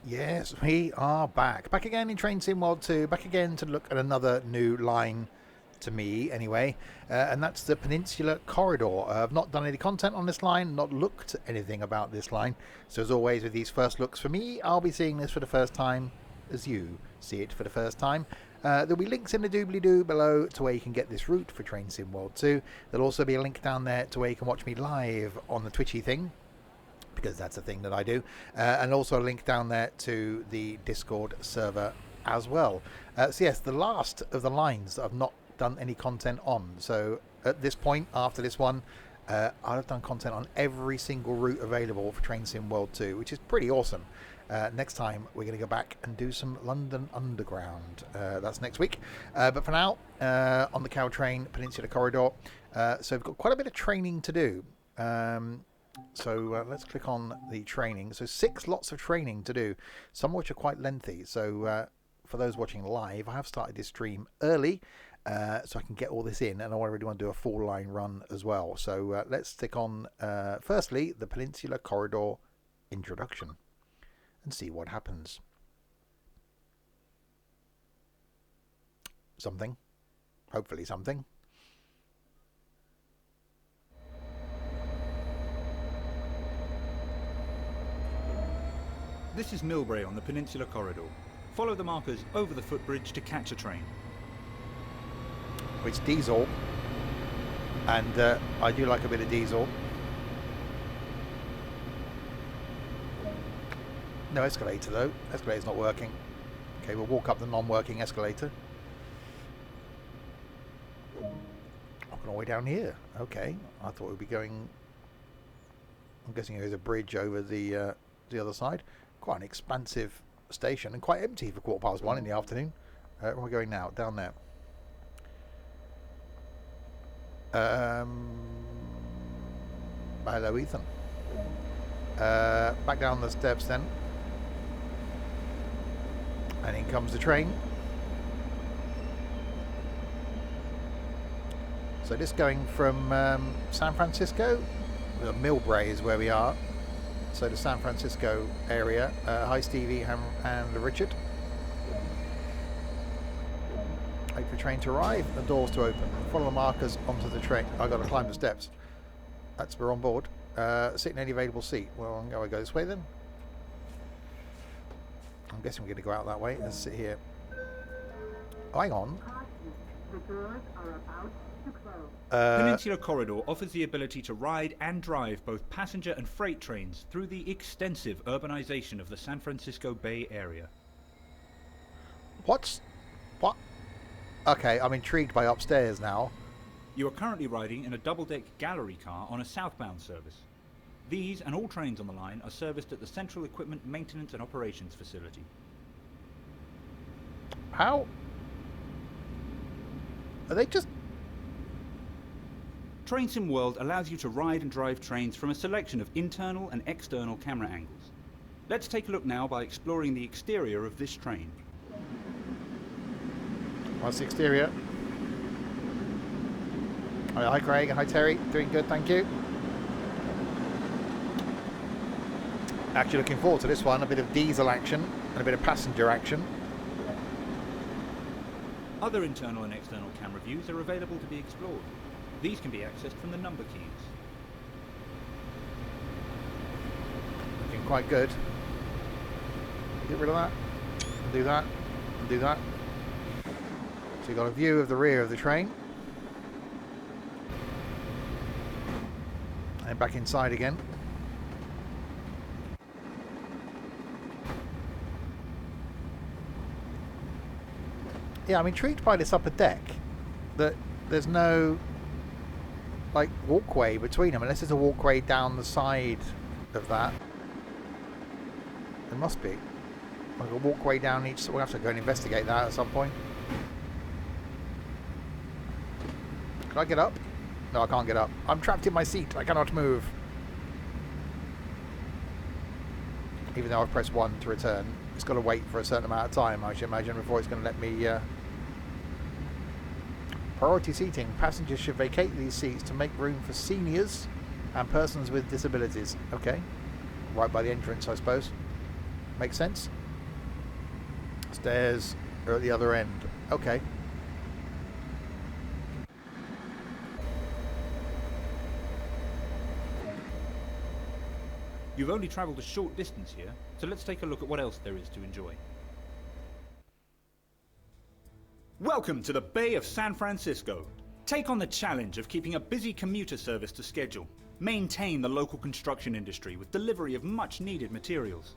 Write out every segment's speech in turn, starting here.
Yes, we are back. Back again in Train Sim World 2. Back again to look at another new line, to me anyway. And that's the Peninsula Corridor. I've not done any content on this line, not looked anything about this line. So as always with these first looks for me, I'll be seeing this for the first time as you see it for the first time. There'll be links in the doobly-doo below to where you can get this route for Train Sim World 2. There'll also be a link down there to where you can watch me live on the Twitchy thing, because that's a thing that I do, and also a link down there to the Discord server as well. So yes, the last of the lines that I've not done any content on. So at this point, after this one, I'll have done content on every single route available for Train Sim World 2, which is pretty awesome. Next time we're going to go back and do some London Underground. That's next week. But for now, on the Cow Train Peninsula Corridor, so we've got quite a bit of training to do. So let's click on the training. So 6 lots of training to do, some of which are quite lengthy. So for those watching live, I have started this stream early so I can get all this in, and I really want to do a full line run as well. So let's stick on firstly the Peninsula Corridor introduction and see what happens. Something, hopefully something. This is Millbrae on the Peninsula Corridor. Follow the markers over the footbridge to catch a train. It's diesel, and I do like a bit of diesel. No escalator though. Escalator's not working. Okay, we'll walk up the non-working escalator. Walking all the way down here. Okay, I thought we'd be going. I'm guessing there's a bridge over the other side. Quite an expansive station and quite empty for 1:15 in the afternoon. Where are we going now? Down there. Hello, Ethan. Back down the steps then. And in comes the train. So this going from San Francisco. Millbrae is where we are. So the San Francisco area. Hi Stevie and Richard. Wait for the train to arrive, the doors to open. Follow the markers onto the train. I've got to climb the steps. That's, we're on board. Sit in any available seat. Well, I'm going to go this way then. I'm guessing we're going to go out that way. Let's sit here. Oh, hang on. The doors are about to close. Peninsula Corridor offers the ability to ride and drive both passenger and freight trains through the extensive urbanization of the San Francisco Bay Area. What? Okay, I'm intrigued by upstairs now. You are currently riding in a double-deck gallery car on a southbound service. These and all trains on the line are serviced at the Central Equipment Maintenance and Operations Facility. How? Are they just... Train Sim World allows you to ride and drive trains from a selection of internal and external camera angles. Let's take a look now by exploring the exterior of this train. What's the exterior? Hi Craig, hi Terry, doing good, thank you. Actually looking forward to this one, a bit of diesel action and a bit of passenger action. Other internal and external camera views are available to be explored. These can be accessed from the number keys. Looking quite good. Get rid of that, and do that, and do that. So you've got a view of the rear of the train. And back inside again. Yeah, I'm intrigued by this upper deck. That there's no like walkway between them, unless there's a walkway down the side of that. There must be. Like a walkway down each. We'll have to go and investigate that at some point. Can I get up? No, I can't get up. I'm trapped in my seat. I cannot move. Even though I've pressed 1 to return. It's got to wait for a certain amount of time, I should imagine, before it's going to let me... Priority seating. Passengers should vacate these seats to make room for seniors and persons with disabilities. Okay. Right by the entrance, I suppose. Makes sense. Stairs are at the other end. Okay. You've only travelled a short distance here, so let's take a look at what else there is to enjoy. Welcome to the Bay of San Francisco. Take on the challenge of keeping a busy commuter service to schedule. Maintain the local construction industry with delivery of much needed materials.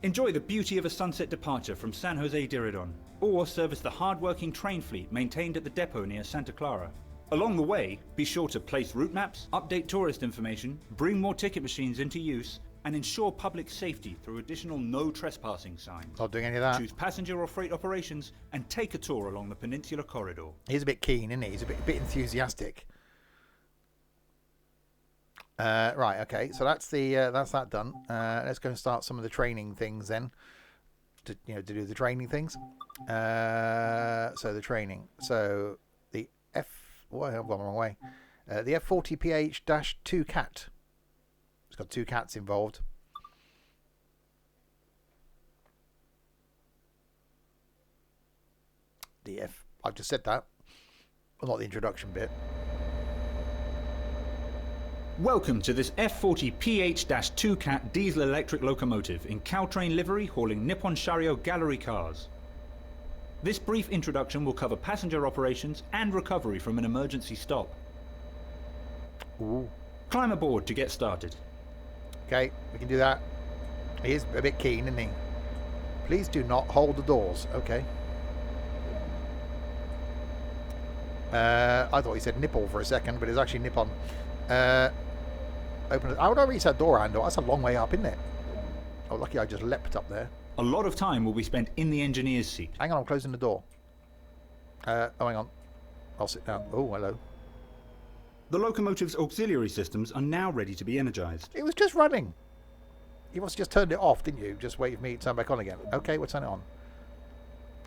Enjoy the beauty of a sunset departure from San Jose Diridon, or service the hard-working train fleet maintained at the depot near Santa Clara. Along the way, be sure to place route maps, update tourist information, bring more ticket machines into use, and ensure public safety through additional no trespassing signs. Not doing any of that. Choose passenger or freight operations and take a tour along the Peninsula Corridor. He's a bit keen, isn't he? He's a bit enthusiastic. Right, okay. So that's that done. Let's go and start some of the training things then. To do the training things. So the training. So the I've gone the wrong way. The F40PH-2 cat. It's got 2 cats involved. I've just said that. Well, not the introduction bit. Welcome to this F40PH-2 cat diesel electric locomotive in Caltrain livery hauling Nippon Sharyo gallery cars. This brief introduction will cover passenger operations and recovery from an emergency stop. Ooh. Climb aboard to get started. Okay, we can do that. He is a bit keen, isn't he? Please do not hold the doors. Okay. I thought he said nipple for a second, but it's actually Nippon. Open it. How would I reach that door handle? That's a long way up, isn't it? Oh, lucky I just leapt up there. A lot of time will be spent in the engineer's seat. Hang on, I'm closing the door. Oh, hang on. I'll sit down. Oh, hello. The locomotive's auxiliary systems are now ready to be energized. It was just running. You must have just turned it off, didn't you? Just wait for me to turn back on again. Okay, we'll turn it on.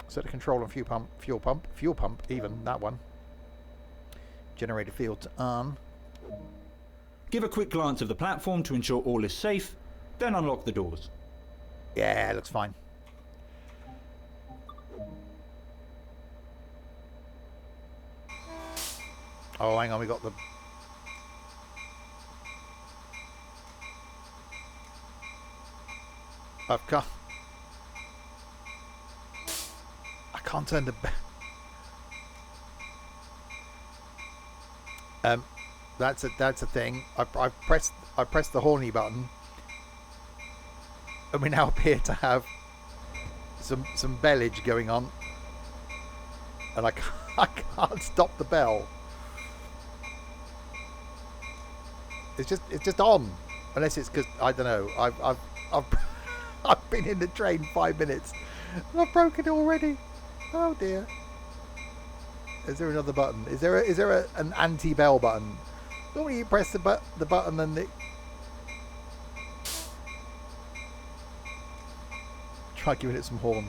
Set the control on fuel pump, even that one. Generator field to on. Give a quick glance of the platform to ensure all is safe, then unlock the doors. Yeah, it looks fine. Oh, hang on, we got the... I can't turn the... That's a thing. I pressed the horny button, and we now appear to have some bellage going on, and I can't stop the bell. It's just on, unless it's because I don't know. I've been in the train 5 minutes, and I've broken it already. Oh dear. Is there another button? Is there an anti-bell button? Normally you press the button and it... Try giving it some horn.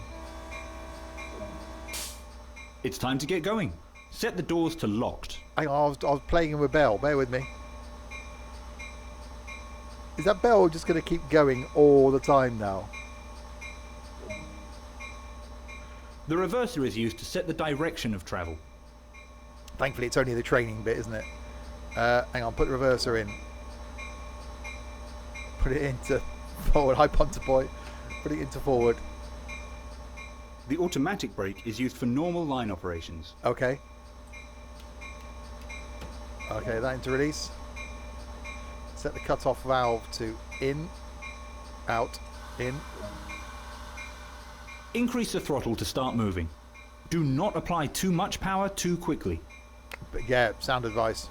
It's time to get going. Set the doors to locked. Hang on, I was playing with bell. Bear with me. Is that bell just going to keep going all the time now? The reverser is used to set the direction of travel. Thankfully, it's only the training bit, isn't it? Hang on, put the reverser in. Put it into forward. Hi, punter boy. Put it into forward. The automatic brake is used for normal line operations. Okay. Okay, that into release. Set the cut-off valve to in, out, in. Increase the throttle to start moving. Do not apply too much power too quickly. But yeah, sound advice.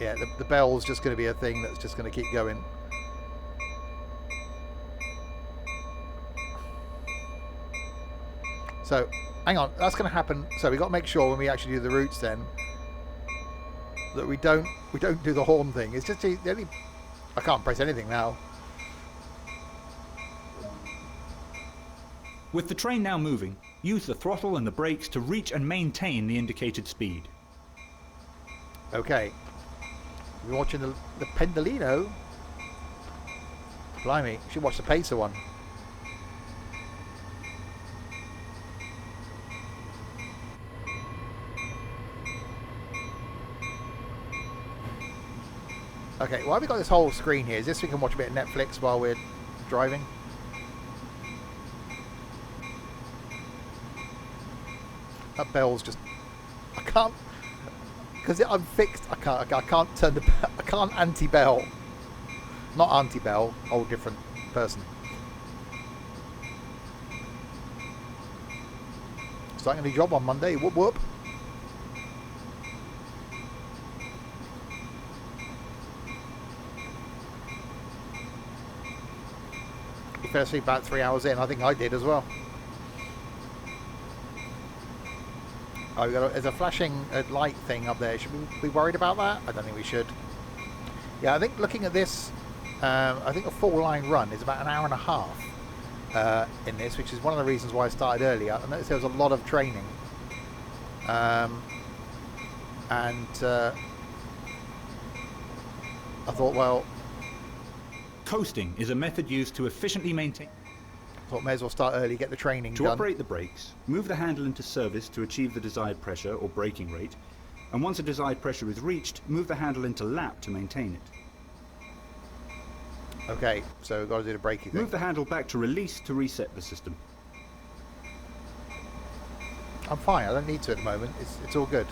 Yeah, the bell's just going to be a thing that's just going to keep going. So, hang on, that's going to happen. So we got to make sure when we actually do the routes then that we don't do the horn thing. It's just the only... I can't press anything now. With the train now moving, use the throttle and the brakes to reach and maintain the indicated speed. Okay. We're watching the Pendolino. Blimey, you should watch the Pacer one. Okay, why have we got this whole screen here? Is this so we can watch a bit of Netflix while we're driving? That bell's just... I can't... Because I'm fixed, I can't turn the... I can't anti-bell. Not anti-bell, whole different person. Starting a new job on Monday, whoop whoop. You fell asleep about 3 hours in, I think I did as well. Oh, there's a flashing light thing up there. Should we be worried about that? I don't think we should. Yeah, I think looking at this, I think a full line run is about an hour and a half in this, which is one of the reasons why I started earlier. I noticed there was a lot of training. I thought, well... Coasting is a method used to efficiently maintain... Thought may as well start early, get the training done. To operate the brakes, move the handle into service to achieve the desired pressure or braking rate, and once a desired pressure is reached, move the handle into lap to maintain it. Okay, so we've got to do the braking thing. Move the handle back to release to reset the system. I'm fine, I don't need to at the moment, it's all good.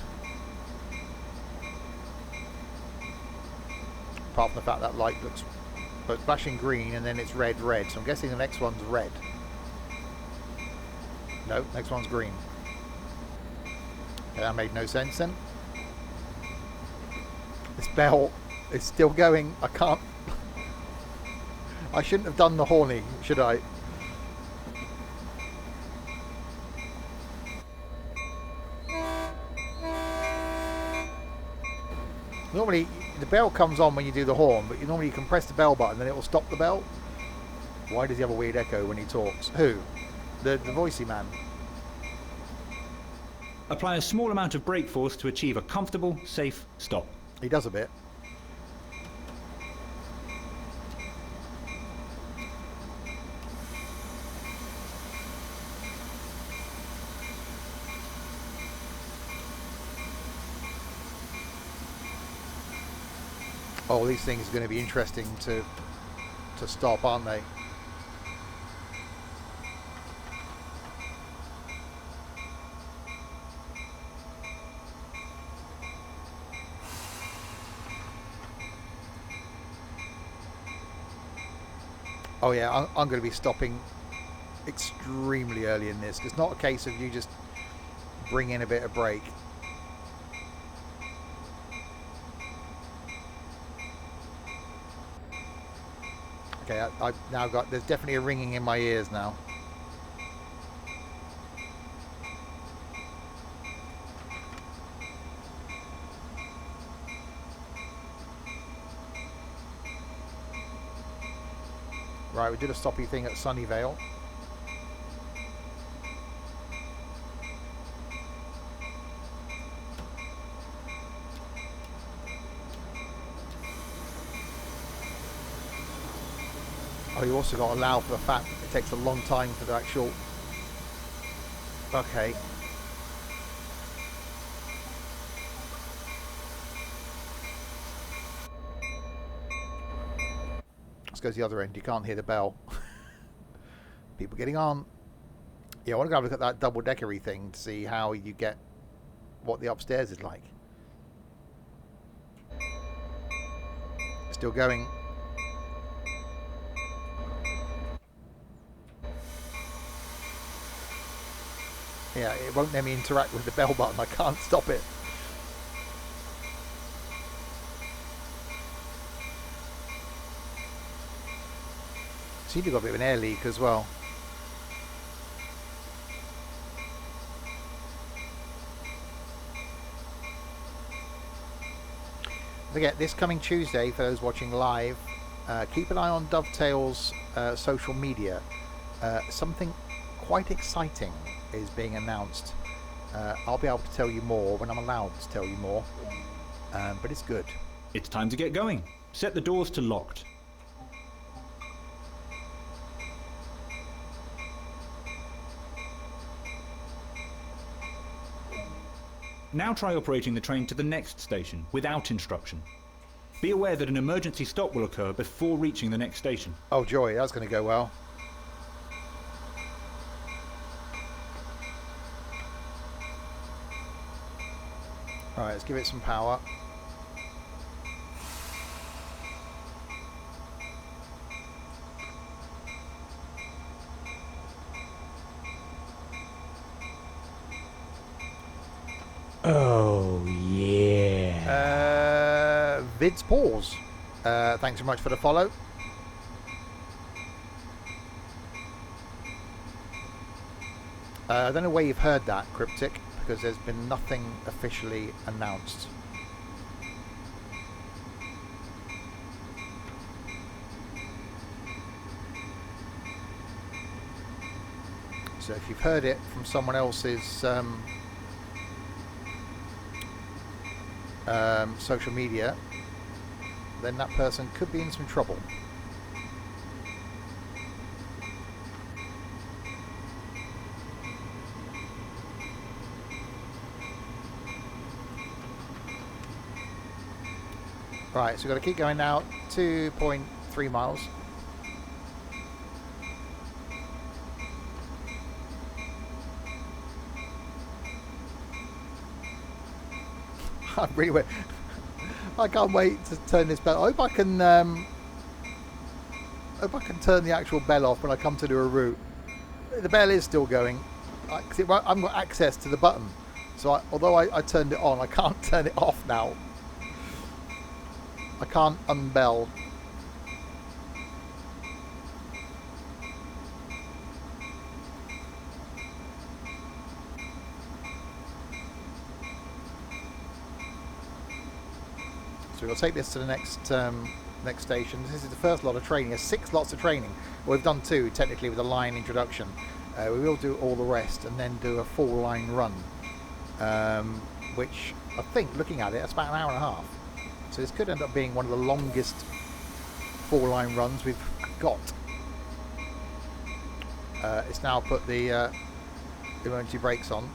Apart from the fact that light looks... But it's flashing green and then it's red, so I'm guessing the next one's red. No, next one's green. Okay, that made no sense then. This bell is still going. I can't... I shouldn't have done the horning, should I? Normally, the bell comes on when you do the horn, but normally you can press the bell button and it will stop the bell. Why does he have a weird echo when he talks? Who? The voicey man. Apply a small amount of brake force to achieve a comfortable, safe stop. He does a bit. Oh, these things are going to be interesting to stop, aren't they? Oh yeah, I'm going to be stopping extremely early in this. It's not a case of you just bring in a bit of brake. Okay, I've now got... There's definitely a ringing in my ears now. Right, we did a stoppy thing at Sunnyvale. Oh, you also got to allow for the fact that it takes a long time for the actual... Okay. Let's go to the other end. You can't hear the bell. People getting on. Yeah, I want to go have a look at that double-deckery thing to see how you get... what the upstairs is like. Still going. Yeah, it won't let me interact with the bell button. I can't stop it. Seems to have got a bit of an air leak as well. Don't forget, this coming Tuesday, for those watching live, keep an eye on Dovetail's social media. Something quite exciting is being announced. I'll be able to tell you more when I'm allowed to tell you more, but it's good. It's time to get going. Set the doors to locked. Now try operating the train to the next station without instruction. Be aware that an emergency stop will occur before reaching the next station. Oh joy, that's going to go well. Alright, let's give it some power. Oh, yeah. Vid's pause. Thanks so much for the follow. I don't know where you've heard that, Cryptic, because there's been nothing officially announced. So if you've heard it from someone else's social media, then that person could be in some trouble. Right, so we've got to keep going now. 2.3 miles. I can't wait to turn this bell. I hope I can turn the actual bell off when I come to do a route. The bell is still going. I've got access to the button, so although I turned it on, I can't turn it off now. I can't unbell. So we'll take this to the next station. This is the first lot of training. There's 6 lots of training. Well, we've done 2 technically with a line introduction. We will do all the rest and then do a full line run, which I think, looking at it, that's about an hour and a half. So this could end up being one of the longest full line runs we've got. It's now put the emergency brakes on.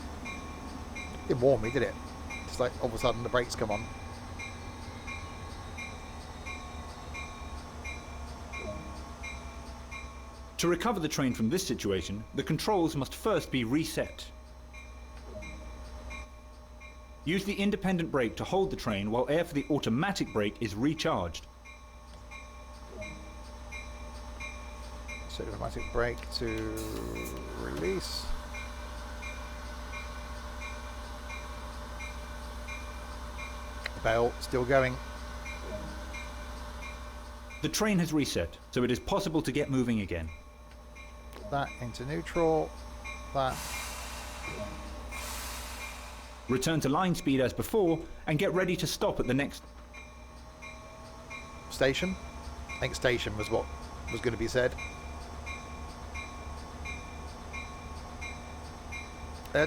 Didn't warn me, did it? Just like all of a sudden the brakes come on. To recover the train from this situation, the controls must first be reset. Use the independent brake to hold the train while air for the automatic brake is recharged. So automatic brake to release. Bell still going. The train has reset, so it is possible to get moving again. That into neutral. That. Return to line speed as before and get ready to stop at the next Station. I think station was what was going to be said.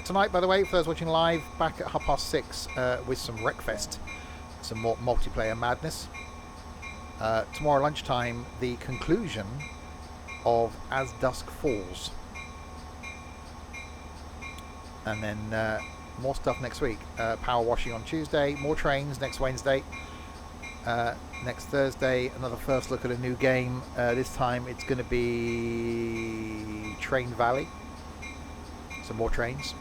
Tonight, by the way, for those watching live, back at 6:30 with some Wreckfest, some more multiplayer madness. Tomorrow lunchtime, the conclusion of As Dusk Falls. And then more stuff next week. Power washing on Tuesday, more trains next Wednesday. Next Thursday, another first look at a new game. This time it's going to be Train Valley. Some more trains.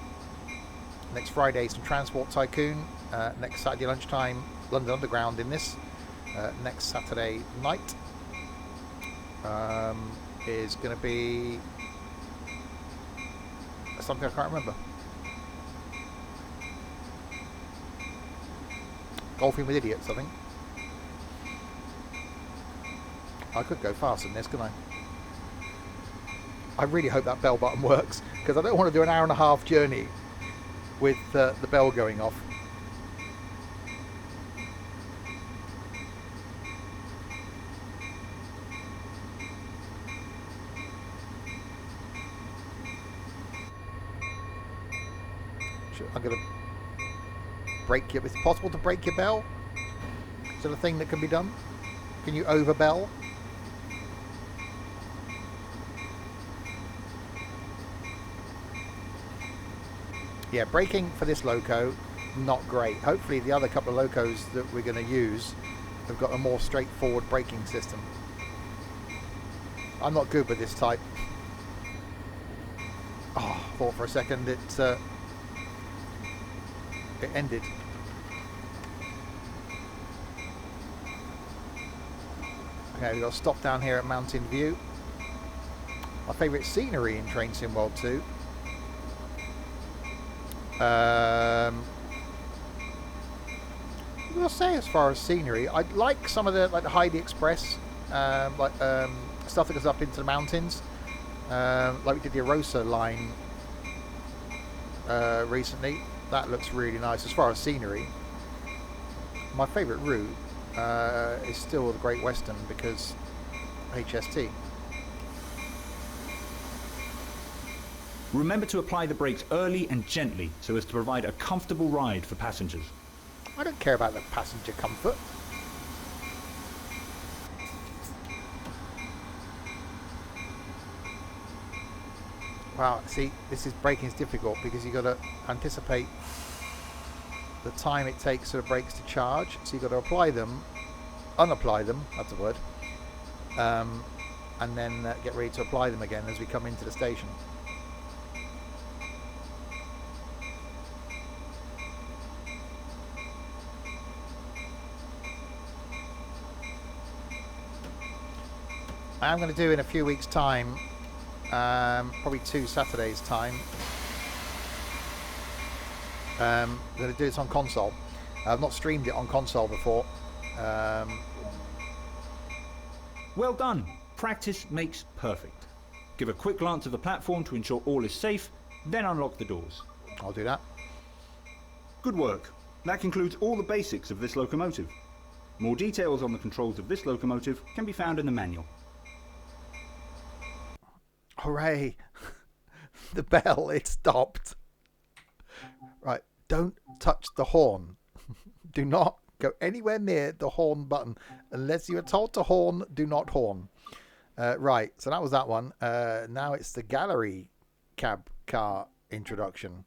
Next Friday, some Transport Tycoon. Next Saturday lunchtime, London Underground in this. Next Saturday night is going to be something I can't remember. Golfing with Idiots, I think. I could go faster than this, couldn't I? I really hope that bell button works, because I don't want to do an hour and a half journey with the bell going off. I'm going to break your... Is it possible to break your bell? still a thing that can be done? Can you overbell? Yeah, braking for this loco, not great. Hopefully the other couple of locos that we're going to use have got a more straightforward braking system. I'm not good with this type. Oh, I thought for a second it ended. Okay, we've got to stop down here at Mountain View. My favourite scenery in Train Sim World 2. What will I say as far as scenery? I like some of the the Heidi Express, stuff that goes up into the mountains, like we did the Arosa line recently. That looks really nice as far as scenery. My favourite route is still the Great Western because HST. Remember to apply the brakes early and gently so as to provide a comfortable ride for passengers. I don't care about the passenger comfort. Wow, see, this is braking is difficult because you've got to anticipate the time it takes for the brakes to charge. So you've got to apply them, unapply them, that's a word, and then get ready to apply them again as we come into the station. I'm going to do in a few weeks' time, probably 2 Saturdays' time. I'm going to do this on console. I've not streamed it on console before. Well done. Practice makes perfect. Give a quick glance of the platform to ensure all is safe, then unlock the doors. I'll do that. Good work. That concludes all the basics of this locomotive. More details on the controls of this locomotive can be found in the manual. Hooray! The bell, it stopped. Right, don't touch the horn. Do not go anywhere near the horn button. Unless you are told to horn, do not horn. Right, so that was that one. Now it's the gallery cab car introduction.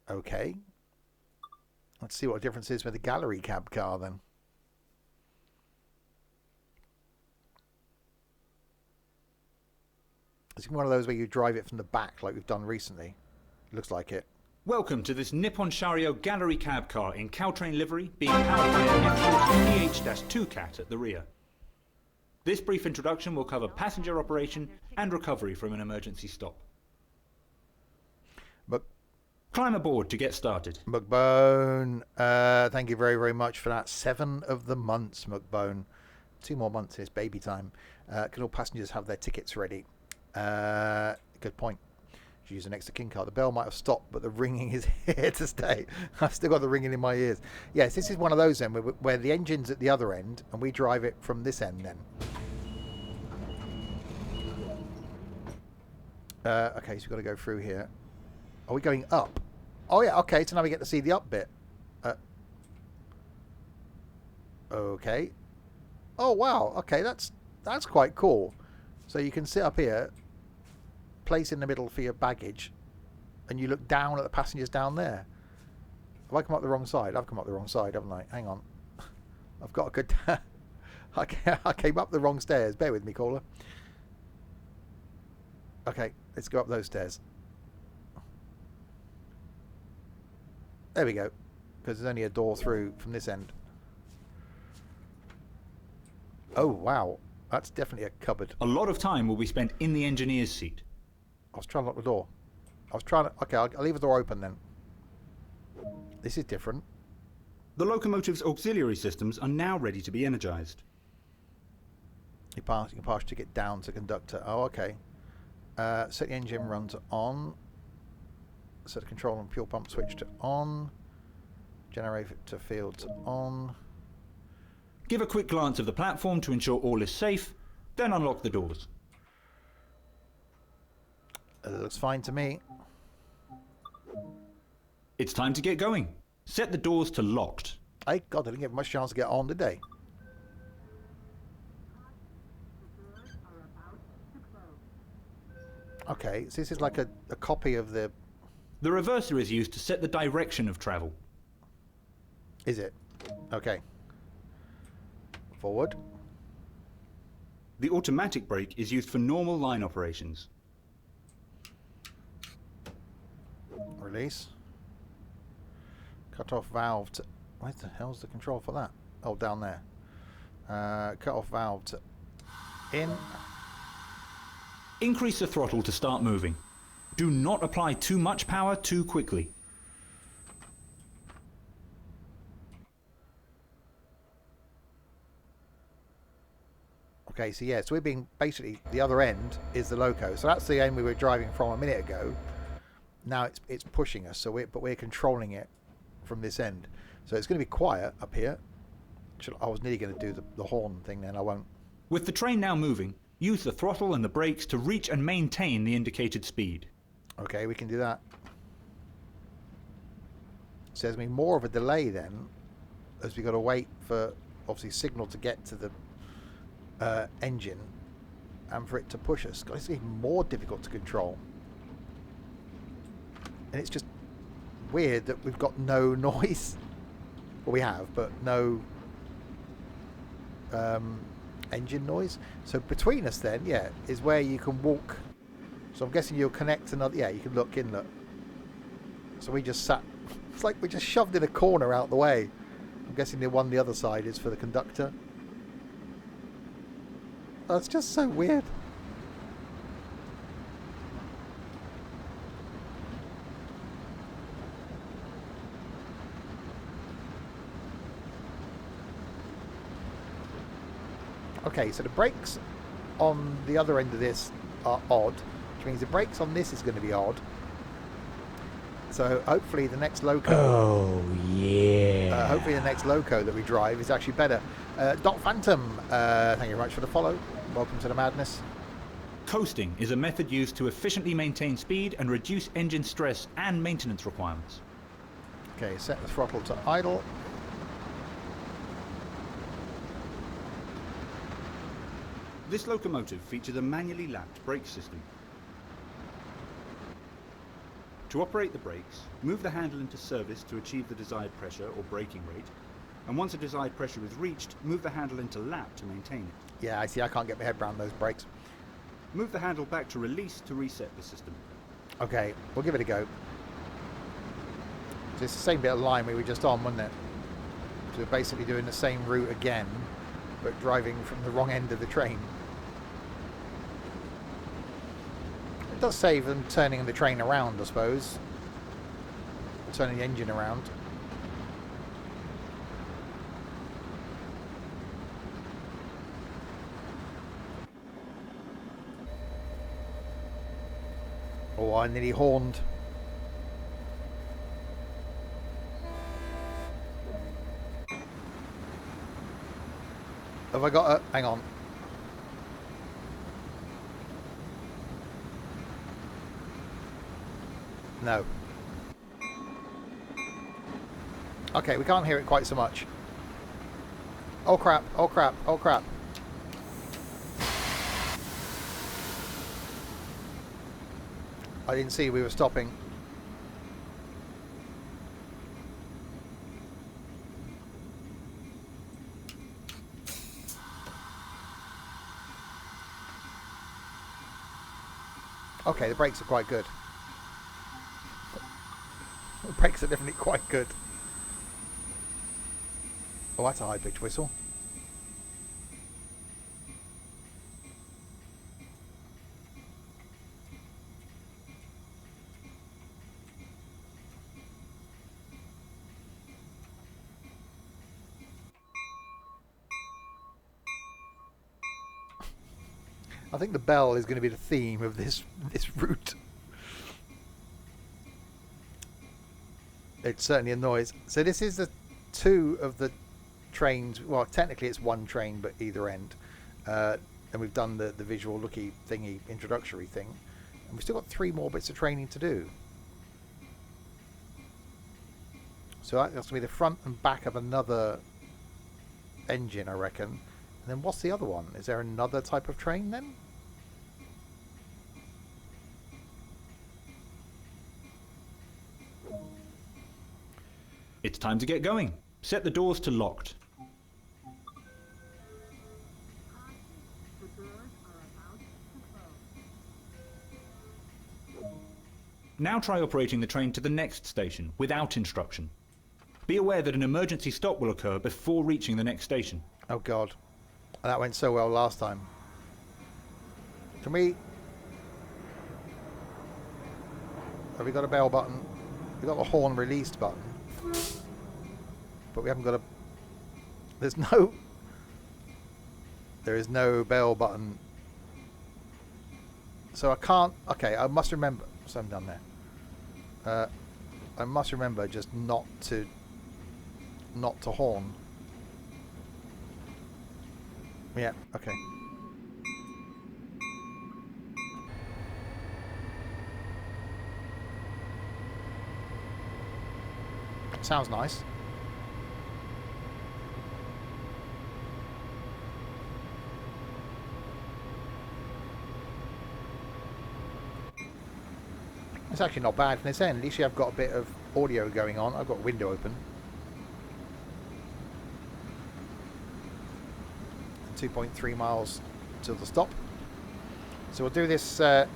Okay. Let's see what the difference is with the gallery cab car then. It's one of those where you drive it from the back like we've done recently. Looks like it. Welcome to this Nippon Sharyo gallery cab car in Caltrain livery, being powered by an F40 PH-2 cat at the rear. This brief introduction will cover passenger operation and recovery from an emergency stop. Climb aboard to get started. McBone, thank you very, very much for that. 7 of the months, McBone. 2 more months, it's baby time. Can all passengers have their tickets ready? Good point. Should use an extra king card. The bell might have stopped, but the ringing is here to stay. I've still got the ringing in my ears. Yes, this is one of those then where the engine's at the other end and we drive it from this end then. Okay, so we've got to go through here. Are we going up? Oh yeah, okay, so now we get to see the up bit. Okay. Oh wow, okay, that's quite cool. So you can sit up here, place in the middle for your baggage, and you look down at the passengers down there. Have I come up the wrong side? I've come up the wrong side, haven't I? Hang on. I've got a good... I came up the wrong stairs. Bear with me, caller. Okay, let's go up those stairs. There we go. Because there's only a door through from this end. Oh, wow. That's definitely a cupboard. A lot of time will be spent in the engineer's seat. I was trying to lock the door. I was trying to... Okay, I'll leave the door open then. This is different. The locomotive's auxiliary systems are now ready to be energized. You can pass your ticket down to conductor. Oh, okay. Set the engine run to on. Set the control and fuel pump switch to on. Generator field to on. Give a quick glance of the platform to ensure all is safe, then unlock the doors. It looks fine to me. It's time to get going. Set the doors to locked. God, they didn't get much chance to get on, did they? Okay, so this is like a copy of the... The reverser is used to set the direction of travel. Is it? Okay. Forward. The automatic brake is used for normal line operations. Release. Cut off valve to... Where the hell's the control for that? Oh, down there. Cut off valve to... In. Increase the throttle to start moving. Do not apply too much power too quickly. Okay, so yeah, so we're being basically, the other end is the loco. So that's the end we were driving from a minute ago. Now it's pushing us, so we're controlling it from this end. So it's going to be quiet up here. I was nearly going to do the horn thing then, I won't. With the train now moving, use the throttle and the brakes to reach and maintain the indicated speed. Okay, we can do that. So there's going to be more of a delay then, as we've got to wait for, obviously, signal to get to the engine and for it to push us. God, it's even more difficult to control. And it's just weird that we've got no noise. Well, we have, but no engine noise. So between us then, yeah, is where you can walk. So I'm guessing you'll connect another... Yeah, you can look in, look. So we just sat... It's like we just shoved in a corner out the way. I'm guessing the one the other side is for the conductor. Oh, it's just so weird. Okay, so the brakes on the other end of this are odd, which means the brakes on this is going to be odd. So hopefully the next loco... Oh, yeah. Hopefully the next loco that we drive is actually better. Doc Phantom, thank you very much for the follow. Welcome to the madness. Coasting is a method used to efficiently maintain speed and reduce engine stress and maintenance requirements. Okay, set the throttle to idle. This locomotive features a manually lapped brake system. To operate the brakes, move the handle into service to achieve the desired pressure or braking rate, and once a desired pressure is reached, move the handle into lap to maintain it. Yeah, I see, I can't get my head around those brakes. Move the handle back to release to reset the system. Okay, we'll give it a go. So it's the same bit of line we were just on, wasn't it? So we're basically doing the same route again, but driving from the wrong end of the train. It does save them turning the train around, I suppose. Turning the engine around. Oh, I nearly horned. Have I got a... Hang on. No. Okay, we can't hear it quite so much. Oh crap, oh crap, oh crap. I didn't see we were stopping. Okay, the brakes are quite good. The brakes are definitely quite good. Oh, that's a high-pitched whistle. I think the bell is going to be the theme of this route. It's certainly a noise. So this is the two of the trains. Well, technically it's one train, but either end. And we've done the visual looky thingy introductory thing. And we've still got 3 more bits of training to do. So that's going to be the front and back of another engine, I reckon. And then what's the other one? Is there another type of train then? It's time to get going. Set the doors to locked. The doors are about to close. Now try operating the train to the next station without instruction. Be aware that an emergency stop will occur before reaching the next station. Oh god. That went so well last time. Can we... Have we got a bell button? We've got a horn released button. But we haven't got a... There's no... There is no bell button. So I can't... Okay, I must remember... So I'm done there. I must remember just not to horn. Yeah, okay. Sounds nice. It's actually not bad from this end. At least you have got a bit of audio going on. I've got a window open. 2.3 miles to the stop. So we'll do this lot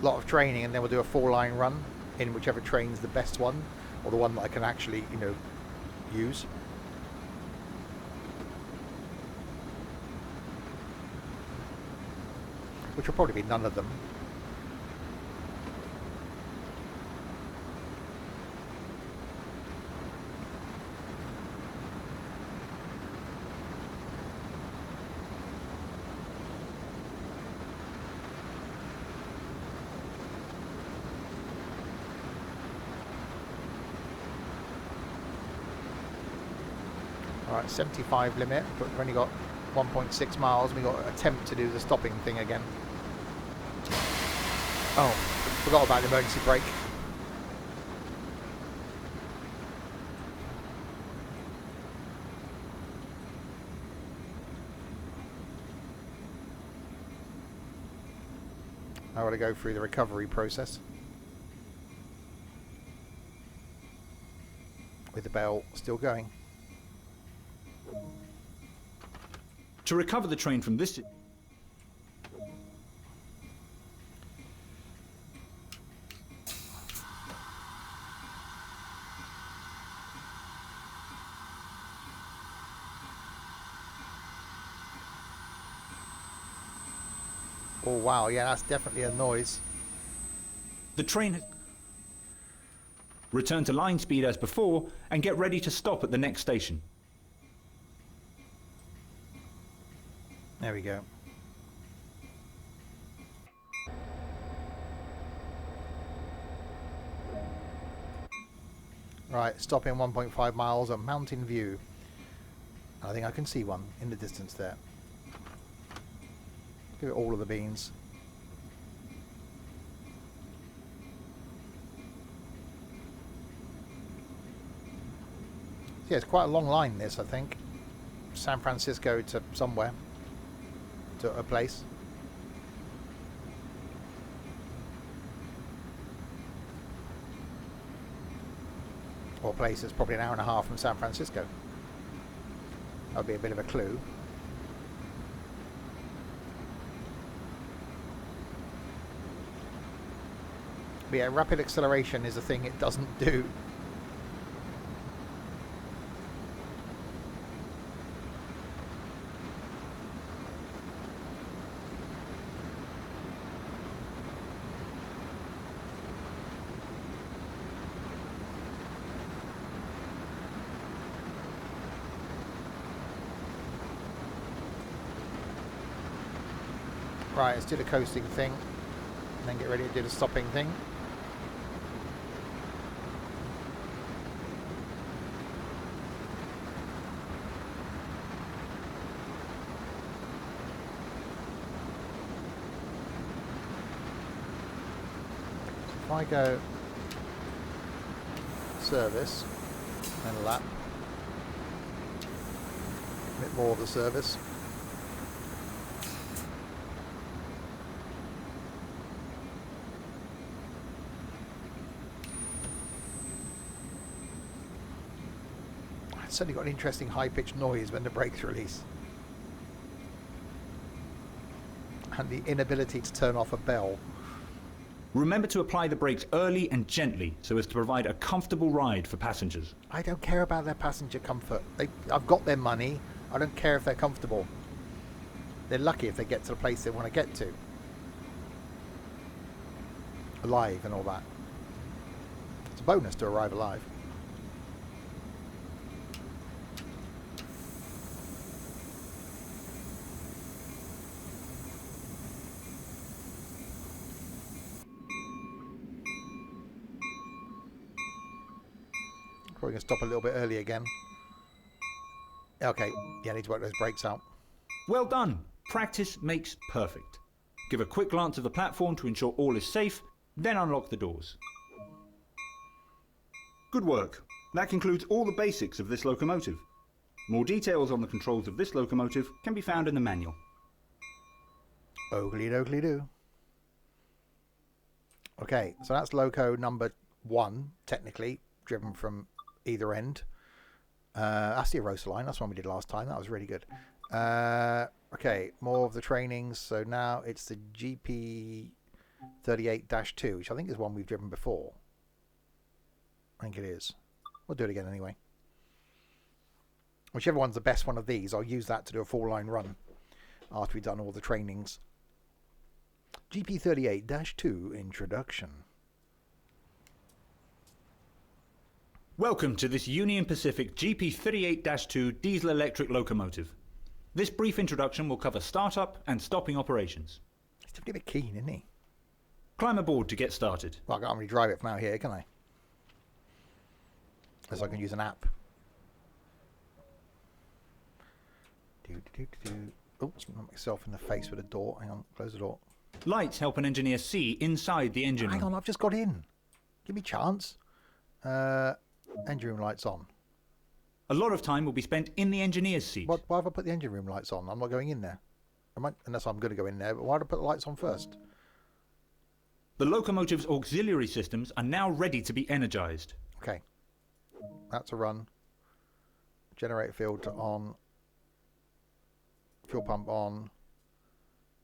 of training, and then we'll do a 4-line run in whichever train's the best one, or the one that I can actually, you know, use. Which will probably be none of them. Alright, 75 limit, but we've only got 1.6 miles. We've got to attempt to do the stopping thing again. Oh, forgot about the emergency brake. I want to go through the recovery process. With the bell still going. To recover the train from this... Oh wow, yeah, that's definitely a noise. The train... Return to line speed as before and get ready to stop at the next station. There we go. Right, stopping 1.5 miles at Mountain View. I think I can see one in the distance there. Give it all of the beans. Yeah, it's quite a long line this, I think. San Francisco to somewhere. To a place. Or a place that's probably an hour and a half from San Francisco. That would be a bit of a clue. But yeah, rapid acceleration is a thing it doesn't do. Right, let's do the coasting thing, and then get ready to do the stopping thing. If I go service, And a lap. A bit more of the service. It's certainly got an interesting high-pitched noise when the brakes release. And the inability to turn off a bell. Remember to apply the brakes early and gently so as to provide a comfortable ride for passengers. I don't care about their passenger comfort. I've got their money. I don't care if they're comfortable. They're lucky if they get to the place they want to get to. Alive and all that. It's a bonus to arrive alive. Probably going to stop a little bit early again. Okay, yeah, I need to work those brakes out. Well done. Practice makes perfect. Give a quick glance of the platform to ensure all is safe, then unlock the doors. Good work. That concludes all the basics of this locomotive. More details on the controls of this locomotive can be found in the manual. Ogly dogley do. Okay, so that's loco number 1, technically, driven from either end. That's the Arosa line. That's one we did last time. That was really good. Okay, more of the trainings. So now it's the GP38-2, which I think is one we've driven before. I think it is. We'll do it again anyway. Whichever one's the best one of these, I'll use that to do a full line run after we've done all the trainings. GP38-2 introduction. Welcome to this Union Pacific GP38-2 diesel-electric locomotive. This brief introduction will cover startup and stopping operations. He's definitely a bit keen, isn't he? Climb aboard to get started. Well, I can't really drive it from out here, can I? Unless I can use an app. Oh, smack myself in the face with a door. Hang on, close the door. Lights help an engineer see inside the engine room. Hang on, I've just got in. Give me a chance. Engine room lights on. A lot of time will be spent in the engineer's seat. Why have I put the engine room lights on? I'm not going in there. Unless I'm going to go in there, but why did I put the lights on first? The locomotive's auxiliary systems are now ready to be energized. Okay. That's a run. Generator field on. Fuel pump on.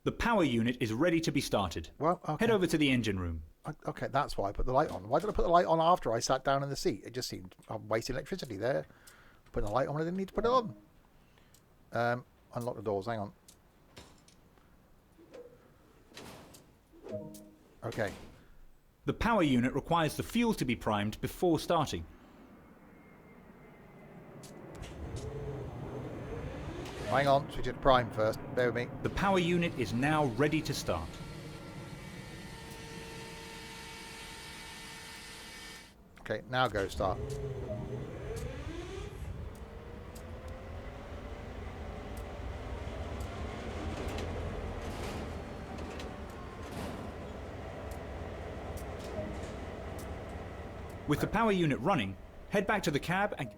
The power unit is ready to be started. Well, okay. Head over to the engine room. Okay, that's why I put the light on. Why did I put the light on after I sat down in the seat? It just seemed I'm wasting electricity there. Putting the light on when I didn't need to put it on. Unlock the doors, hang on. Okay. The power unit requires the fuel to be primed before starting. Hang on, switch it to prime first. Bear with me. The power unit is now ready to start. Okay, now go start. With the power unit running, head back to the cab and...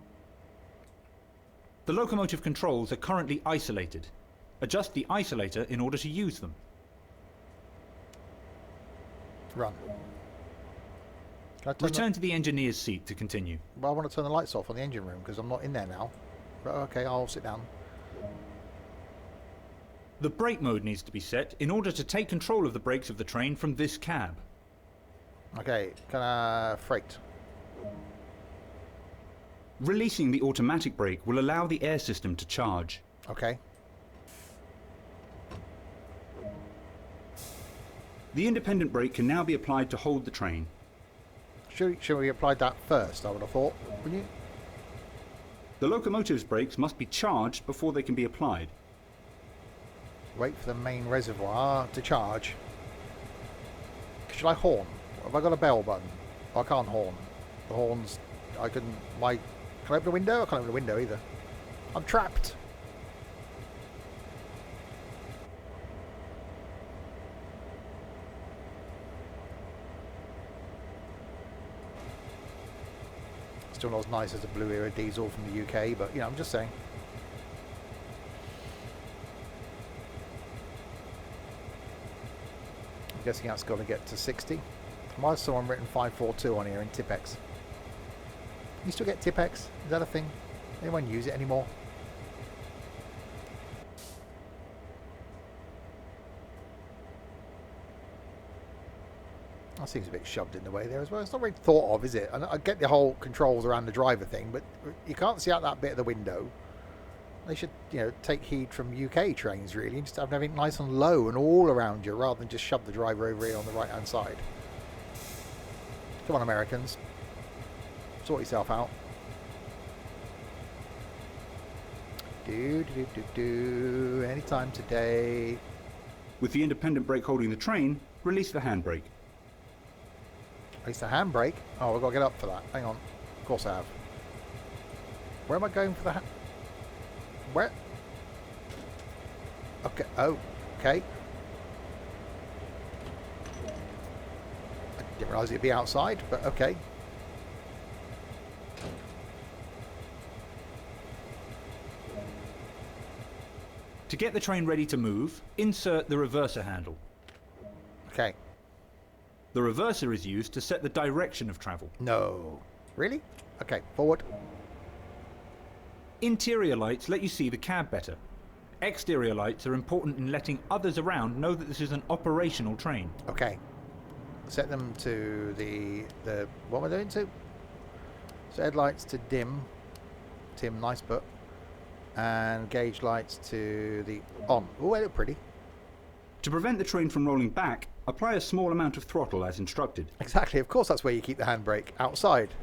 The locomotive controls are currently isolated. Adjust the isolator in order to use them. Run. Can I Return to the engineer's seat to continue. Well, I want to turn the lights off on the engine room because I'm not in there now. But okay, I'll sit down. The brake mode needs to be set in order to take control of the brakes of the train from this cab. Okay, can I freight? Releasing the automatic brake will allow the air system to charge. Okay. The independent brake can now be applied to hold the train. Should we apply that first, I would have thought, wouldn't you? The locomotive's brakes must be charged before they can be applied. Wait for the main reservoir to charge. Should I horn? Have I got a bell button? I can't horn. The horns, I can I open the window? I can't open the window either. I'm trapped. still not as nice as a Blue Era diesel from the UK, but, you know, I'm just saying. I'm guessing that's got to get to 60. Why has someone written 542 on here in Tipex? You still get Tipex? Is that a thing? Anyone use it anymore? That seems a bit shoved in the way there as well. It's not really thought of, is it? And I get the whole controls around the driver thing, but you can't see out that bit of the window. They should, you know, take heed from UK trains, really, and just have everything nice and low and all around you, rather than just shove the driver over here on the right-hand side. Come on, Americans. Sort yourself out. Anytime today. With the independent brake holding the train, release the handbrake. Release the handbrake? Oh, I've got to get up for that. Hang on. Of course I have. Where am I going for the Where? Okay. Oh, okay. I didn't realise it'd be outside, but okay. To get the train ready to move, insert the reverser handle. Okay. The reverser is used to set the direction of travel. No. Really? Okay, forward. Interior lights let you see the cab better. Exterior lights are important in letting others around know that this is an operational train. Okay. Set them to the what am I doing to? Set headlights to dim. Tim, nice but. And gauge lights to the on. Oh, they look pretty. To prevent the train from rolling back, apply a small amount of throttle as instructed. Exactly, of course that's where you keep the handbrake, outside.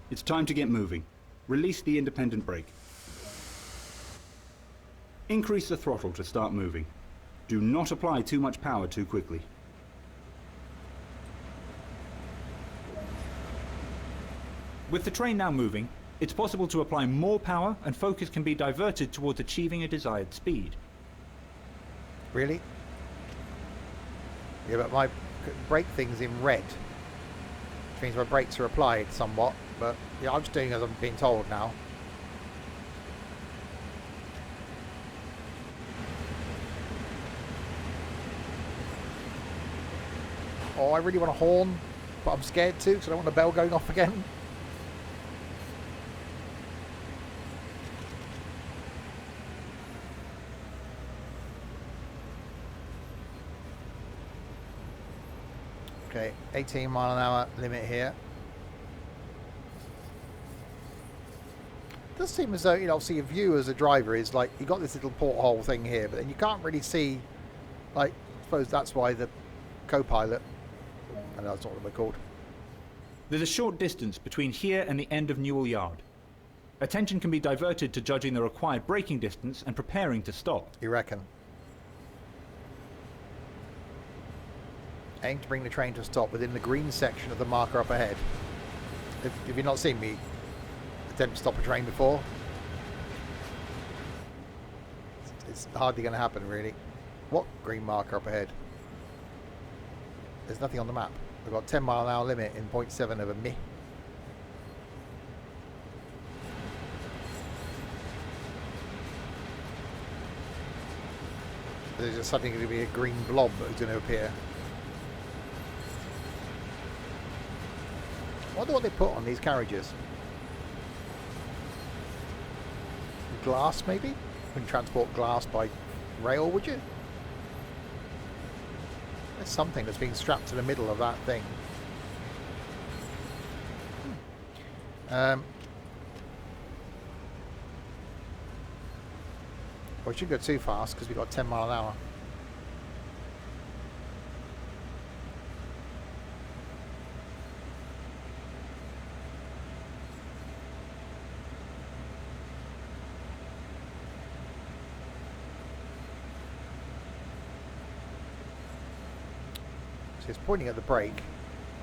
It's time to get moving. Release the independent brake. Increase the throttle to start moving. Do not apply too much power too quickly. With the train now moving, it's possible to apply more power and focus can be diverted towards achieving a desired speed. Really? Yeah, but my brake thing's in red. Which means my brakes are applied somewhat. But yeah, I'm just doing as I'm being told now. Oh, I really want to horn, but I'm scared to because I don't want the bell going off again. Okay, 18 mile an hour limit here. It does seem as though, you know, obviously your view as a driver is like, you got this little porthole thing here, but then you can't really see, like, I suppose that's why the co-pilot, I know that's not what they're called. There's a short distance between here and the end of Newell Yard. Attention can be diverted to judging the required braking distance and preparing to stop. You reckon? Aim to bring the train to a stop within the green section of the marker up ahead. Have you not seen me attempt to stop a train before? It's hardly going to happen, really. What green marker up ahead? There's nothing on the map. We've got 10 mile an hour limit in 0.7 of a mi. There's just suddenly going to be a green blob that's going to appear. I wonder what they put on these carriages. Glass, maybe? You can transport glass by rail, would you? There's something that's being strapped to the middle of that thing. We shouldn't go too fast because we've got 10 mile an hour. It's pointing at the brake.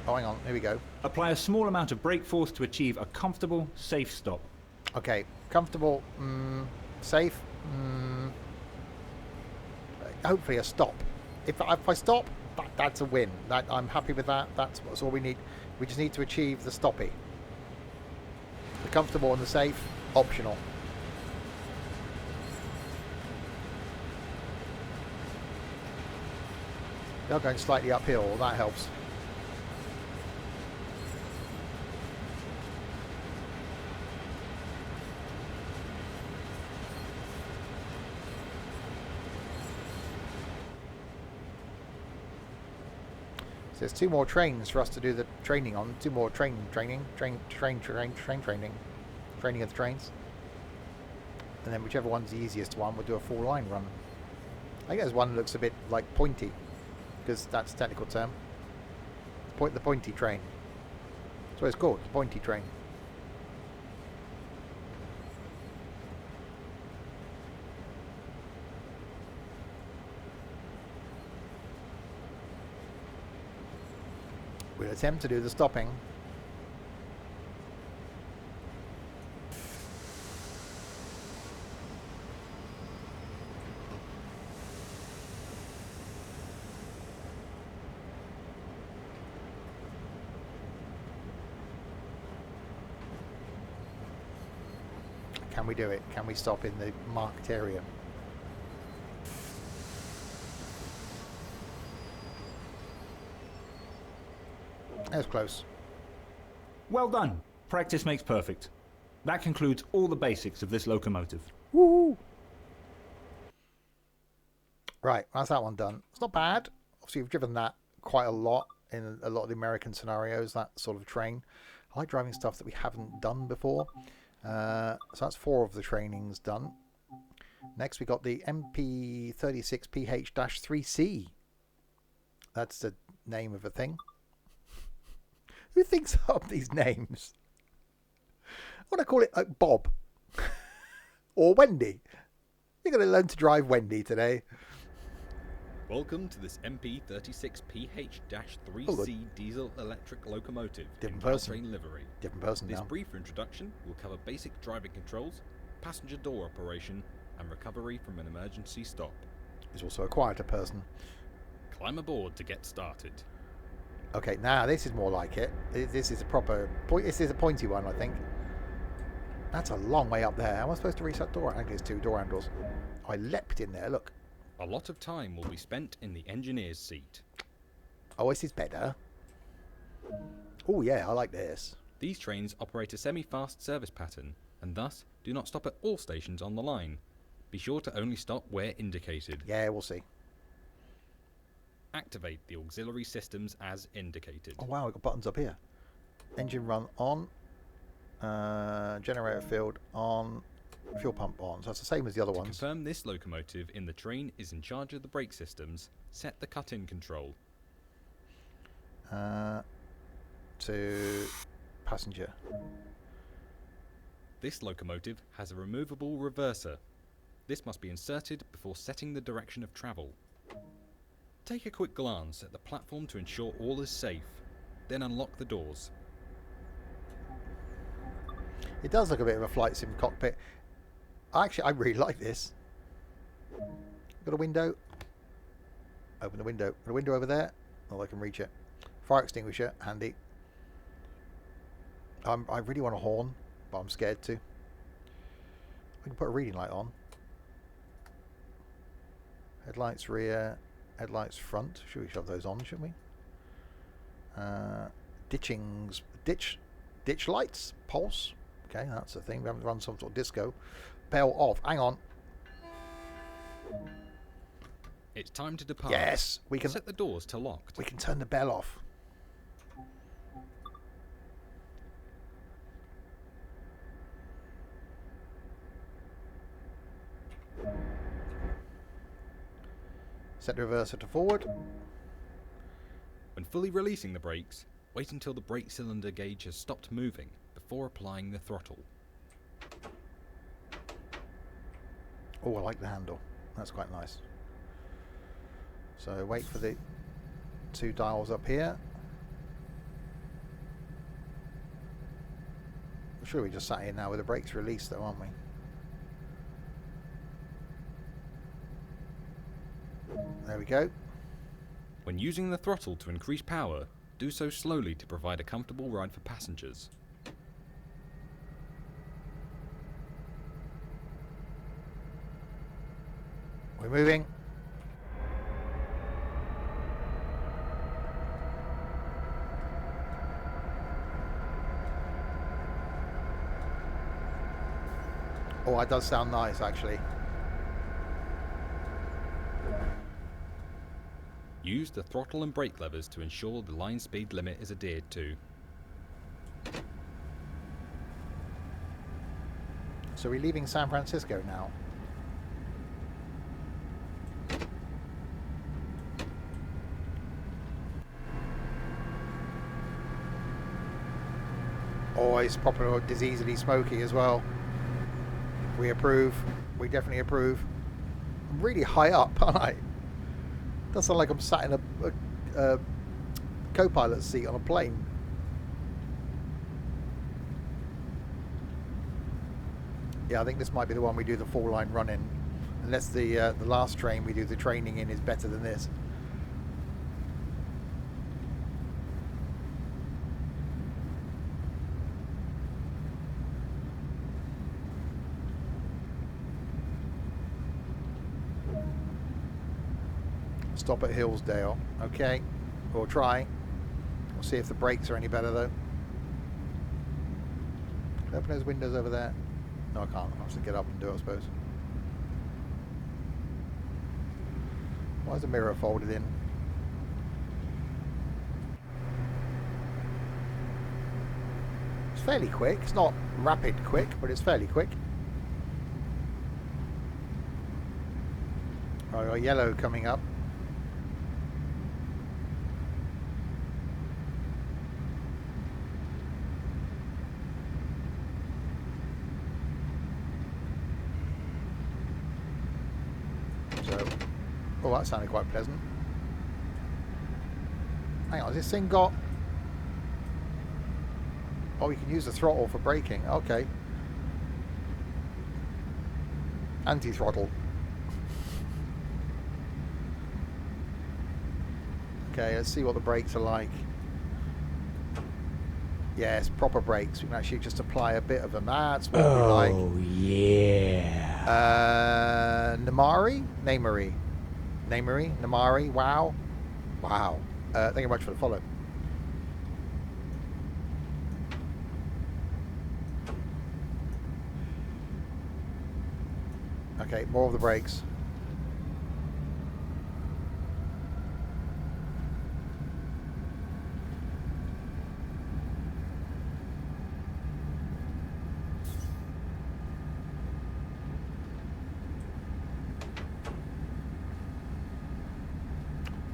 Oh, hang on. Here we go. Apply a small amount of brake force to achieve a comfortable, safe stop. Okay. Comfortable. Safe. Hopefully a stop. If I stop, that's a win. I'm happy with that. That's all we need. We just need to achieve the stoppie. The comfortable and the safe, optional. They're going slightly uphill, that helps. So there's 2 more trains for us to do the training on. 2 more training of the trains. And then whichever one's the easiest one, we'll do a full line run. I guess one looks a bit like pointy, because that's a technical term. The pointy train. That's what it's called, the pointy train. We'll attempt to do the stopping. Can we do it? Can we stop in the marked area? That was close. Well done. Practice makes perfect. That concludes all the basics of this locomotive. Woo! Right, that's that one done. It's not bad. Obviously, we've driven that quite a lot in a lot of the American scenarios, that sort of train. I like driving stuff that we haven't done before. So that's 4 of the trainings done. Next, we got the MP36PH-3C. That's the name of a thing. Who thinks up these names? I want to call it Bob or Wendy. You're going to learn to drive Wendy today. Welcome to this MP36PH-3C Oh, diesel electric locomotive Different in person. Caltrain livery. Different person This now. brief introduction will cover basic driving controls, passenger door operation, and recovery from an emergency stop. He's also a quieter person. Climb aboard to get started. Okay, now this is more like it. This is a proper point. This is a pointy one, I think. That's a long way up there. How am I supposed to reach that door? I think there's 2 door handles. I leapt in there. Look. A lot of time will be spent in the engineer's seat. Oh, this is better. Oh yeah, I like this. These trains operate a semi-fast service pattern and thus do not stop at all stations on the line. Be sure to only stop where indicated. Yeah, we'll see. Activate the auxiliary systems as indicated. Oh wow, we've got buttons up here. Engine run on. Generator field on. Fuel pump on. So that's the same as the other To ones. confirm this locomotive in the train is in charge of the brake systems, set the cut-in control. To passenger. This locomotive has a removable reverser. This must be inserted before setting the direction of travel. Take a quick glance at the platform to ensure all is safe, then unlock the doors. It does look a bit of a flight sim cockpit. Actually, I really like this. Got a window. Open the window. Got a window over there. Oh, I can reach it. Fire extinguisher, handy. I really want a horn, but I'm scared to. We can put a reading light on. Headlights rear, headlights front. Should we shove those on, shouldn't we? Ditch lights, pulse. Okay, that's the thing. We haven't run some sort of disco. Bell off. Hang on. It's time to depart. Yes, we can. Set the doors to locked. We can turn the bell off. Set the reverser to forward. When fully releasing the brakes, wait until the brake cylinder gauge has stopped moving before applying the throttle. Oh, I like the handle. That's quite nice. So wait for the 2 dials up here. I'm sure we just sat here now with the brakes released though, aren't we? There we go. When using the throttle to increase power, Do so slowly to provide a comfortable ride for passengers. We're moving. Oh, that does sound nice, actually. Use the throttle and brake levers to ensure the line speed limit is adhered to. So we're leaving San Francisco now. Oh, it's proper diseasily smoky as well. We approve. We definitely approve. I'm really high up, aren't I? Does sound like I'm sat in a co-pilot seat on a plane. Yeah, I think this might be the one we do the full line run in. Unless the last train we do the training in is better than this. Stop at Hillsdale. Okay, we'll try. We'll see if the brakes are any better though. Can I open those windows over there? No, I can't. I'll have to get up and do it, I suppose. Why is the mirror folded in? It's fairly quick. It's not rapid quick, but it's fairly quick. Right, we've got yellow coming up. Oh, that sounded quite pleasant. Hang on, has this thing got... Oh, we can use the throttle for braking. Okay. Anti-throttle. Okay, let's see what the brakes are like. Yes, proper brakes. We can actually just apply a bit of them. That's what we like. Oh, yeah. Namari, wow. Wow. Thank you very much for the follow. Okay, more of the brakes.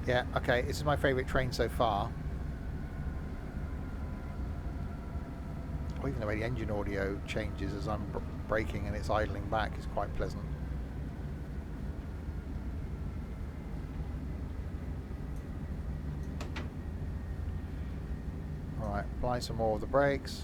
Yeah, okay, this is my favourite train so far. Oh, even the way the engine audio changes as I'm braking and it's idling back is quite pleasant. Alright, apply some more of the brakes.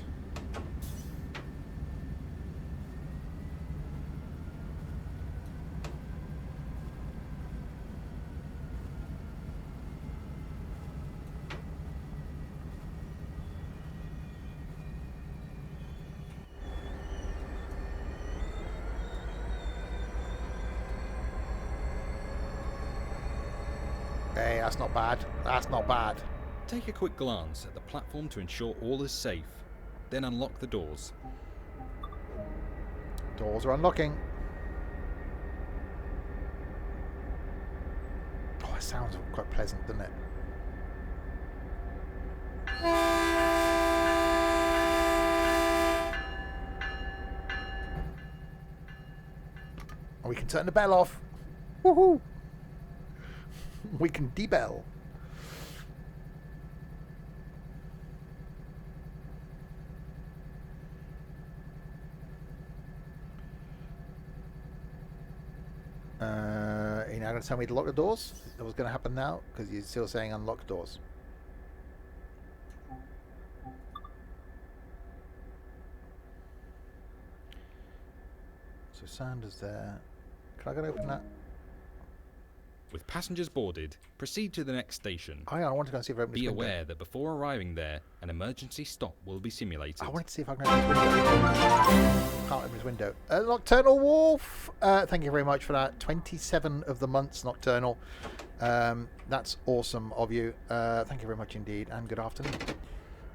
Hey, that's not bad. That's not bad. Take a quick glance at the platform to ensure all is safe. Then unlock the doors. Doors are unlocking. Oh, it sounds quite pleasant, doesn't it? We can turn the bell off. Woohoo! We can debell. You're now going to tell me to lock the doors? That was going to happen now? Because you're still saying unlock doors. So Sanders there. Can I go and open that? With passengers boarded, proceed to the next station. I want to go and see if I open this Be window. aware that before arriving there, an emergency stop will be simulated. I wanted to see if I can open this window. Can't open this window. Nocturnal Wolf, thank you very much for that. 27 of the months, Nocturnal. That's awesome of you. Thank you very much indeed, and good afternoon.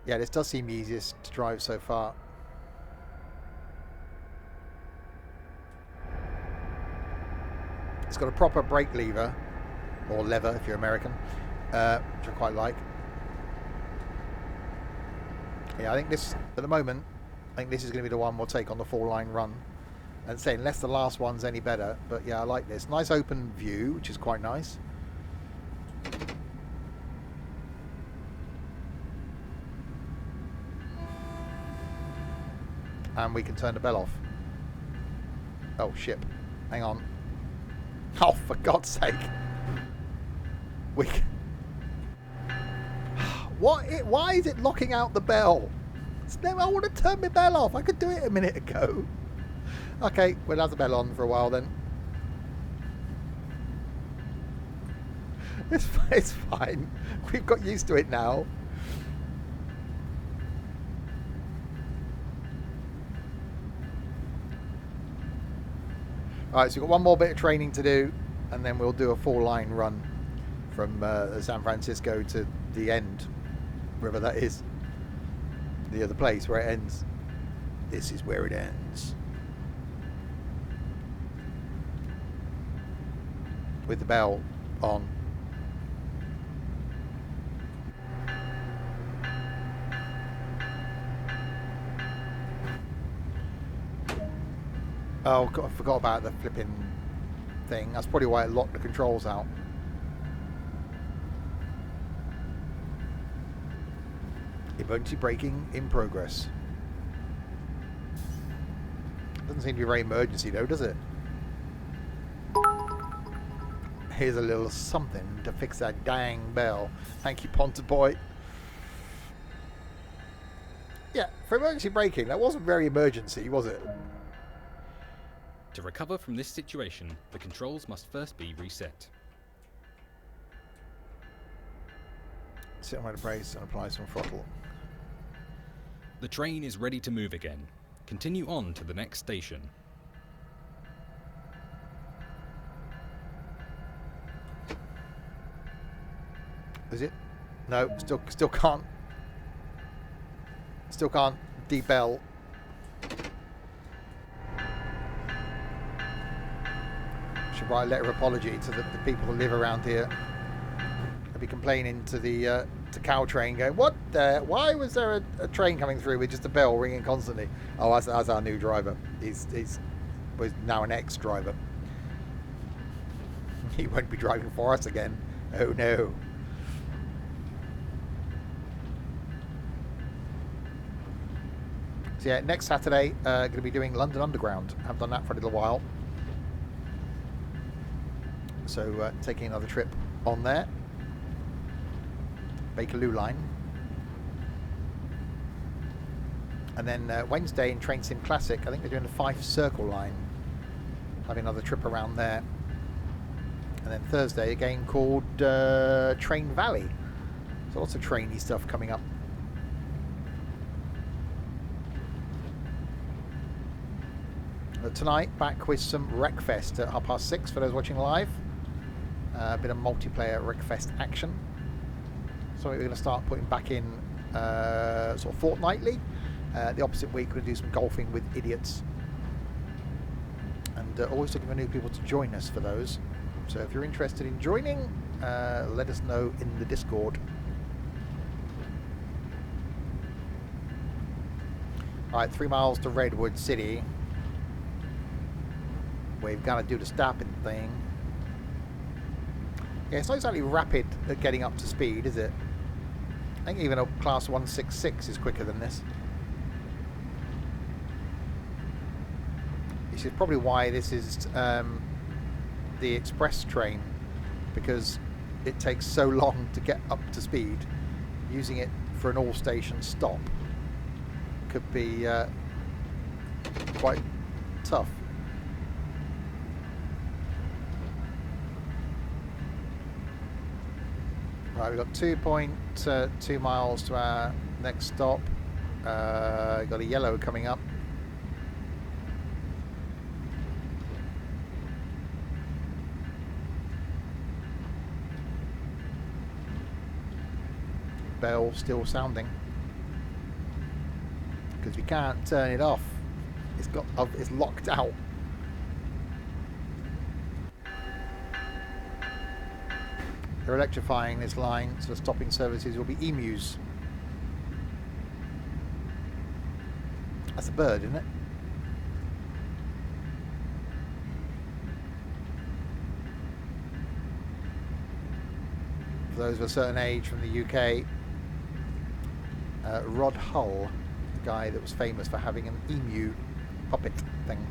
Yeah, this does seem easiest to drive so far. It's got a proper brake lever, or lever if you're American, which I quite like. Yeah, I think this, at the moment, I think this is going to be the one we'll take on the 4-line run. And say, unless the last one's any better, but yeah, I like this. Nice open view, which is quite nice. And we can turn the bell off. Oh, shit. Hang on. Oh, for God's sake. We can... Why is it locking out the bell? I want to turn my bell off. I could do it a minute ago. Okay, we'll have the bell on for a while then. It's fine. We've got used to it now. Alright, so we've got one more bit of training to do, and then we'll do a 4-line run from San Francisco to the end, wherever that is. The other place where it ends. This is where it ends. With the bell on. Oh, God, I forgot about the flipping thing. That's probably why it locked the controls out. Emergency braking in progress. Doesn't seem to be very emergency though, does it? Here's a little something to fix that dang bell. Thank you, Ponta Boy. Yeah, for emergency braking, that wasn't very emergency, was it? To recover from this situation, the controls must first be reset. Sit on the brakes and apply some throttle. The train is ready to move again. Continue on to the next station. Is it? No, still can't. Still can't debell. Should write a letter of apology to the people that live around here. I'll be complaining to the to Caltrain, going, what the? Why was there a train coming through with just a bell ringing constantly? Oh, that's our new driver. He's now an ex-driver. He won't be driving for us again. Oh no. So yeah, next Saturday, going to be doing London Underground. I've done that for a little while. So taking another trip on there. Bakerloo line. And then Wednesday in Train Sim Classic, I think they're doing the Fife Circle line. Having another trip around there. And then Thursday, a game called Train Valley. So lots of trainy stuff coming up. Tonight, back with some Wreckfest at 6:30 for those watching live. A bit of multiplayer Wreckfest action. So we're going to start putting back in sort of fortnightly. The opposite week, we're going to do some golfing with idiots. And always looking for new people to join us for those. So if you're interested in joining, let us know in the Discord. Alright, 3 miles to Redwood City. We've got to do the stopping thing. Yeah, it's not exactly rapid at getting up to speed, is it? I think even a class 166 is quicker than this. This is probably why this is the express train, because it takes so long to get up to speed. Using it for an all-station stop could be quite tough. Right, we've got 2.2 miles to our next stop. Got a yellow coming up. Bell still sounding because we can't turn it off. It's locked out. They're electrifying this line, so the stopping services will be emus. That's a bird, isn't it? For those of a certain age from the UK, Rod Hull, the guy that was famous for having an emu puppet thing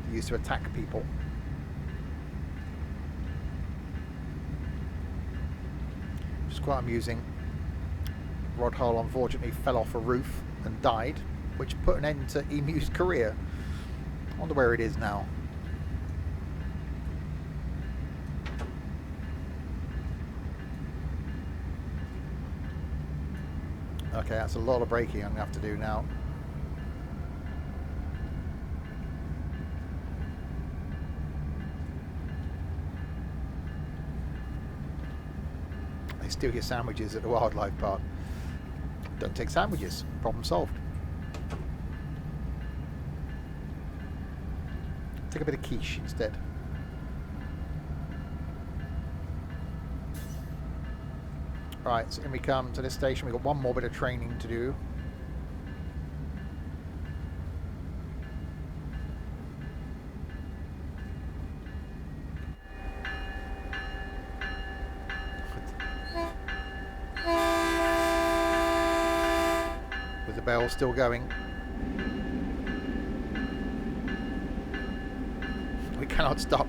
he used to attack people. Which is quite amusing. Rod Hull unfortunately fell off a roof and died, which put an end to emu's career. I wonder where it is now. Okay, that's a lot of braking I'm going to have to do now. They steal your sandwiches at the wildlife park. Don't take sandwiches. Problem solved. Take a bit of quiche instead. Right, so in we come to this station. We've got one more bit of training to do. With the bell still going. We cannot stop.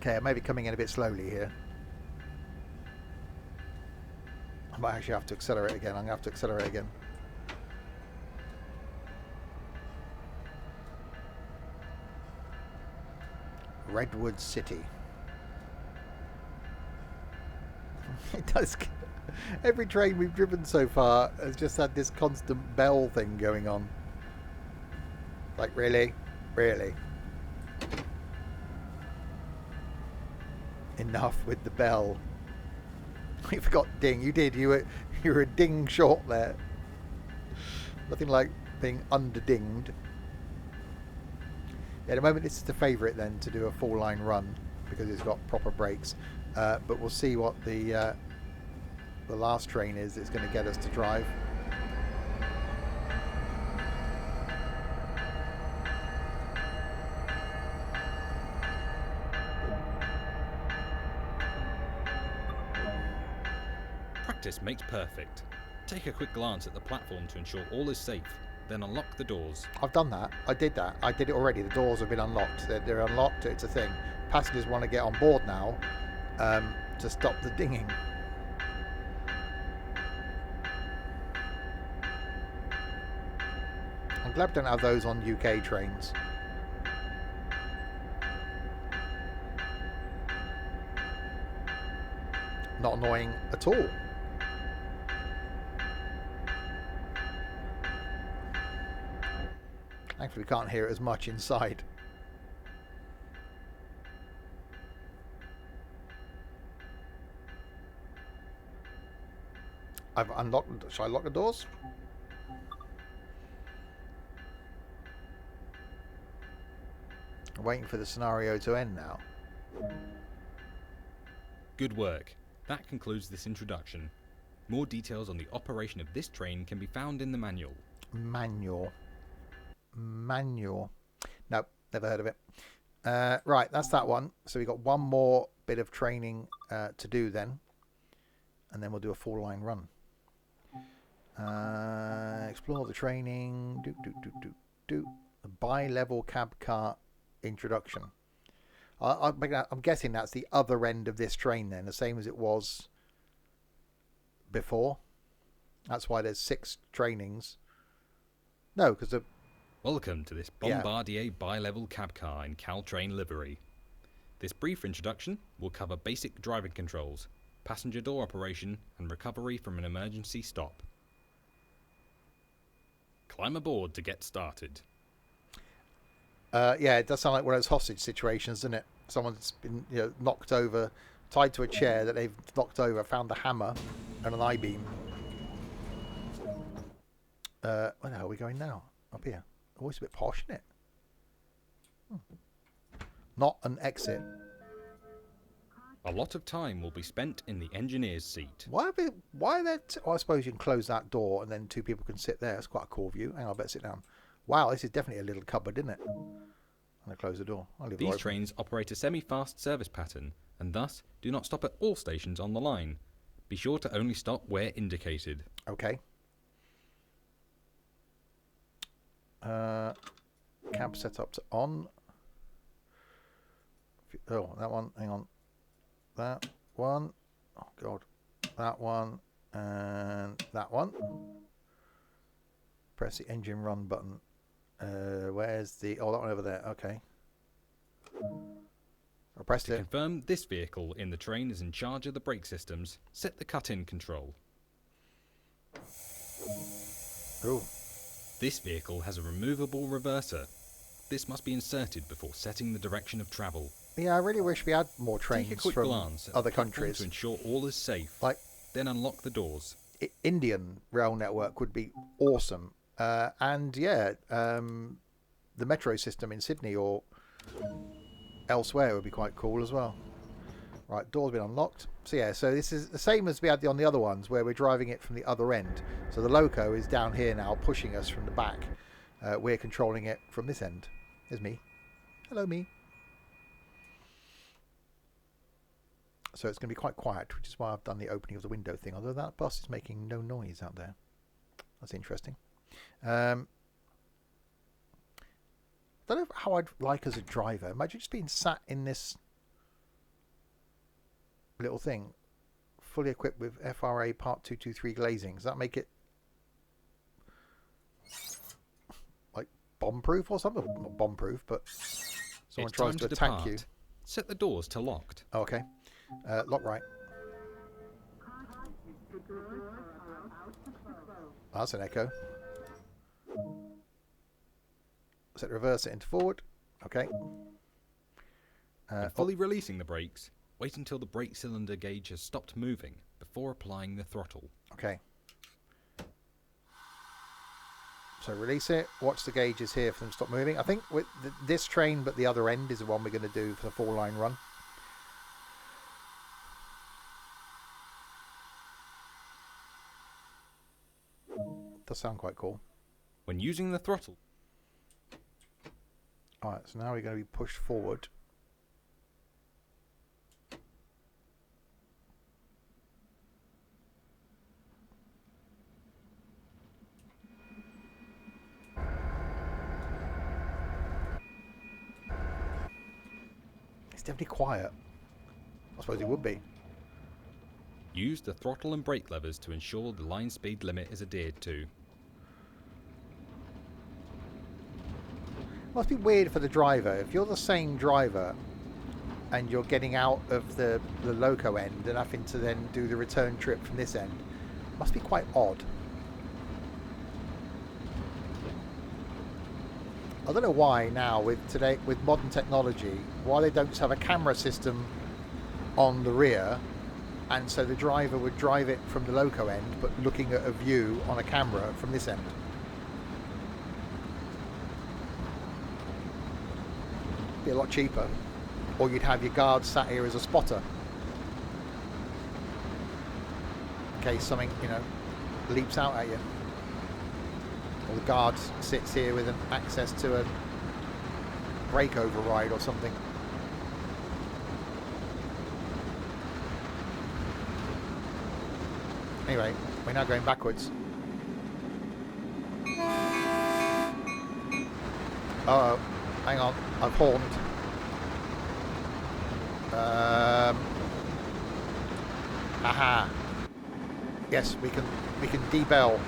Okay, I may be coming in a bit slowly here. I might actually have to accelerate again. I'm going to have to accelerate again. Redwood City. It does. Every train we've driven so far has just had this constant bell thing going on. Like, really? Really? Enough with the bell. We forgot ding. You did. You were a ding short there. Nothing like being under dinged. Yeah, at the moment this is the favourite then to do a full line run because it's got proper brakes. But we'll see what the last train is that's going to get us to drive. Practice makes perfect. Take a quick glance at the platform to ensure all is safe, then unlock the doors. I've done that. I did that. I did it already. The doors have been unlocked. They're unlocked. It's a thing. Passengers want to get on board now to stop the dinging. I'm glad we don't have those on UK trains. Not annoying at all. Thankfully, we can't hear it as much inside. I've unlocked. Shall I lock the doors? I'm waiting for the scenario to end now. Good work. That concludes this introduction. More details on the operation of this train can be found in the manual. Manual. Nope, never heard of it. Right, that's that one. So we've got one more bit of training to do then. And then we'll do a full line run. Explore the training. The bi-level cab car introduction. I'm guessing that's the other end of this train then, the same as it was before. That's why there's 6 trainings. No, because Welcome to this Yeah. Bombardier bi-level cab car in Caltrain livery. This brief introduction will cover basic driving controls, passenger door operation and recovery from an emergency stop. Climb aboard to get started. Yeah, it does sound like one of those hostage situations, doesn't it? Someone's been knocked over, tied to a chair that they've knocked over, found a hammer and an I-beam. Where the hell are we going now? Up here. Oh, it's a bit posh, isn't it? Not an exit. A lot of time will be spent in the engineer's seat. Why are there... I suppose you can close that door and then two people can sit there. It's quite a cool view. Hang on, I better sit down. Wow, this is definitely a little cupboard, isn't it? I'm going to close the door. I'll leave the door These open. trains operate a semi-fast service pattern and thus do not stop at all stations on the line. Be sure to only stop where indicated. Okay. Cab setup to on. Oh, that one. Hang on. That one. Oh, God. That one. And that one. Press the engine run button. Where's the... Oh, that one over there. Okay. I pressed To it. confirm this vehicle in the train is in charge of the brake systems, set the cut-in control. Oh. This vehicle has a removable reverser. This must be inserted before setting the direction of travel. Yeah, I really wish we had more Take a trains quick from glance at other the platform countries. to ensure all is safe. Like, Then unlock the doors. Indian rail network would be awesome. And yeah, the metro system in Sydney or elsewhere would be quite cool as well. Right, door's been unlocked. So yeah, so this is the same as we had on the other ones where we're driving it from the other end. So the loco is down here now pushing us from the back. We're controlling it from this end. There's me. Hello, me. So it's going to be quite quiet, which is why I've done the opening of the window thing. Although that bus is making no noise out there. That's interesting. Don't know how I'd like as a driver. Imagine just being sat in this little thing, fully equipped with FRA Part 223 glazing. Does that make it like bomb-proof or something? Not bomb-proof, but someone It's tries time to to attack depart. you. Set the doors to locked. Oh, okay. Lock right. The doors are about to close. Oh, that's an echo. Set reverse it into forward. Okay. When fully releasing the brakes, wait until the brake cylinder gauge has stopped moving before applying the throttle. Okay. So release it. Watch the gauges here for them to stop moving. I think with this train, but the other end is the one we're going to do for the 4-line run. Does sound quite cool. When using the throttle, Alright, so now we're going to be pushed forward. It's definitely quiet. I suppose it would be. use the throttle and brake levers to ensure the line speed limit is adhered to. Must be weird for the driver. If you're the same driver and you're getting out of the loco end and having to then do the return trip from this end, must be quite odd. I don't know why now with modern technology, why they don't just have a camera system on the rear, and so the driver would drive it from the loco end but looking at a view on a camera from this end. Be a lot cheaper, or you'd have your guard sat here as a spotter in case something, you know, leaps out at you, or the guard sits here with an access to a brake override or something. Anyway, we're now going backwards. Uh-oh, hang on, I've horned. Aha. Yes, we can debell.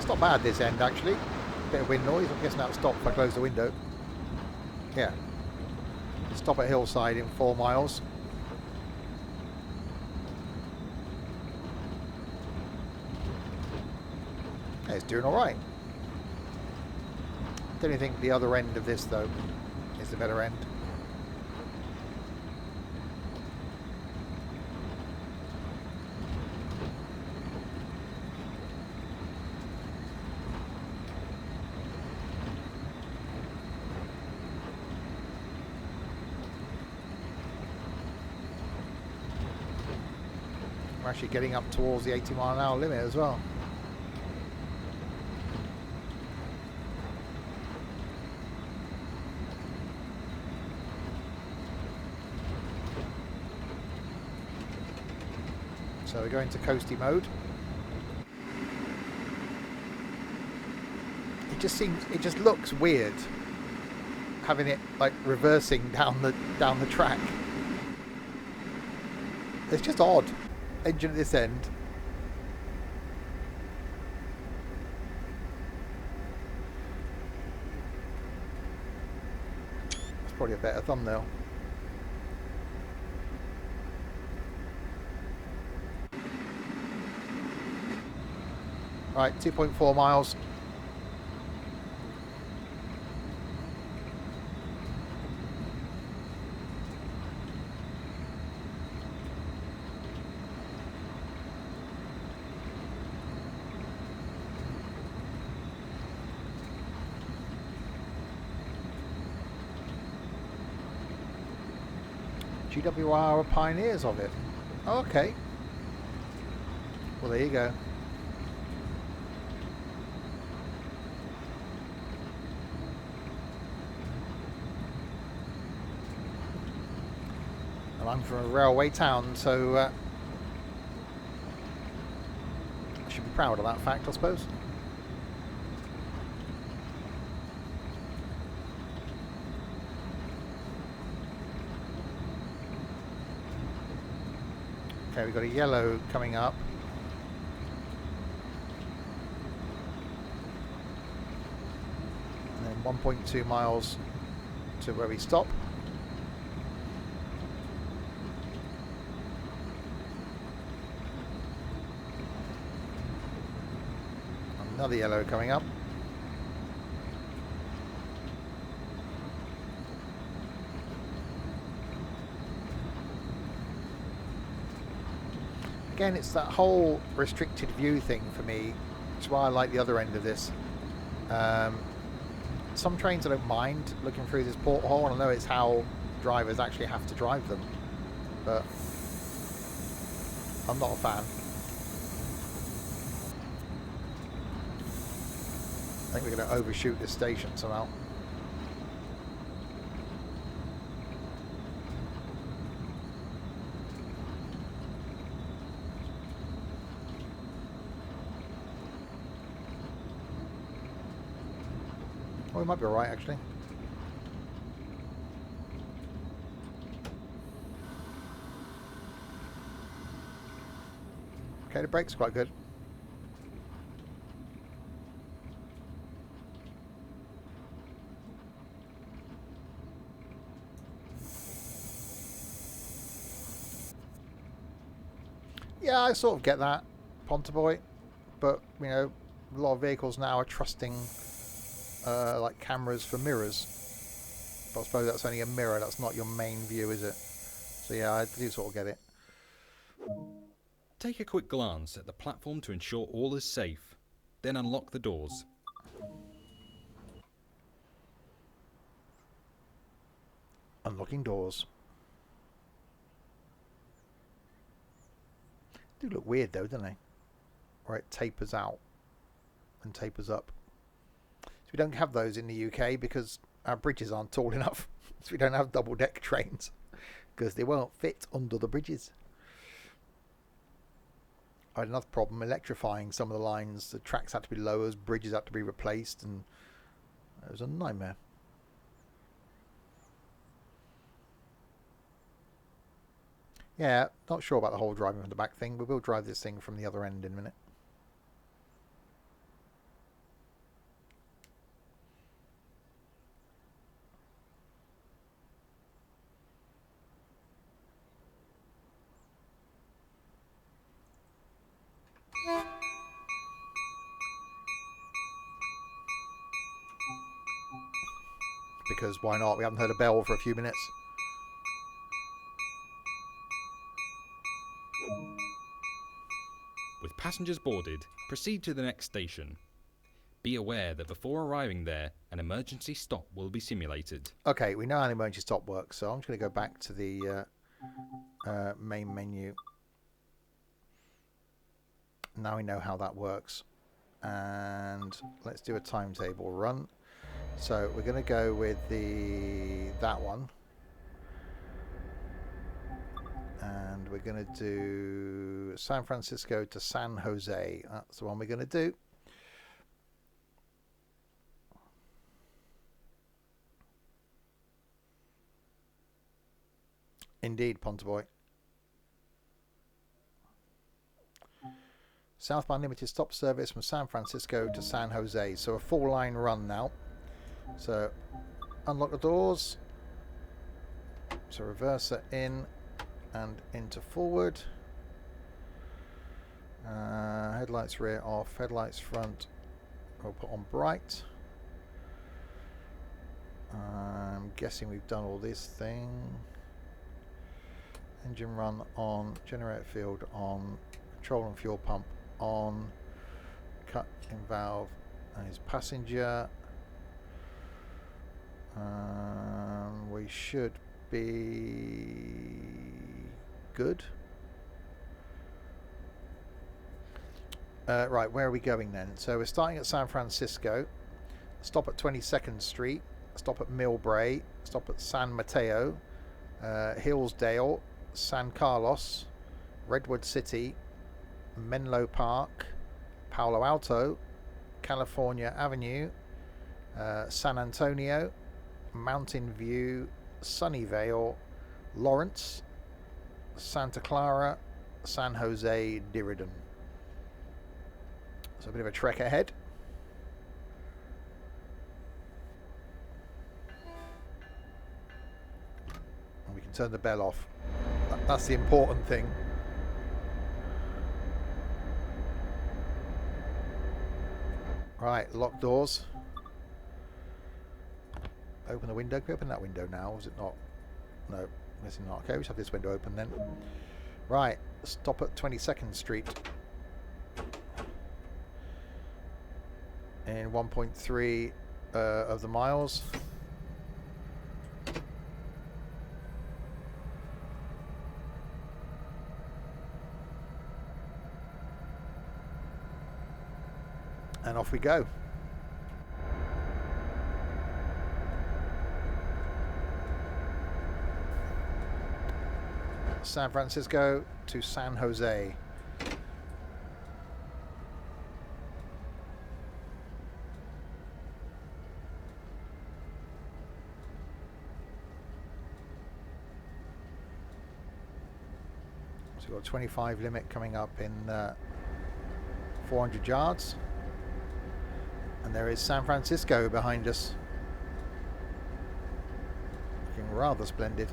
not bad this end actually. Bit of wind noise. I'm guessing that'll stop if I close the window. Yeah. Stop at Hillside in 4 miles. Yeah, it's doing alright. Don't you think the other end of this though is the better end? We're actually getting up towards the 80-mile-an-hour limit as well. So we're going to coasty mode. It just looks weird having it like reversing down the track. It's just odd. Engine at this end. That's probably a better thumbnail. Right, 2.4 miles. GWR are pioneers of it. Oh, okay. Well, there you go. And I'm from a railway town, so I should be proud of that fact, I suppose. Okay, we've got a yellow coming up. And then 1.2 miles to where we stop. Another yellow coming up. Again, it's that whole restricted view thing for me, which is why I like the other end of this. Some trains I don't mind looking through this porthole, and I know it's how drivers actually have to drive them, but I'm not a fan. I think we're going to overshoot this station somehow. Oh, we might be alright actually. Okay, the brake's quite good. Yeah, I sort of get that, Ponterboy, but you know, a lot of vehicles now are trusting like cameras for mirrors. But I suppose that's only a mirror, that's not your main view, is it? So yeah, I do sort of get it. Take a quick glance at the platform to ensure all is safe, then unlock the doors. Unlocking doors. They do look weird though, don't they? Where it tapers out and tapers up. So we don't have those in the UK because our bridges aren't tall enough. So we don't have double deck trains because they won't fit under the bridges. I had another problem electrifying some of the lines. The tracks had to be lowered, bridges had to be replaced, and it was a nightmare. Yeah, not sure about the whole driving from the back thing. We will drive this thing from the other end in a minute. because why not? We haven't heard a bell for a few minutes. With passengers boarded, proceed to the next station. Be aware that before arriving there, an emergency stop will be simulated. Okay, we know how an emergency stop works, so I'm just going to go back to the main menu. Now we know how that works. And let's do a timetable run. So we're going to go with that one. And we're going to do San Francisco to San Jose. That's the one we're going to do. Indeed, Pontaboy. Southbound limited stop service from San Francisco to San Jose. So a full line run now. So unlock the doors. So reverser in and into forward. Headlights rear off. Headlights front. We'll put on bright. I'm guessing we've done all this thing. Engine run on, generator field on, control and fuel pump on, cut in valve and his passenger. We should be good. Right, where are we going then? So we're starting at San Francisco, stop at 22nd Street, stop at Millbrae, stop at San Mateo, Hillsdale, San Carlos, Redwood City, Menlo Park, Palo Alto, California Avenue, San Antonio, Mountain View, Sunnyvale, Lawrence, Santa Clara, San Jose, Diridan. So a bit of a trek ahead. And we can turn the bell off. That's the important thing. Right, lock doors. Open the window. Can we open that window now? Is it not? No, guessing not. Okay, we should have this window open then. Right, stop at 22nd Street. In 1.3 of the miles. And off we go. San Francisco to San Jose. So we've got a 25 limit coming up in 400 yards. And there is San Francisco behind us. Looking rather splendid.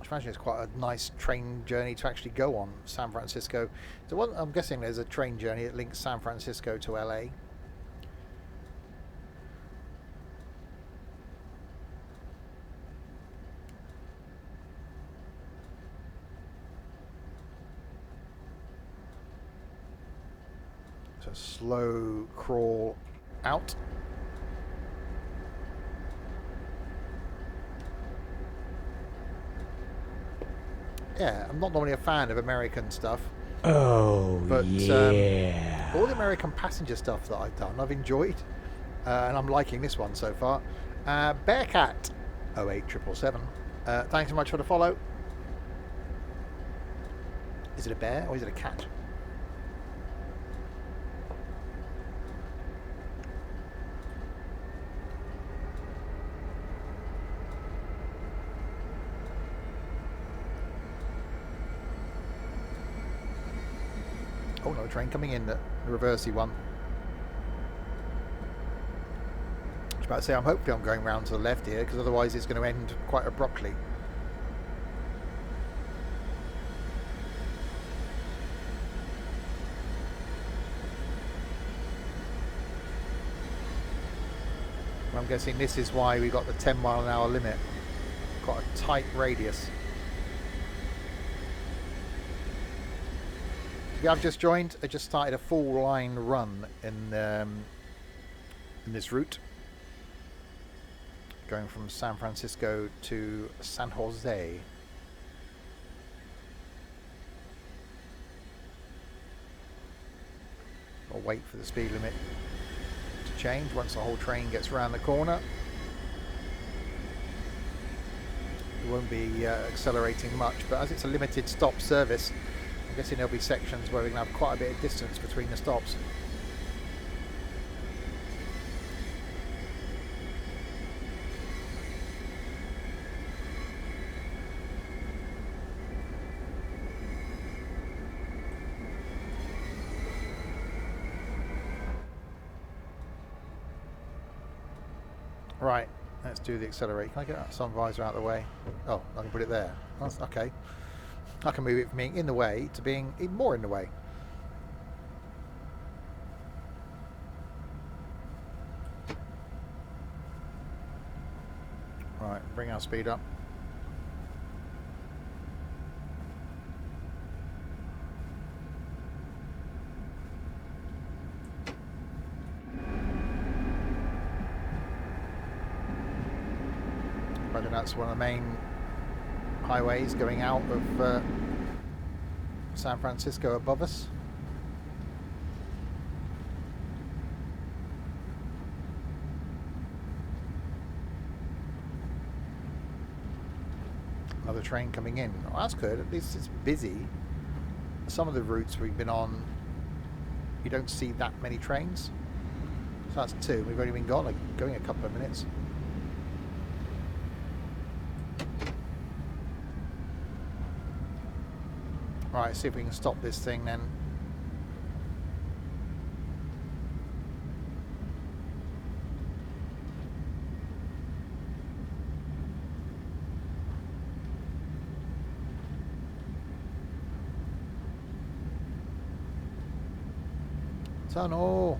I imagine it's quite a nice train journey to actually go on, San Francisco. So I'm guessing there's a train journey that links San Francisco to LA. So slow crawl out. Yeah, I'm not normally a fan of American stuff. Oh, but yeah. all the American passenger stuff that I've done, I've enjoyed. And I'm liking this one so far. Bearcat 08777. Thanks so much for the follow. Is it a bear or is it a cat? Oh no, train coming in, the reversey one. I was about to say, hopefully I'm going round to the left here, because otherwise it's going to end quite abruptly. I'm guessing this is why we got the 10-mile-an-hour limit. Got a tight radius. If you have just joined, I just started a full line run in this route, going from San Francisco to San Jose. I'll wait for the speed limit to change once the whole train gets around the corner. It won't be accelerating much, but as it's a limited stop service, I'm guessing there'll be sections where we can have quite a bit of distance between the stops. Right, let's do the accelerate. Can I get that sun visor out of the way? Oh, I can put it there. That's okay. I can move it from being in the way to being even more in the way. Right, bring our speed up. I think that's one of the main highways going out of San Francisco above us. Another train coming in. Oh, that's good. At least it's busy. Some of the routes we've been on, you don't see that many trains. So that's two. We've only been going a couple of minutes. Right, see if we can stop this thing then. Tunnel.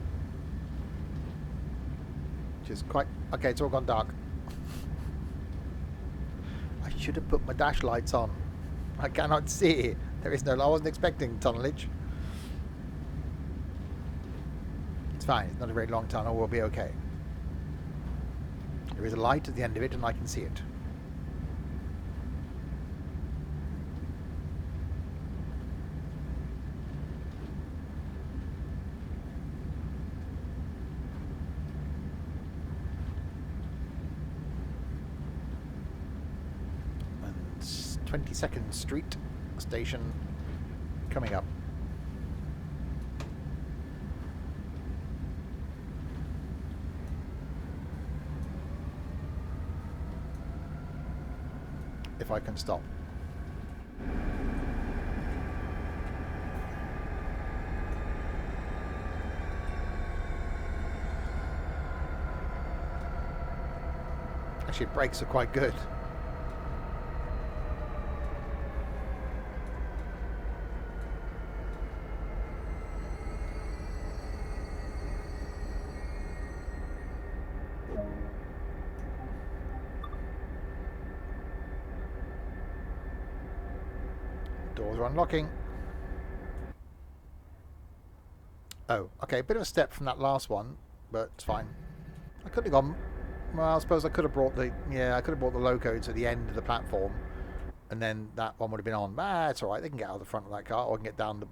Which is quite... Okay, it's all gone dark. I should have put my dash lights on. I cannot see. There is no... I wasn't expecting tunnelage. It's fine. It's not a very long tunnel. We'll be okay. There is a light at the end of it and I can see it. And 22nd Street station coming up. If I can stop. Actually, brakes are quite good. Doors are unlocking. Oh, okay, bit of a step from that last one, but it's fine. I could have gone... Well, I suppose I could have brought the... Yeah, I could have brought the loco to the end of the platform, and then that one would have been on. Ah, it's alright, they can get out of the front of that car, or I can get down the...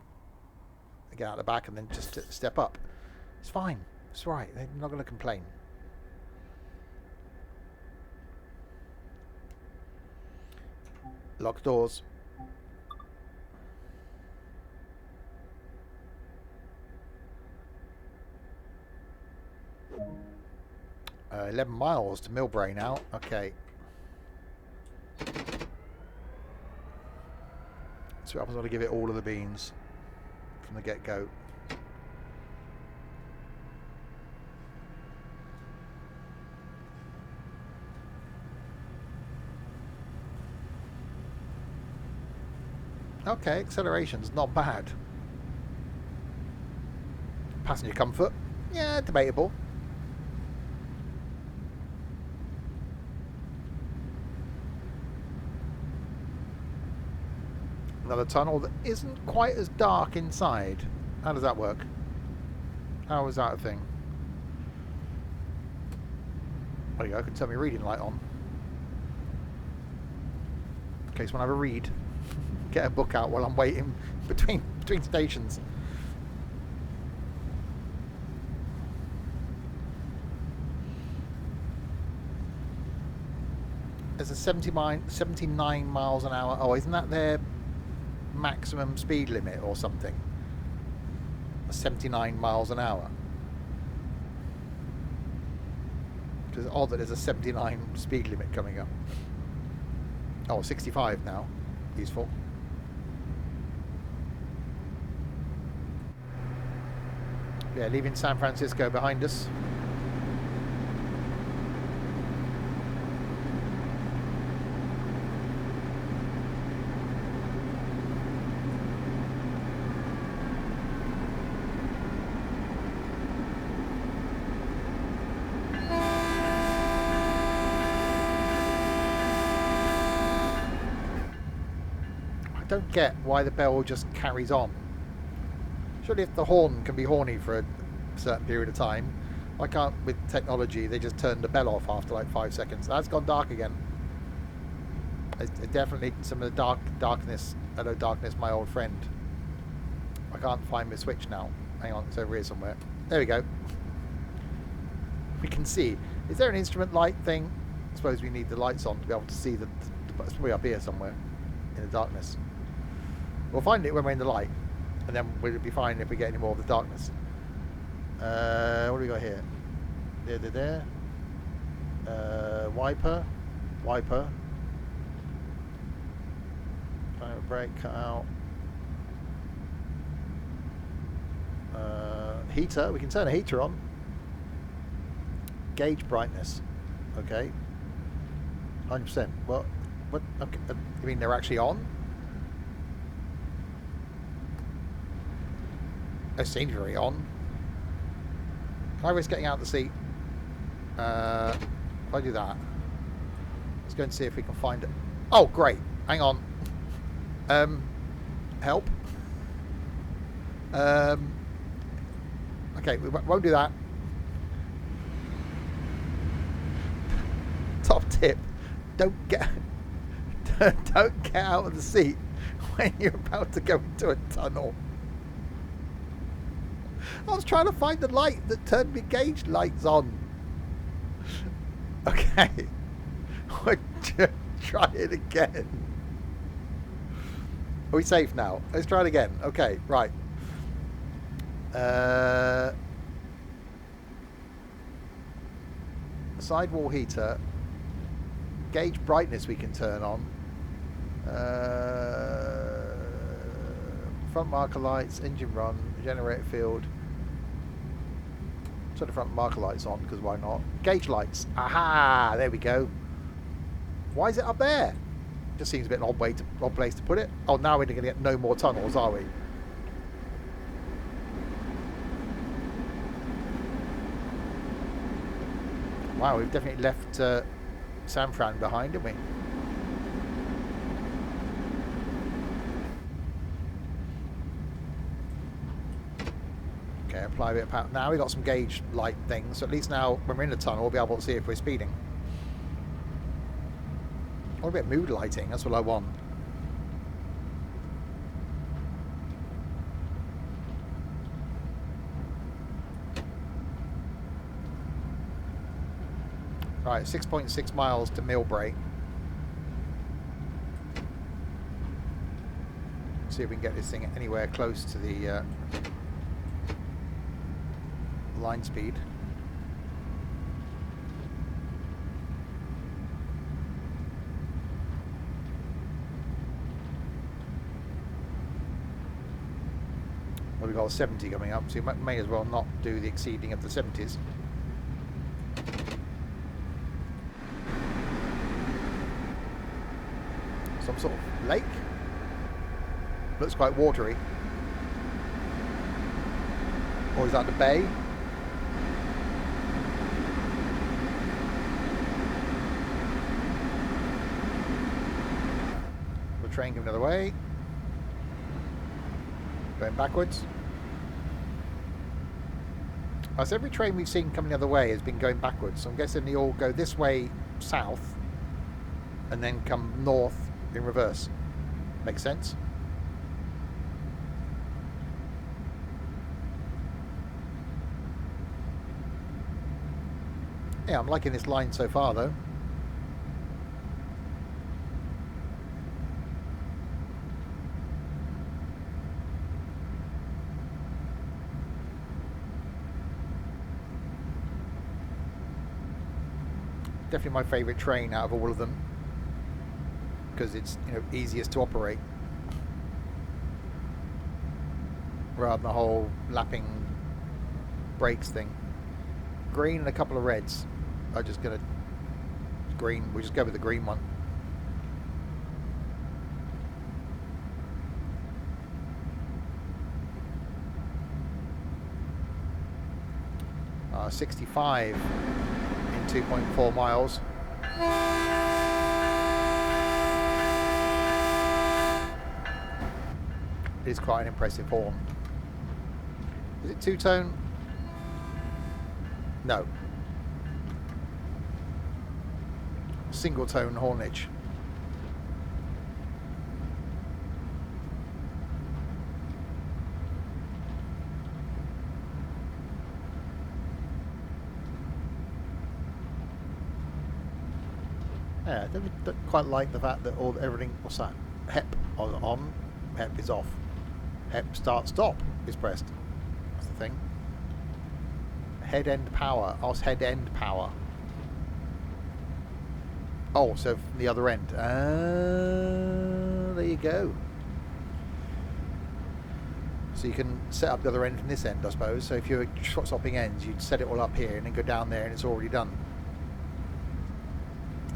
Get out the back and then just step up. It's fine. It's right. They're not going to complain. Lock doors. 11 miles to Millbrae now. Okay. So I was going to give it all of the beans from the get-go. Okay, acceleration's not bad. Passenger comfort, yeah, debatable. another tunnel that isn't quite as dark inside. How does that work? How is that a thing? There you go, I can turn my reading light on. In case when I have a read, get a book out while I'm waiting between stations. There's a 79 miles an hour. Oh, isn't that their maximum speed limit or something? 79 miles an hour. Because it's odd that there's a 79 speed limit coming up. Oh, 65 now. Useful. Yeah, leaving San Francisco behind us. I don't get why the bell just carries on. Surely if the horn can be horny for a certain period of time, why can't, with technology, they just turn the bell off after like 5 seconds? That's gone dark again. It's definitely some of the darkness. Hello darkness, my old friend. I can't find my switch now. Hang on, it's over here somewhere. There we go. We can see. Is there an instrument light thing? I suppose we need the lights on to be able to see it's probably up here somewhere in the darkness. We'll find it when we're in the light, and then we'll be fine if we get any more of the darkness. What do we got here? There. Wiper. Time of brake cut out. Heater. We can turn a heater on. Gauge brightness. Okay. 100%. What? Okay. You mean they're actually on? They seem very on. Can I risk getting out of the seat? If I do that, let's go and see if we can find it. Oh, great. Hang on. Help. Okay, we won't do that. Top tip: don't get out of the seat when you're about to go into a tunnel. I was trying to find the light that turned my gauge lights on. Okay. We'll just try it again. Are we safe now? Let's try it again. Okay, right. Sidewall heater. Gauge brightness we can turn on. Front marker lights, engine run, generator field. Turn the front marker lights on, because why not? Gauge lights. Aha! There we go. Why is it up there? Just seems a bit an odd place to put it. Oh, now we're going to get no more tunnels, are we? Wow, we've definitely left San Fran behind, haven't we? Okay, apply a bit of power. Now we've got some gauge light things, so at least now when we're in the tunnel we'll be able to see if we're speeding. I want a bit of mood lighting, that's what I want. Right, 6.6 miles to Millbrae. See if we can get this thing anywhere close to the line speed. Well, we've got a 70 coming up, so we may as well not do the exceeding of the 70s. Some sort of lake. Looks quite watery. Or is that the bay? The train going the other way. Going backwards. As every train we've seen coming the other way has been going backwards, so I'm guessing they all go this way south and then come north in reverse. Makes sense? Yeah, I'm liking this line so far though. Definitely my favourite train out of all of them, because it's, you know, easiest to operate rather than the whole lapping brakes thing. Green and a couple of reds. I'm just gonna green. We'll just go with the green one. 65 in 2.4 miles. It is quite an impressive horn. Is it two-tone? No. Single-tone hornage. Yeah, I don't quite like the fact that everything. What's that? HEP on, HEP is off. HEP start stop is pressed. That's the thing. Head end power. Oh, it's head end power. Oh, so from the other end. There you go. So you can set up the other end from this end, I suppose. So if you're swapping ends, you'd set it all up here and then go down there and it's already done.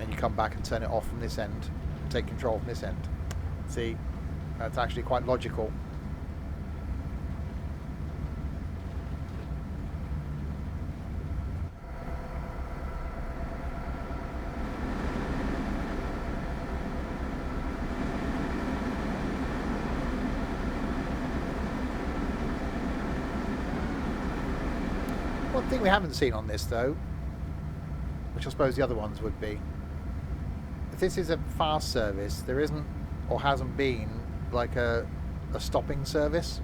And you come back and turn it off from this end and take control from this end. See, that's actually quite logical. One thing we haven't seen on this though, which I suppose the other ones would be, if this is a fast service, there isn't or hasn't been like a stopping service.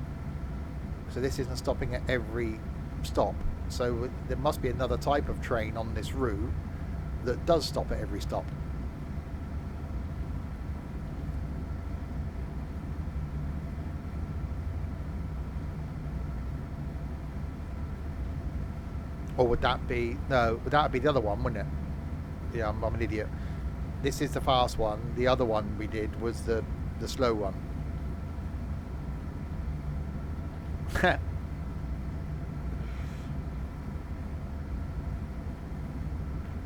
So this isn't stopping at every stop. So there must be another type of train on this route that does stop at every stop. Or would that be, no, would that be the other one, wouldn't it? Yeah, I'm an idiot. This is the fast one. The other one we did was the slow one.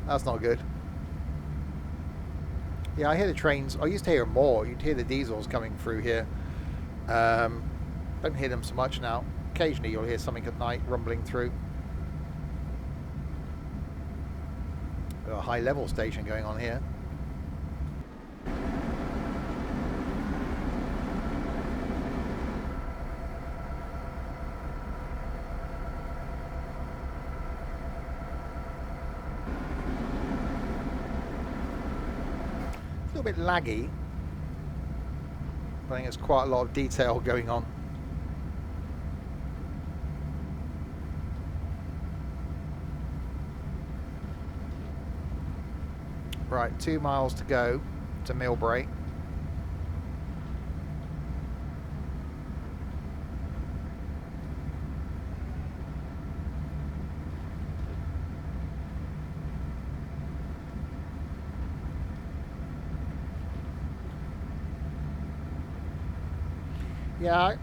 That's not good. Yeah, I hear the trains. I used to hear them more. You'd hear the diesels coming through here. Don't hear them so much now. Occasionally you'll hear something at night rumbling through. Got a high level station going on here. A little bit laggy. I think there's quite a lot of detail going on. Right, 2 miles to go to Millbrae. Yeah,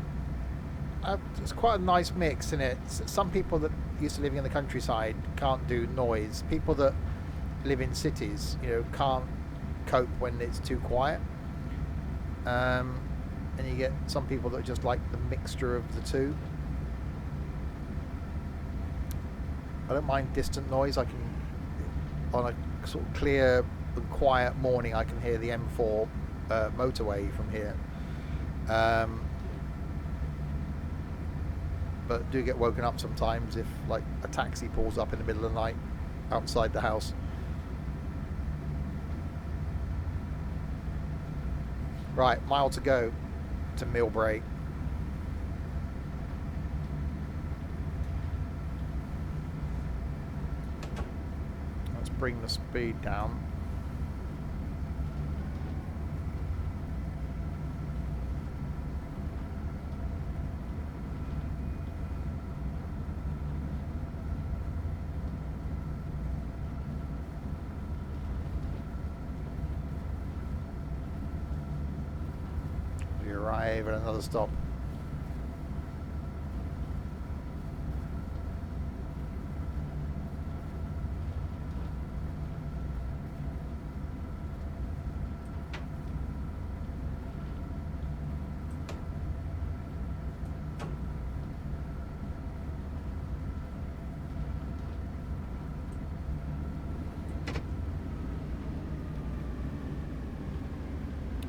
it's quite a nice mix, isn't it? Some people that used to living in the countryside can't do noise. People that live in cities, you know, can't cope when it's too quiet. And you get some people that just like the mixture of the two. I don't mind distant noise. I can, on a sort of clear and quiet morning, I can hear the M4 motorway from here. but do get woken up sometimes if like a taxi pulls up in the middle of the night outside the house. Right, mile to go to Millbrae. Let's bring the speed down. We arrive at another stop.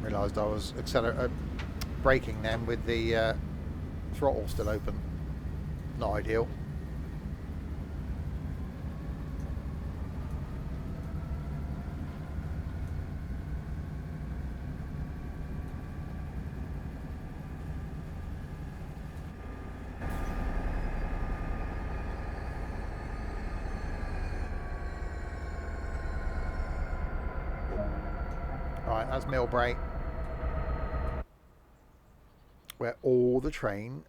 Realised I was braking then with the throttle still open. Not ideal. Right, that's Millbrae, where all the train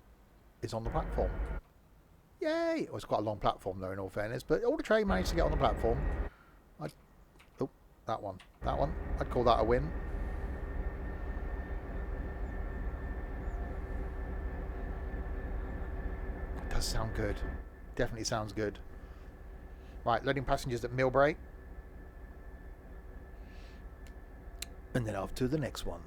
is on the platform. Yay! It was quite a long platform though, in all fairness, but all the train managed to get on the platform. Oh, that one. I'd call that a win. It does sound good. Definitely sounds good. Right, loading passengers at Millbrae. And then off to the next one.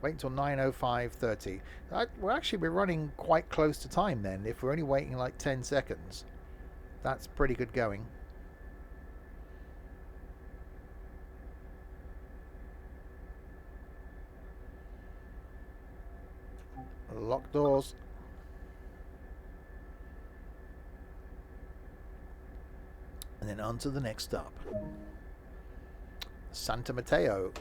Wait until 9:05:30. We're running quite close to time then. If we're only waiting like 10 seconds, that's pretty good going. Lock doors. And then on to the next stop. Santa Mateo.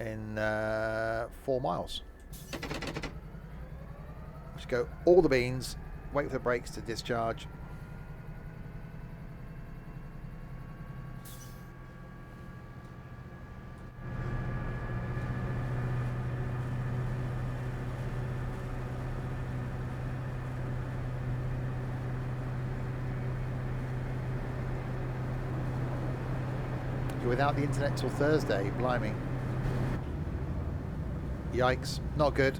In 4 miles. Just go all the beans, wait for the brakes to discharge. You're without the internet till Thursday, blimey. Yikes, not good.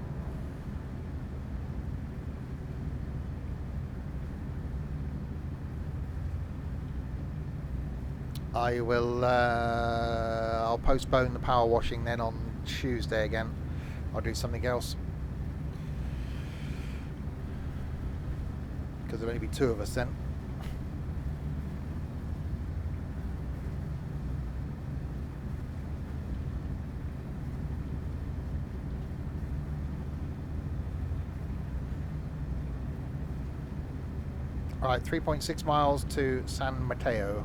I will I'll postpone the power washing then on Tuesday again. I'll do something else, because there'll only be 2 of us then. Alright, 3.6 miles to San Mateo.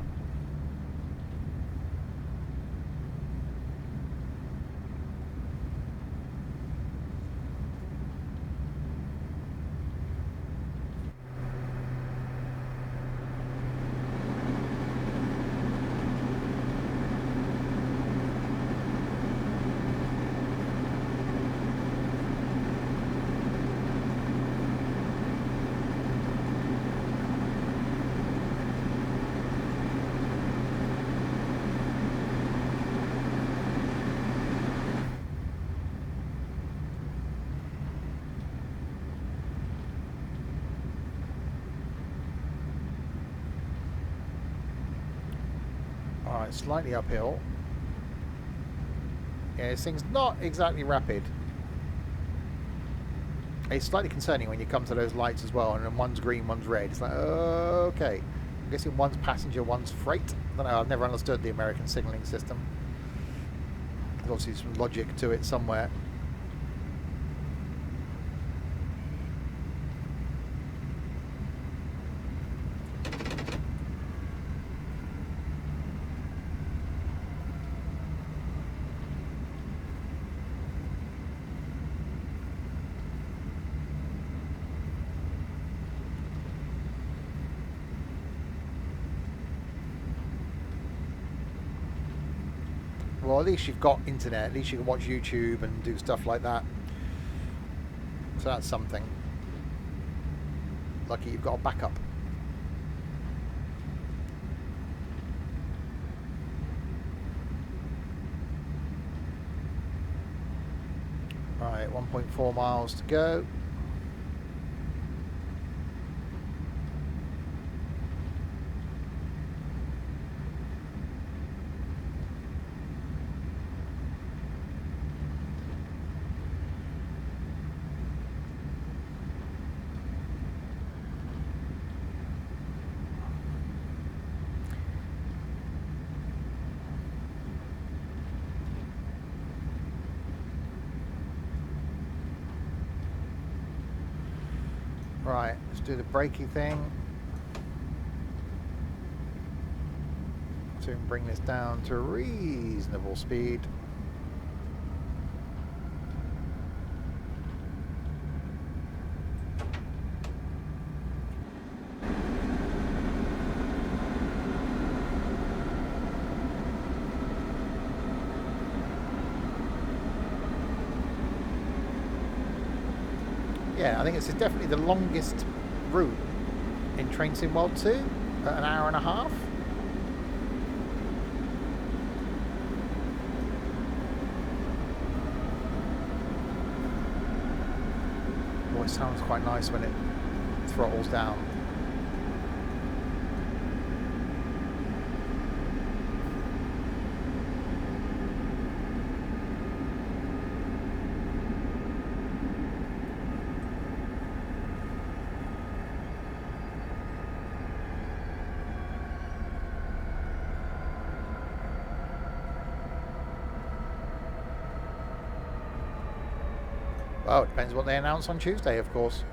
Alright, slightly uphill. Yeah, this thing's not exactly rapid. It's slightly concerning when you come to those lights as well, and then one's green, one's red. It's like, okay. I'm guessing one's passenger, one's freight. I don't know, I've never understood the American signalling system. There's obviously some logic to it somewhere. Well, at least you've got internet. At least you can watch YouTube and do stuff like that. So that's something. Lucky you've got a backup. Right, 1.4 miles to go. Right, let's do the braking thing. So we can bring this down to a reasonable speed. Yeah, I think this is definitely the longest route in Train Sim World 2 at an hour and a half. Oh, it sounds quite nice when it throttles down. Well, it depends what they announce on Tuesday, of course.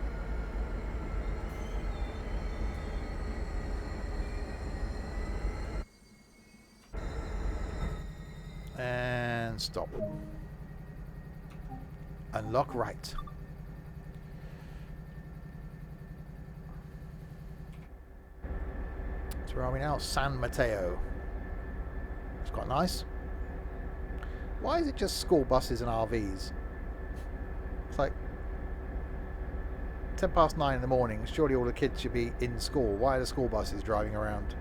And stop. Unlock right. So where are we now? San Mateo. It's quite nice. Why is it just school buses and RVs? It's like 9:10 in the morning. Surely all the kids should be in school. Why are the school buses driving around?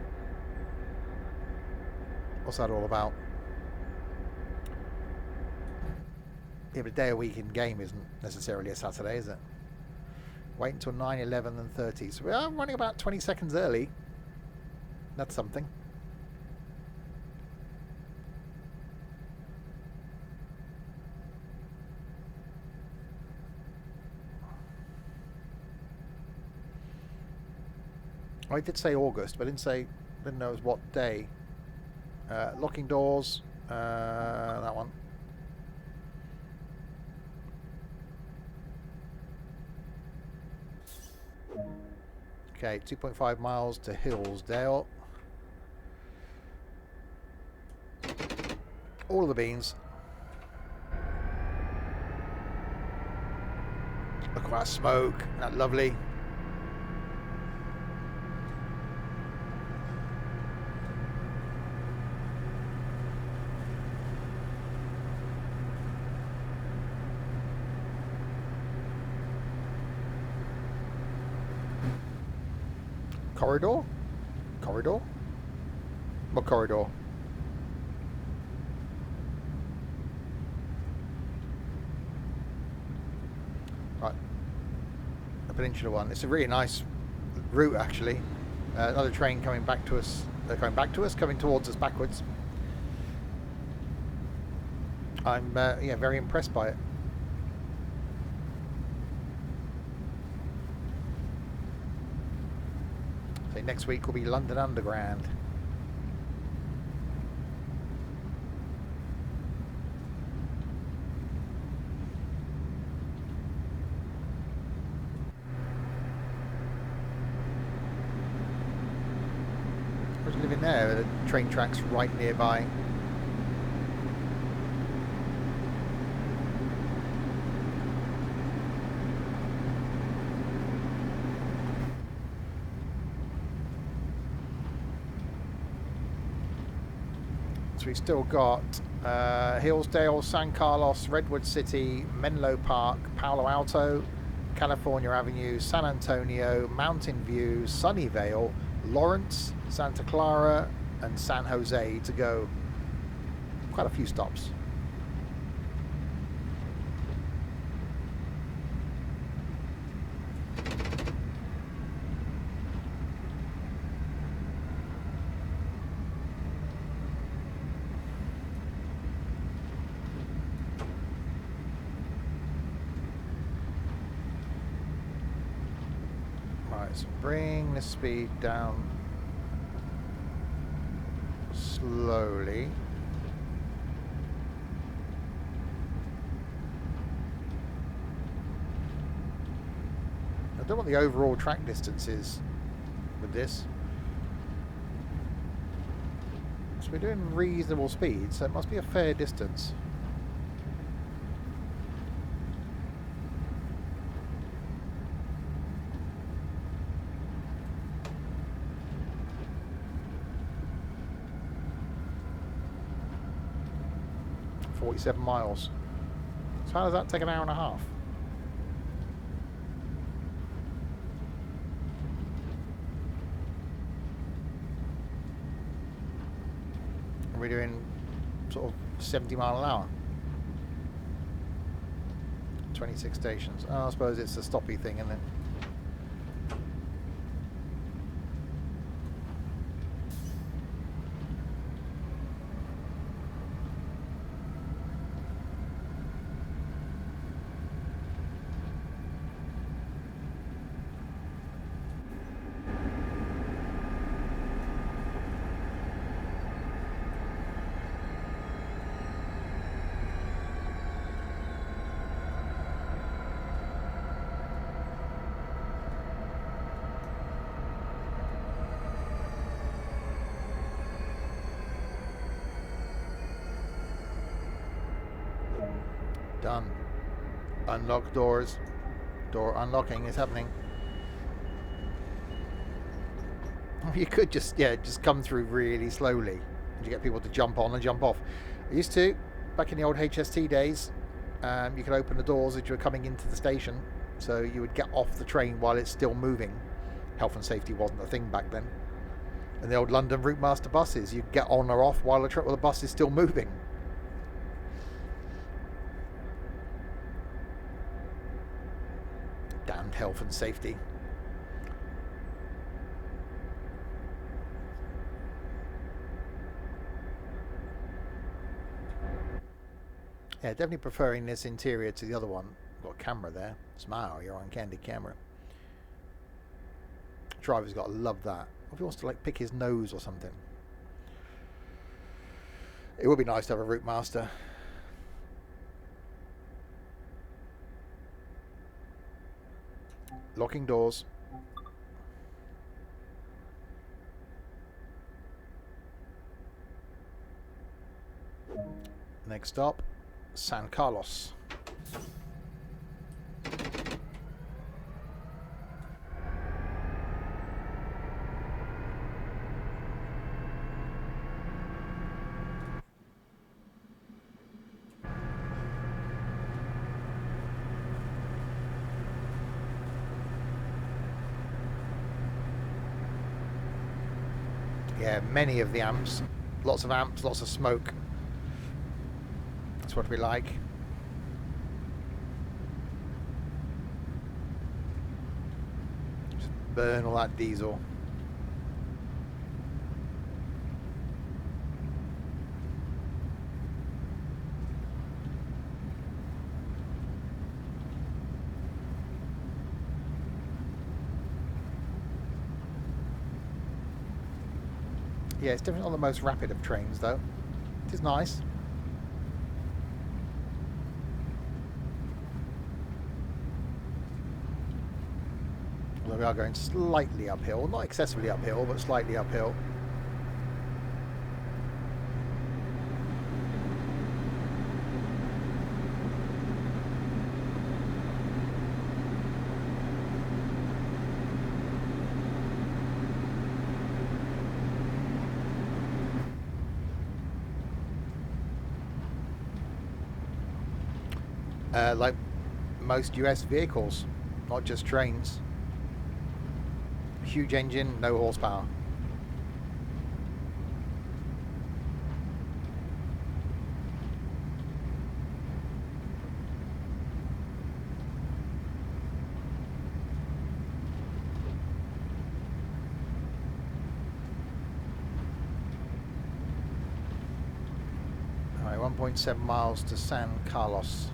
What's that all about? Yeah, but a day a week in game isn't necessarily a Saturday, is it? Wait until 9, 11 and 30. So we are running about 20 seconds early. That's something. I did say August, but didn't know it was what day. Locking doors, that one. Okay, 2.5 miles to Hillsdale. All of the beans. Look at that smoke, that lovely. Corridor? Corridor? What corridor? Right. The Peninsula one. It's a really nice route, actually. Another train coming back to us. Coming towards us backwards. I'm yeah, very impressed by it. So next week will be London Underground. I was living there, the train tracks right nearby. So we've still got Hillsdale, San Carlos, Redwood City, Menlo Park, Palo Alto, California Avenue, San Antonio, Mountain View, Sunnyvale, Lawrence, Santa Clara, and San Jose to go. Quite a few stops. Right, so bring the speed down slowly. I don't know what the overall track distance is with this. So we're doing reasonable speed, so it must be a fair distance. .47 miles. So how does that take an hour and a half? Are we doing sort of 70 mile an hour? 26 stations. Oh, I suppose it's a stoppy thing, isn't it? Done. Unlock doors. Door unlocking is happening. You could just come through really slowly and you get people to jump on and jump off. I used to, back in the old HST days, you could open the doors as you were coming into the station, so you would get off the train while it's still moving. Health and safety wasn't a thing back then. And the old London Route Master buses, you'd get on or off while the bus is still moving. Damned health and safety. Yeah, definitely preferring this interior to the other one. Got a camera there. Smile, you're on candid camera. Driver's got to love that. If he wants to like pick his nose or something. It would be nice to have a route master. Locking doors. Next stop, San Carlos. Yeah, many of the amps, lots of smoke. That's what we like. Just burn all that diesel. Yeah, it's definitely not the most rapid of trains, though. It is nice. Although we are going slightly uphill, not excessively uphill, but slightly uphill. like most US vehicles, not just trains. Huge engine, no horsepower. Alright, 1.7 miles to San Carlos.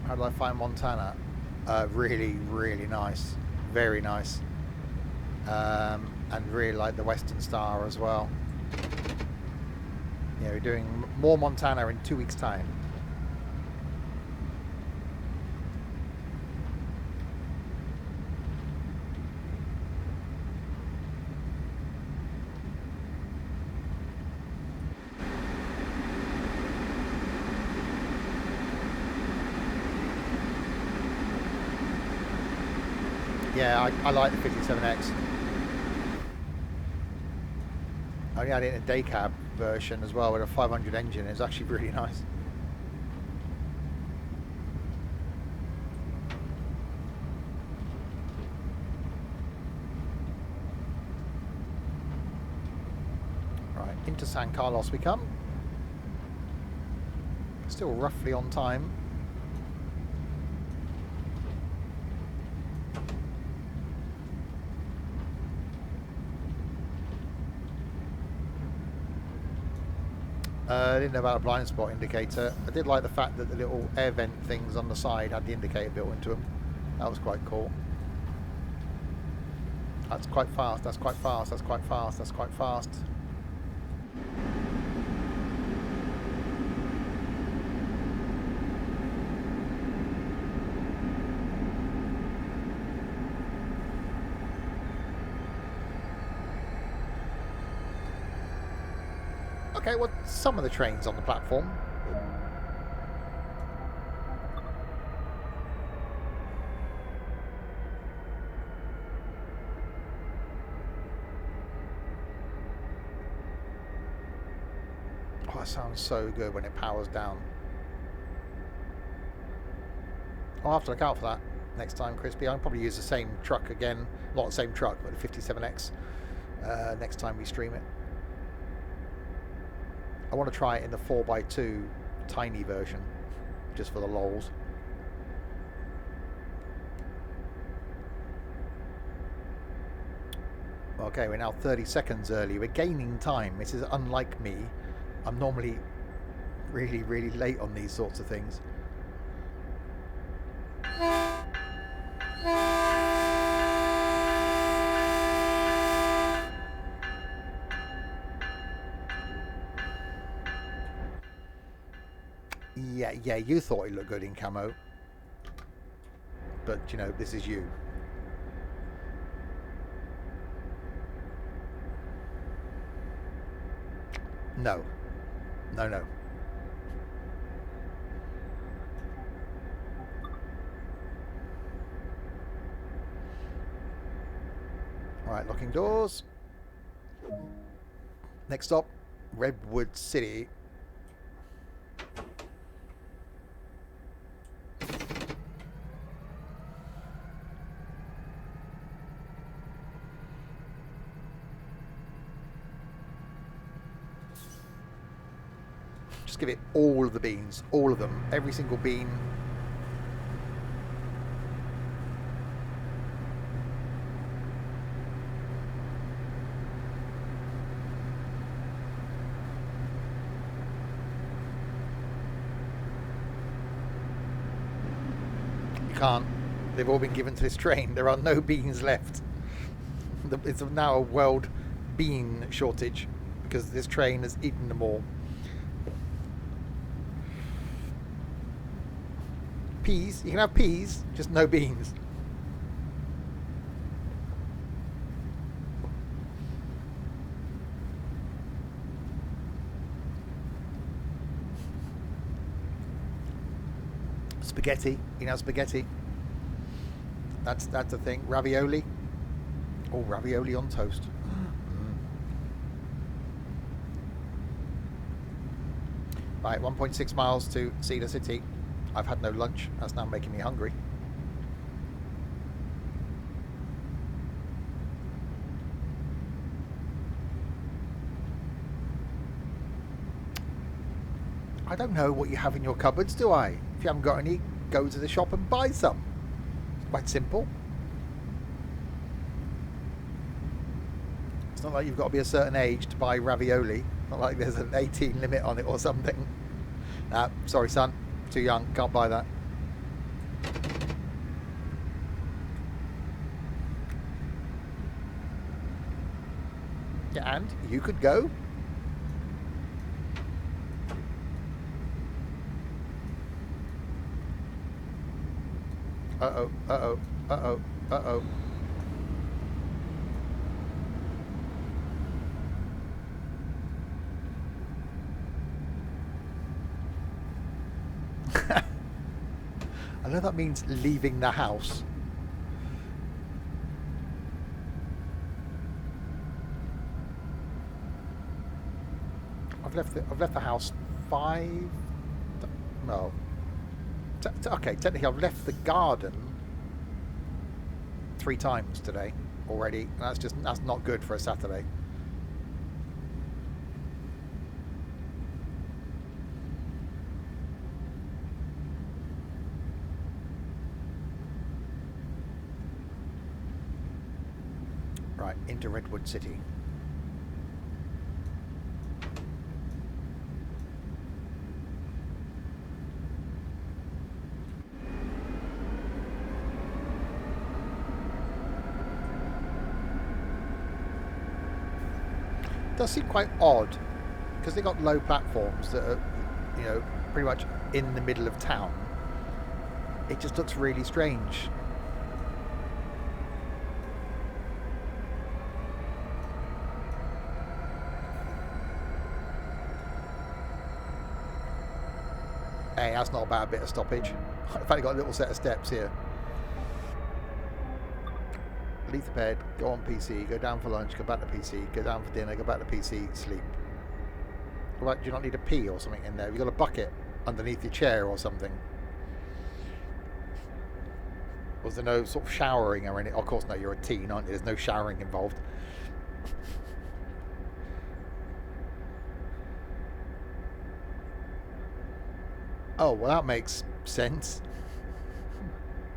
How do I find Montana? Really, really nice. Very nice. And really like the Western Star as well. Yeah, we're doing more Montana in 2 weeks' time. Yeah, I like the 57X. I only had it in a day cab version as well with a 500 engine. It's actually really nice. Right, into San Carlos we come. Still roughly on time. I didn't know about a blind spot indicator. I did like the fact that the little air vent things on the side had the indicator built into them. That was quite cool. That's quite fast, that's quite fast, that's quite fast, that's quite fast. Okay, well, some of the trains on the platform. Oh, that sounds so good when it powers down. I'll have to look out for that next time, Crispy. I'll probably use the same truck again. Not the same truck, but the 57X next time we stream it. I want to try it in the 4x2 tiny version, just for the lols. Okay, we're now 30 seconds early. We're gaining time. This is unlike me. I'm normally really, really late on these sorts of things. Yeah, you thought it looked good in camo. But, you know, this is you. No. No. Alright, locking doors. Next stop, Redwood City. Just give it all of the beans, all of them, every single bean. You can't. They've all been given to this train. There are no beans left. It's now a world bean shortage because this train has eaten them all. Peas, you can have peas, just no beans. Spaghetti, you know, spaghetti. That's the thing. Ravioli. Oh, ravioli on toast. Right, 1.6 miles to Cedar City. I've had no lunch. That's now making me hungry. I don't know what you have in your cupboards, do I? If you haven't got any, go to the shop and buy some. It's quite simple. It's not like you've got to be a certain age to buy ravioli. Not like there's an 18 limit on it or something. Sorry son, too young, can't buy that. Yeah, and you could go. Uh-oh, uh-oh, uh-oh, uh-oh. I know that means leaving the house. I've left the house 5. No. Okay, technically I've left the garden 3 times today already. And that's not good for a Saturday. Right, into Redwood City. Does seem quite odd because they got low platforms that are, you know, pretty much in the middle of town. It just looks really strange. Hey, that's not a bad bit of stoppage. In fact, got a little set of steps here. Leave the bed, go on PC, go down for lunch, go back to PC, go down for dinner, go back to PC, sleep. What about, do you not need a pee or something in there? Have you got a bucket underneath your chair or something? Was there no sort of showering or anything? Oh, of course, no, you're a teen, aren't you? There's no showering involved. Oh, well, that makes sense.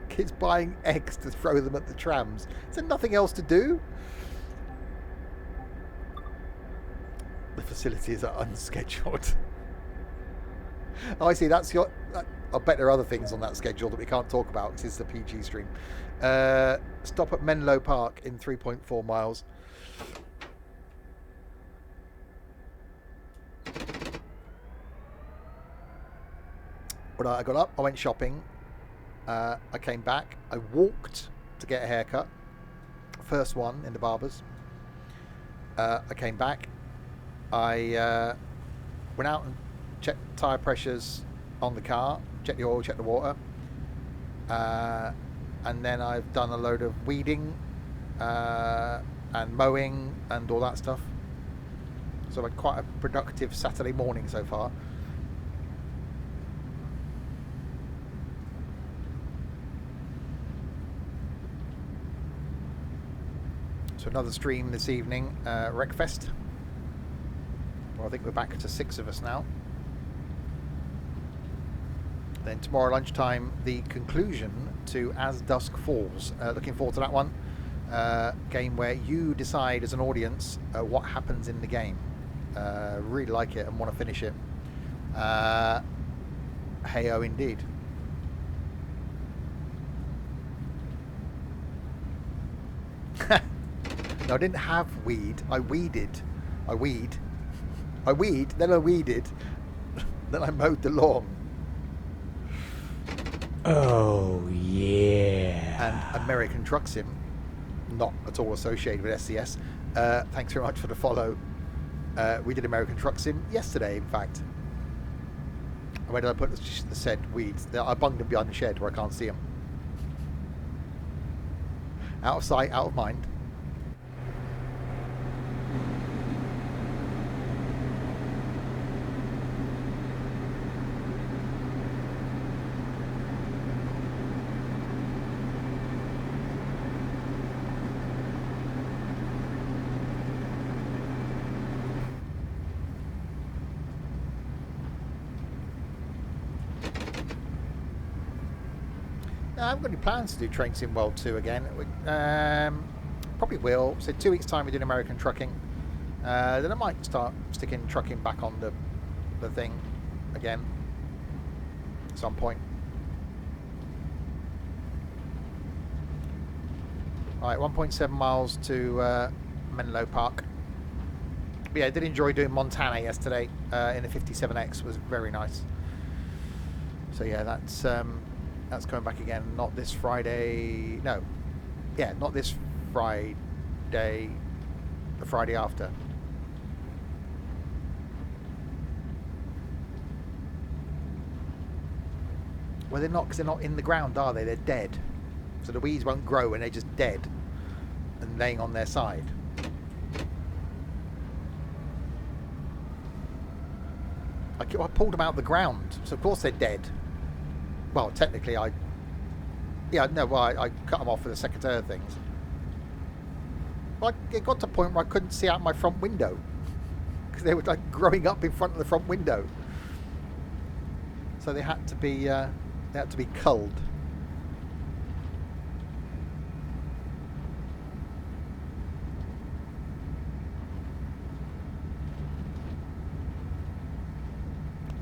Kids buying eggs to throw them at the trams. Is there nothing else to do? The facilities are unscheduled. Oh, I see. That's your. I bet there are other things on that schedule that we can't talk about because it's the PG stream. Stop at Menlo Park in 3.4 miles. When I got up, I went shopping. I came back. I walked to get a haircut. First one in the barbers. I came back. I went out and checked tyre pressures on the car. Checked the oil, checked the water. And then I've done a load of weeding and mowing and all that stuff. So I've had quite a productive Saturday morning so far. So another stream this evening, Wreckfest. Well, I think we're back to 6 of us now. Then tomorrow lunchtime, the conclusion to As Dusk Falls. Looking forward to that one. Game where you decide as an audience what happens in the game. Really like it and want to finish it. Hey-oh indeed. No, I didn't have weed. I weeded. I weed, then I weeded, then I mowed the lawn. Oh, yeah. And American Truck Sim, not at all associated with SCS. Thanks very much for the follow. We did American Truck Sim yesterday, in fact. Where did I put the said weeds? I bunged them behind the shed where I can't see them. Out of sight, out of mind. haven't got any plans to do Train Sim World 2 again. Probably will. So 2 weeks' time we're doing American trucking. Then I might start sticking trucking back on the thing again at some point. Right, 1.7 miles to Menlo Park. But yeah, I did enjoy doing Montana yesterday in the 57X. It was very nice. So yeah, that's coming back again. Not this Friday. No, yeah, not this Friday. The Friday after. Well, they're not, because they're not in the ground, are they? They're dead. So the weeds won't grow and they're just dead and laying on their side. I pulled them out of the ground, so of course they're dead. Well, technically I cut them off for the secateurs things. But it got to a point where I couldn't see out my front window because they were like growing up in front of the front window. So they had to be culled.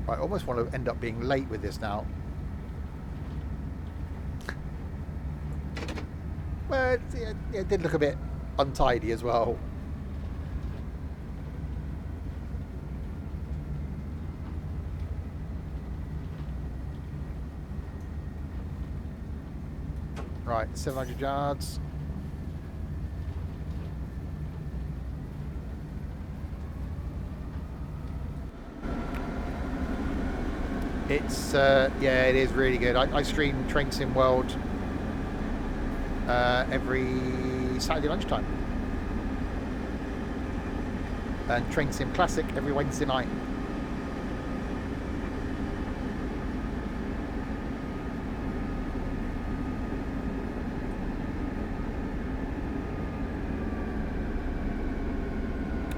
I almost want to end up being late with this now. Well, it did look a bit untidy as well. Right, 700 yards. It's yeah, it is really good. I stream Train Sim World every Saturday lunchtime, and Train Sim Classic every Wednesday night.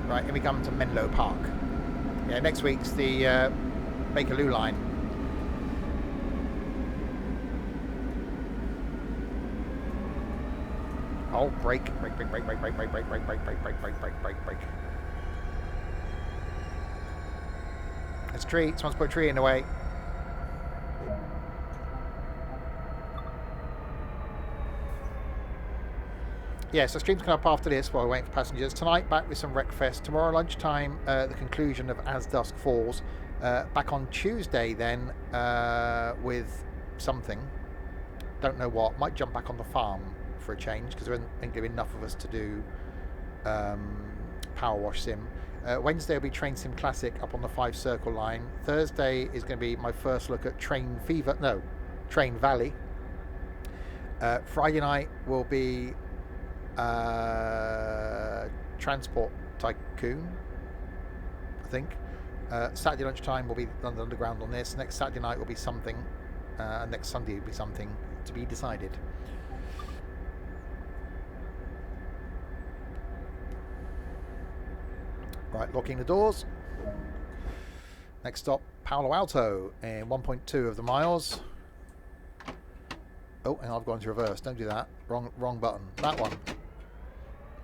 Right, here we come to Menlo Park. Yeah, next week's the Bakerloo line. Oh, brake. There's a tree. Someone's put a tree in the way. Yeah, so streams coming up after this while we're waiting for passengers. Tonight, back with some Wreckfest. Tomorrow lunchtime, the conclusion of As Dusk Falls. Back on Tuesday then with something. Don't know what. Might jump back on the farm for a change because there isn't think there are enough of us to do Power Wash Sim. Wednesday will be Train Sim Classic up on the 5 Circle line. Thursday is going to be my first look at Train Valley. Friday night will be Transport Tycoon, I think. Saturday lunchtime will be London Underground on this. Next Saturday night will be something. Next Sunday will be something to be decided. Right, locking the doors. Next stop, Palo Alto, in 1.2 of the miles. Oh, and I've gone to reverse. Don't do that. Wrong button. That one.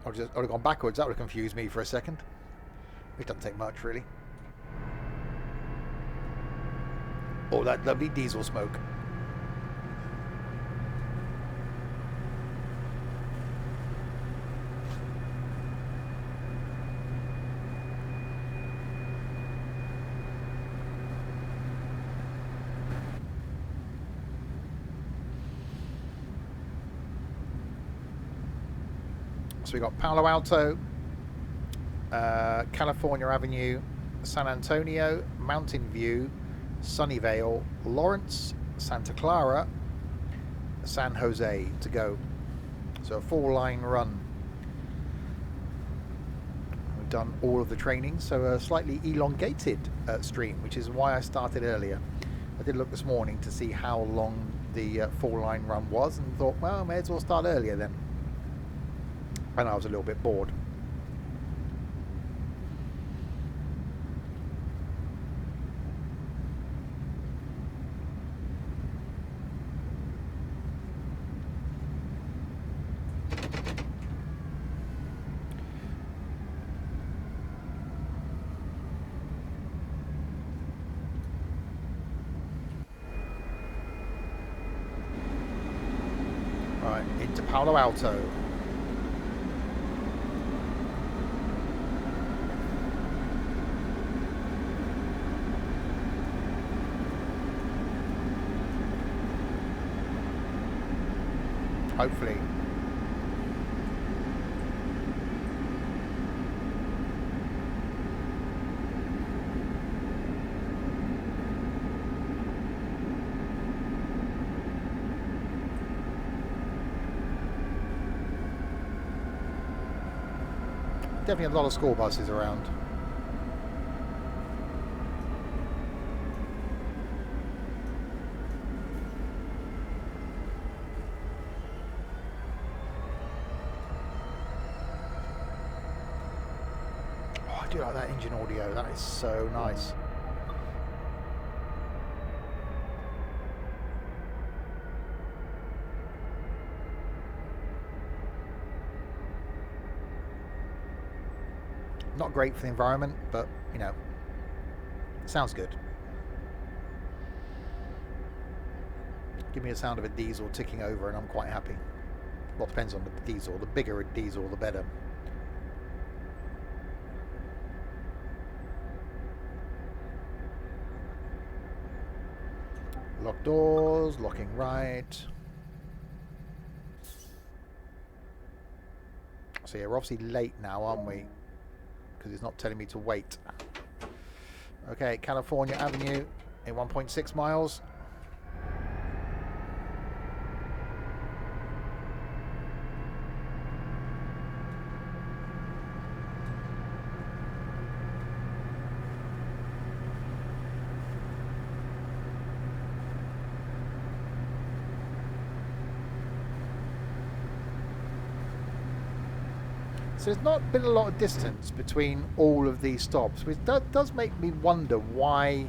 I would have gone backwards. That would have confused me for a second. It doesn't take much, really. Oh, that lovely diesel smoke. So we got Palo Alto, California Avenue, San Antonio, Mountain View, Sunnyvale, Lawrence, Santa Clara, San Jose to go. So a 4-line run. We've done all of the training, so a slightly elongated stream, which is why I started earlier. I did look this morning to see how long the 4-line run was and thought, well, may as well start earlier then. And I was a little bit bored. into Palo Alto. Hopefully. Definitely a lot of school buses around. Oh, I do like that engine audio. That is so nice. Not great for the environment, but, you know, sounds good. Give me a sound of a diesel ticking over and I'm quite happy. Well, depends on the diesel. The bigger a diesel, the better. Lock doors, locking right. So yeah, we're obviously late now, aren't we? Because it's not telling me to wait. Okay, California Avenue in 1.6 miles. So there's not been a lot of distance between all of these stops, which does make me wonder why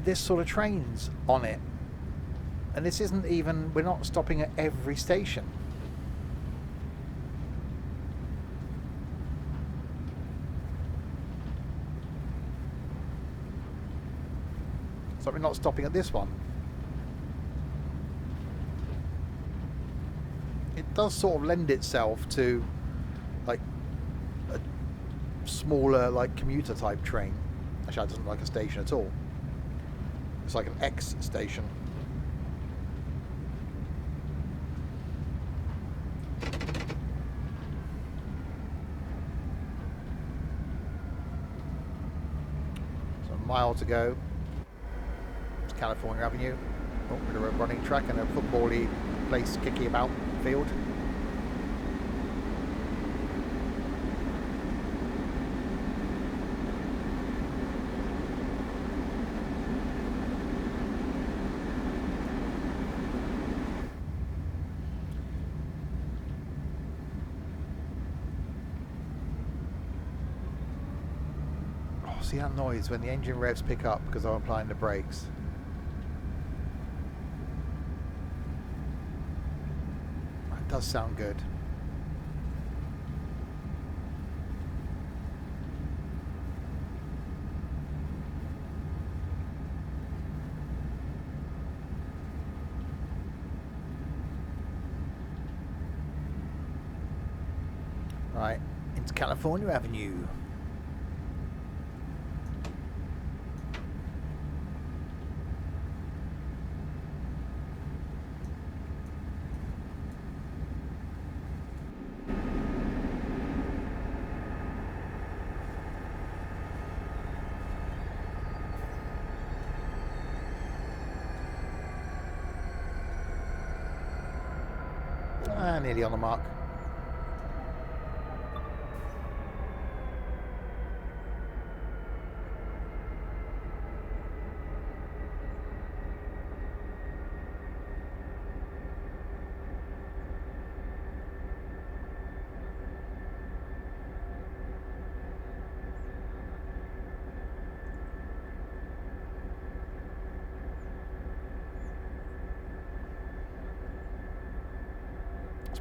this sort of train's on it. And this isn't even, we're not stopping at every station. So we're not stopping at this one. It does sort of lend itself to like a smaller like commuter type train. Actually, it doesn't look like a station at all. It's like an X station. So a mile to go. It's California Avenue. Oh, bit of a running track and a football-y place kicking about field. Oh, see that noise when the engine revs pick up because I'm applying the brakes. Does sound good. Right, into California Avenue. Nearly on the mark.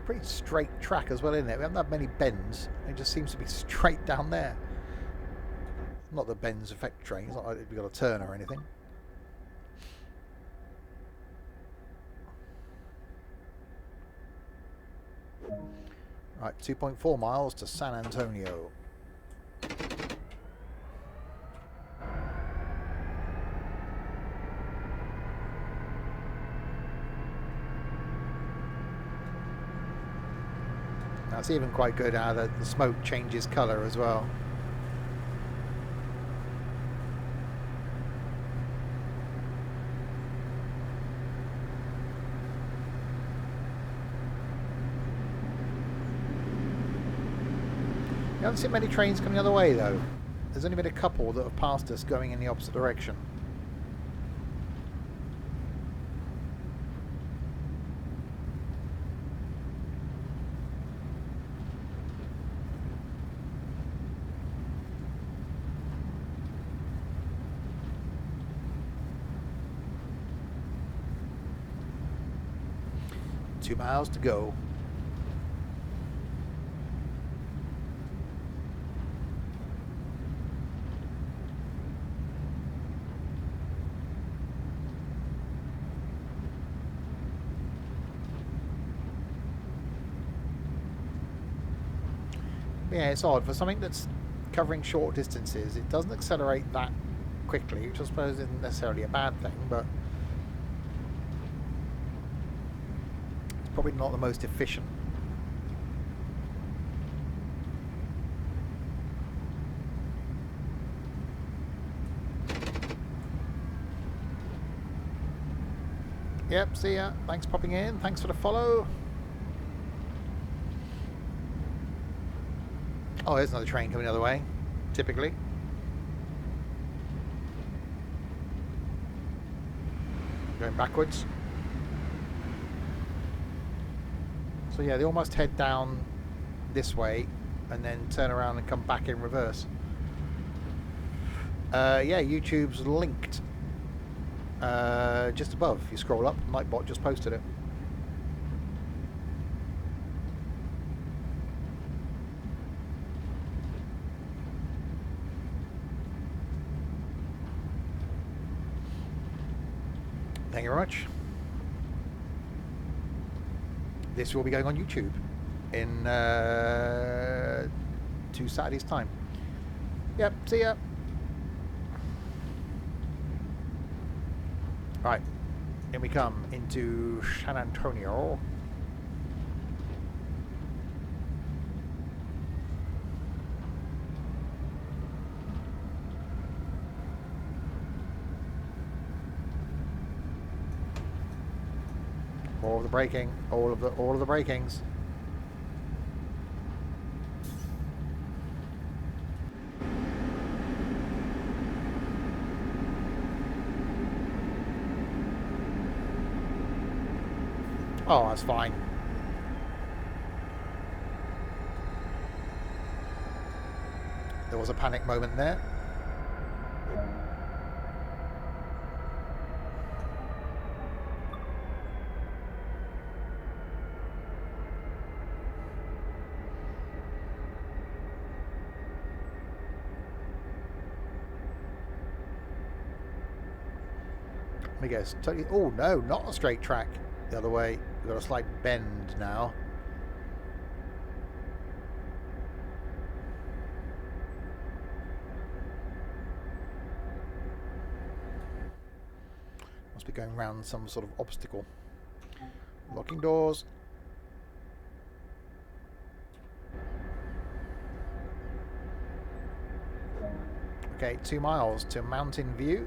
Pretty straight track as well, isn't it? We haven't had many bends. It just seems to be straight down there. Not that bends affect trains. It's not like we've got a turn or anything. Right, 2.4 miles to San Antonio. That's even quite good how the smoke changes colour as well. You haven't seen many trains coming the other way though. There's only been a couple that have passed us going in the opposite direction. Two miles to go. Yeah, it's odd. For something that's covering short distances, it doesn't accelerate that quickly, which I suppose isn't necessarily a bad thing, but it's probably not the most efficient. Yep, see ya. Thanks for popping in. Thanks for the follow. Oh, there's another train coming the other way, typically. Going backwards. So yeah, they almost head down this way and then turn around and come back in reverse. Yeah, YouTube's linked just above. If you scroll up, Nightbot just posted it. Thank you very much. This will be going on YouTube in 2 Saturdays' time. Yep, see ya. Right, in we come into San Antonio. All of the braking, all of the brakings. Oh, that's fine. There was a panic moment there. I guess totally. Oh no, not a straight track the other way. We've got a slight bend now. Must be going around some sort of obstacle. Locking doors. Okay, 2 miles to Mountain View.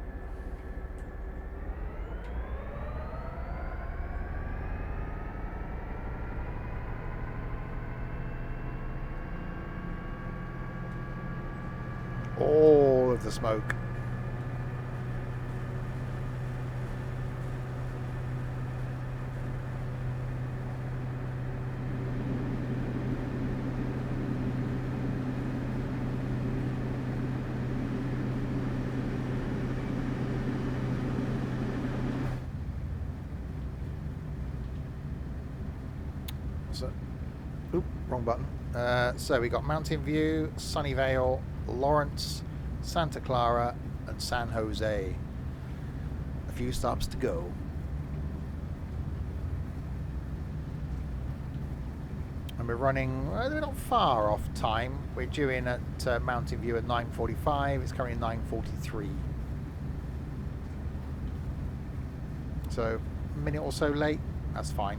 All of the smoke. So, oop, wrong button. So we got Mountain View, Sunnyvale, Lawrence, Santa Clara and San Jose. A few stops to go. And we're running, we're not far off time. We're due in at Mountain View at 9:45. It's currently 9:43. So a minute or so late, that's fine.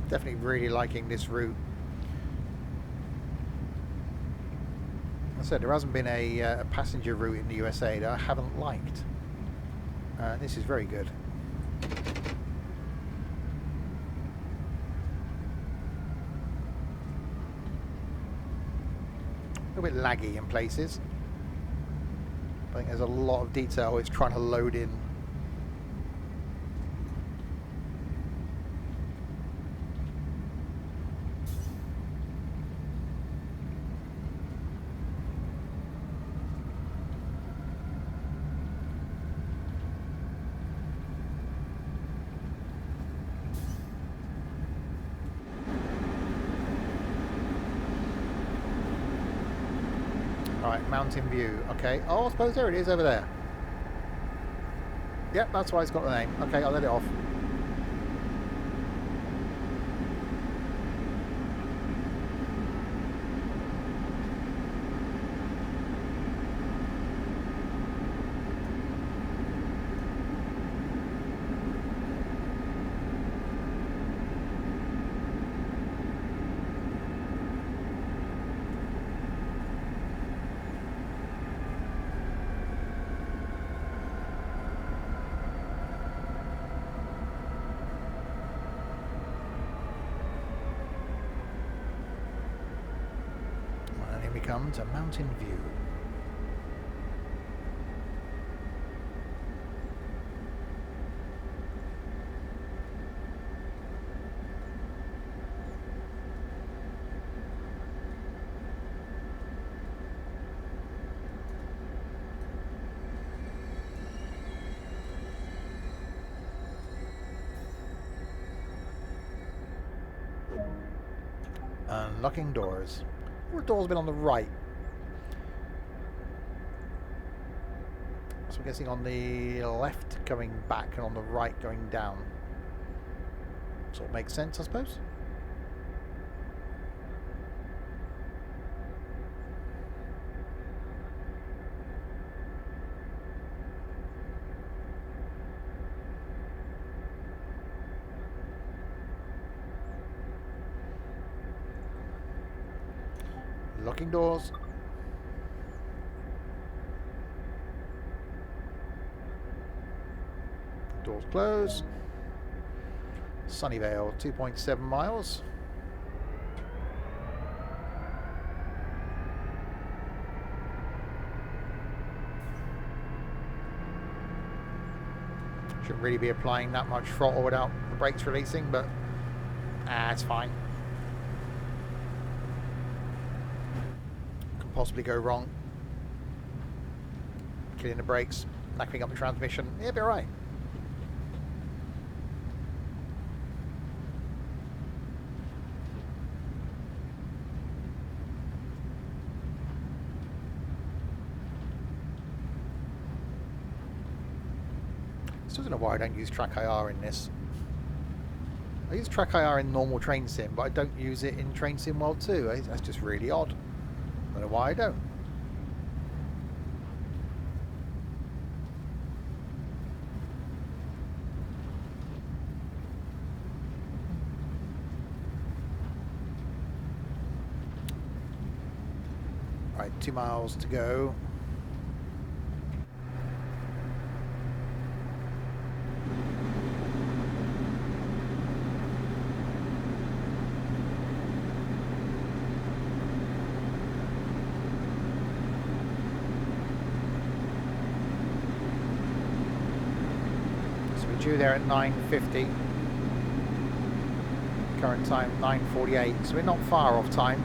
Definitely really liking this route. As I said, there hasn't been a passenger route in the USA that I haven't liked. This is very good. A little bit laggy in places. I think there's a lot of detail it's trying to load in. Right, Mountain View. Okay. Oh, I suppose there it is over there. Yep, that's why it's got the name. Okay, I'll let it off. Come to Mountain View. Unlocking doors. The door's been on the right. So I'm guessing on the left going back and on the right going down. Sort of makes sense, I suppose. Locking doors. Doors closed. Sunnyvale, 2.7 miles. Shouldn't really be applying that much throttle without the brakes releasing, but it's fine. Can possibly go wrong. Killing the brakes, knackering up the transmission. It'll be alright. I don't know why I don't use Track IR in this. I use Track IR in normal Train Sim, but I don't use it in Train Sim World 2. That's just really odd. I don't know why I don't. Right, 2 miles to go. Due there at 9:50. Current time 9:48, so we're not far off time.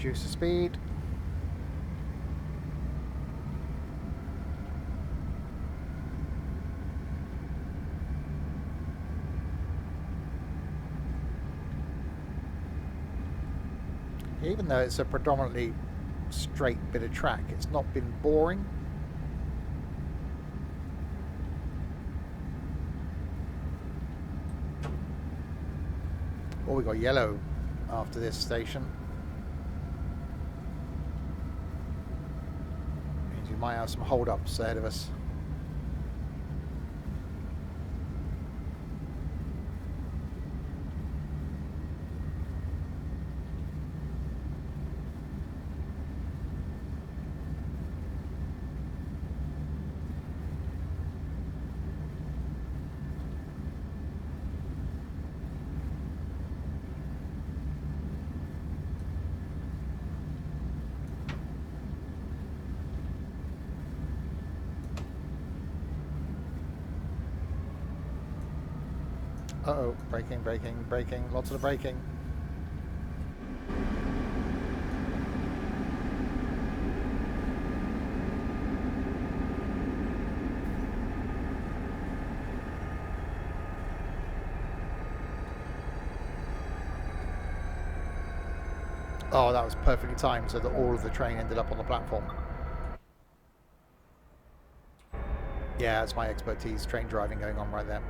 Reduce the speed. Even though it's a predominantly straight bit of track, it's not been boring. Oh, we got yellow after this station. Means we might have some hold-ups ahead of us. Uh-oh, braking, braking, braking, lots of braking. Oh, that was perfectly timed so that all of the train ended up on the platform. Yeah, that's my expertise, train driving going on right there.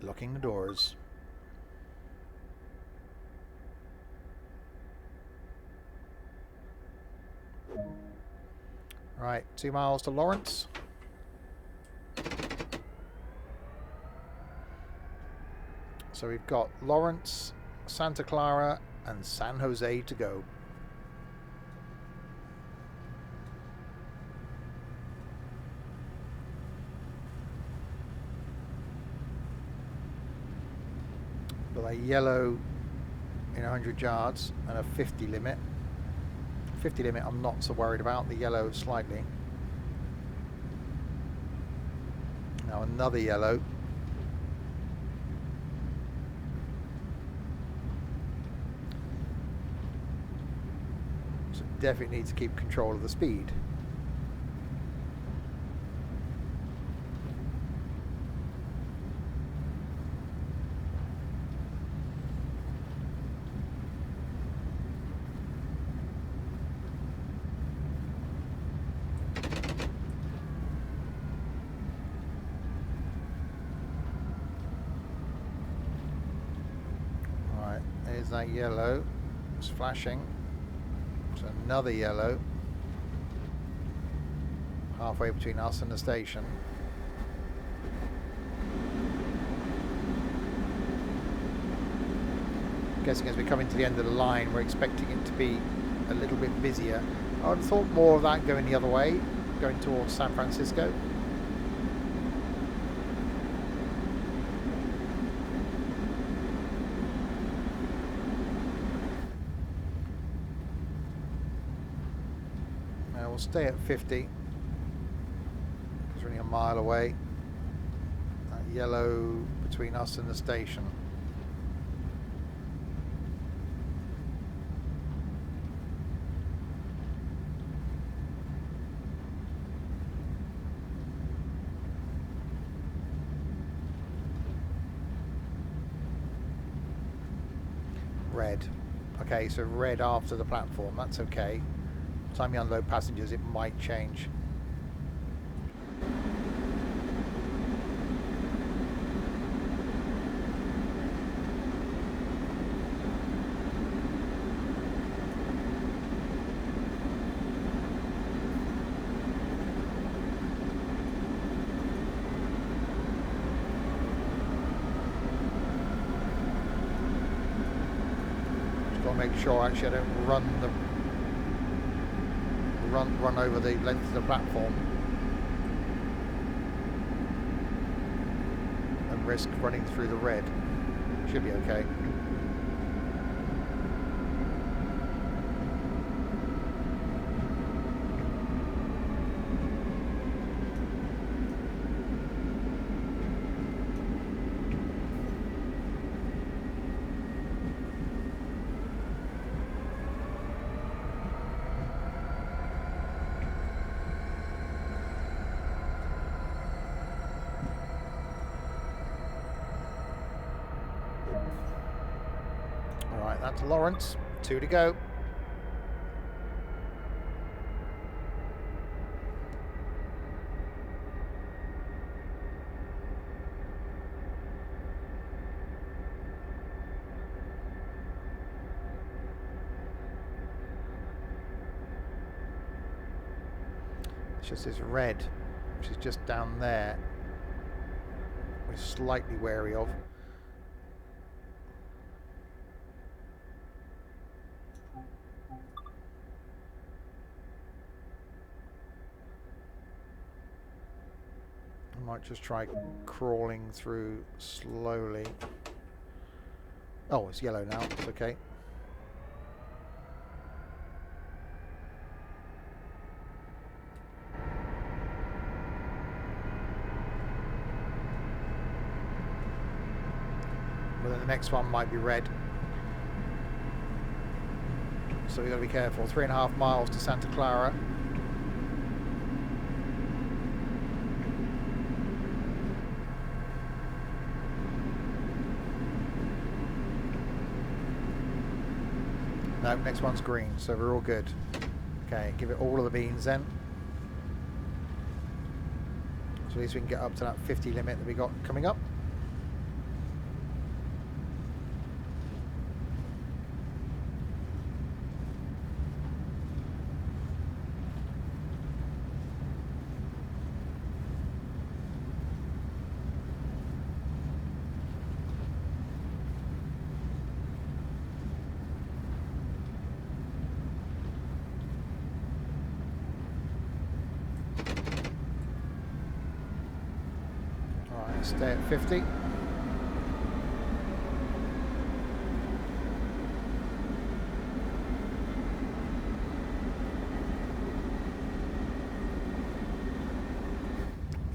Locking the doors. Right, 2 miles to Lawrence. So we've got Lawrence, Santa Clara, and San Jose to go. But a yellow in 100 yards and a 50 limit. 50 limit I'm not so worried about, the yellow slightly. Now another yellow. So definitely need to keep control of the speed. There's that yellow. It's flashing. There's another yellow. Halfway between us and the station. Guessing as we come into the end of the line, we're expecting it to be a little bit busier. I would have thought more of that going the other way, going towards San Francisco. We'll stay at 50 because we're only a mile away. That yellow between us and the station. Red. Okay, so red after the platform, that's okay. Time you unload passengers, it might change. Just got to make sure actually I don't run over the length of the platform. risk running through the red. Should be okay. Alright, that's Lawrence. 2 to go. It's just this red, which is just down there. We're slightly wary of. I might just try crawling through slowly. Oh, it's yellow now. It's okay. But then the next one might be red. So we've got to be careful. 3.5 miles to Santa Clara. No, next one's green, so we're all good. Okay, give it all of the beans then. So at least we can get up to that 50 limit that we got coming up. Stay at 50.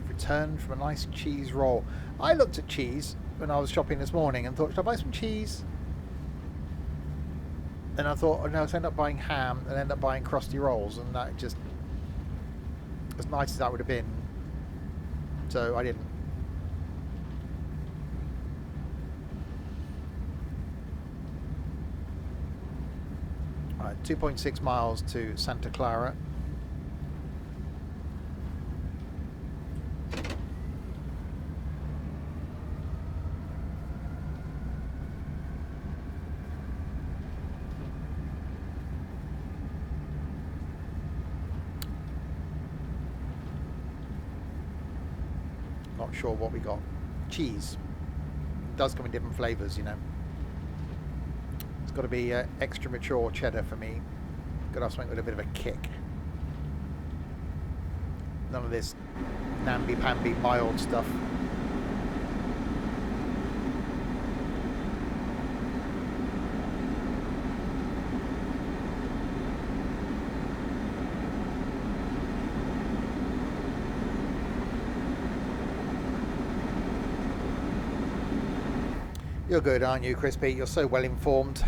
Returned from a nice cheese roll. I looked at cheese when I was shopping this morning and thought, should I buy some cheese? And I thought, oh no, let's end up buying ham and end up buying crusty rolls, and that just, as nice as that would have been, so I didn't. Alright, 2.6 miles to Santa Clara. Not sure what we got. Cheese. It does come in different flavours, you know. It's got to be extra mature cheddar for me. Got to have something with a bit of a kick. None of this namby-pamby mild stuff. You're good, aren't you, Crispy? You're so well informed.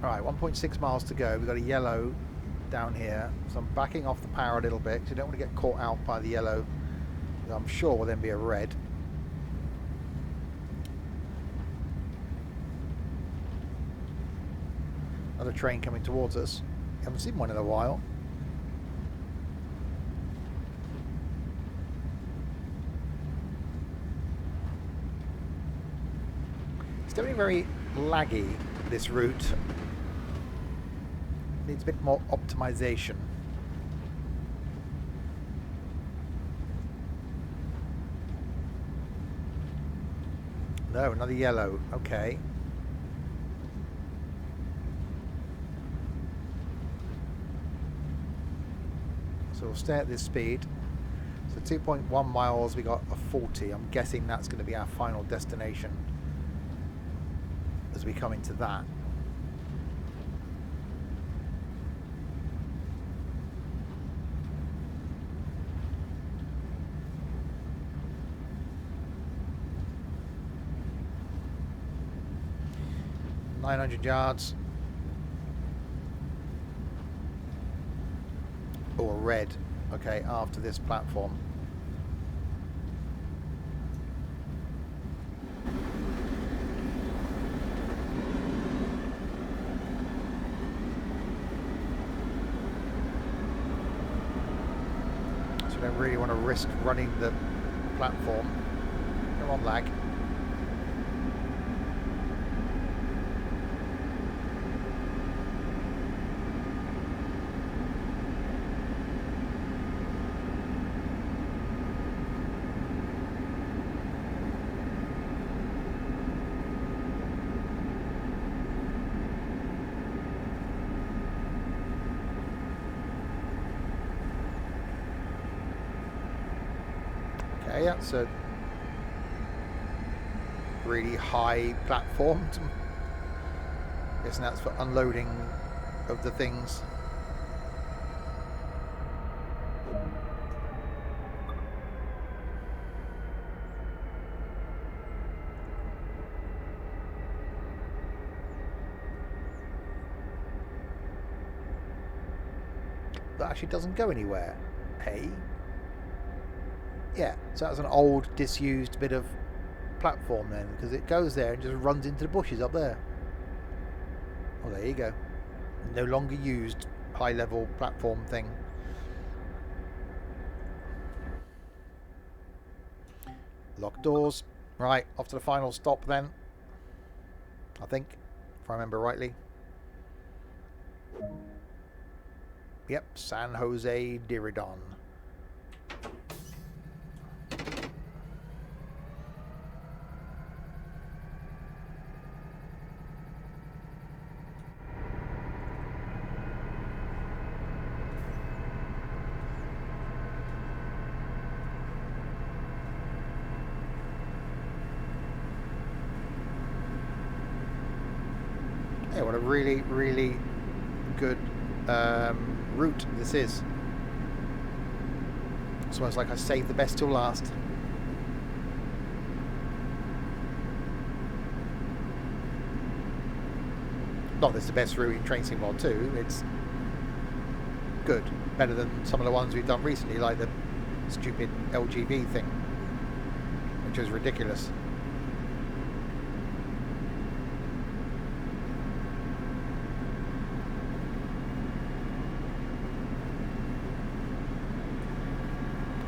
Alright, 1.6 miles to go. We've got a yellow down here. So I'm backing off the power a little bit because you don't want to get caught out by the yellow. I'm sure will then be a red. Another train coming towards us. Haven't seen one in a while. It's definitely very laggy, this route. Needs a bit more optimization. No, another yellow. Okay. So we'll stay at this speed. So 2.1 miles, we got a 40. I'm guessing that's going to be our final destination as we come into that. $900. Or red. Okay, after this platform. So we don't really want to risk running the platform. Come on, lag. Okay, that's a really high platform. Guessing that's for unloading of the things. That actually doesn't go anywhere. Hey? Yeah, so that's an old, disused bit of platform then, because it goes there and just runs into the bushes up there. Oh, there you go. No longer used high-level platform thing. Locked doors. Right, off to the final stop then. I think, if I remember rightly. Yep, San Jose Diridon. Yeah, what a really, really good route this is. It's almost like I saved the best till last. Not that it's the best route in Train Sim World 2, it's good. Better than some of the ones we've done recently, like the stupid LGV thing, which was ridiculous.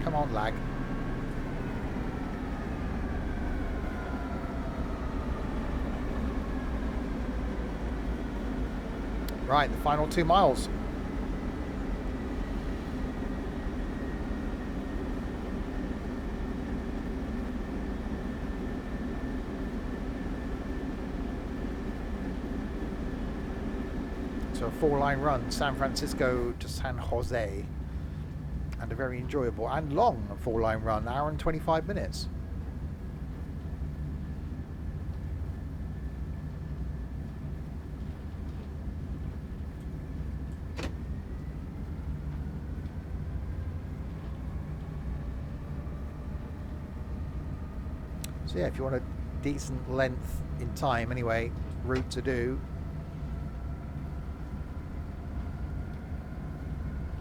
Come on, lag. Right, the final 2 miles. So a 4-line run, San Francisco to San Jose. And a very enjoyable and long 4-line run, hour and 25 minutes. So yeah, if you want a decent length in time anyway, route to do,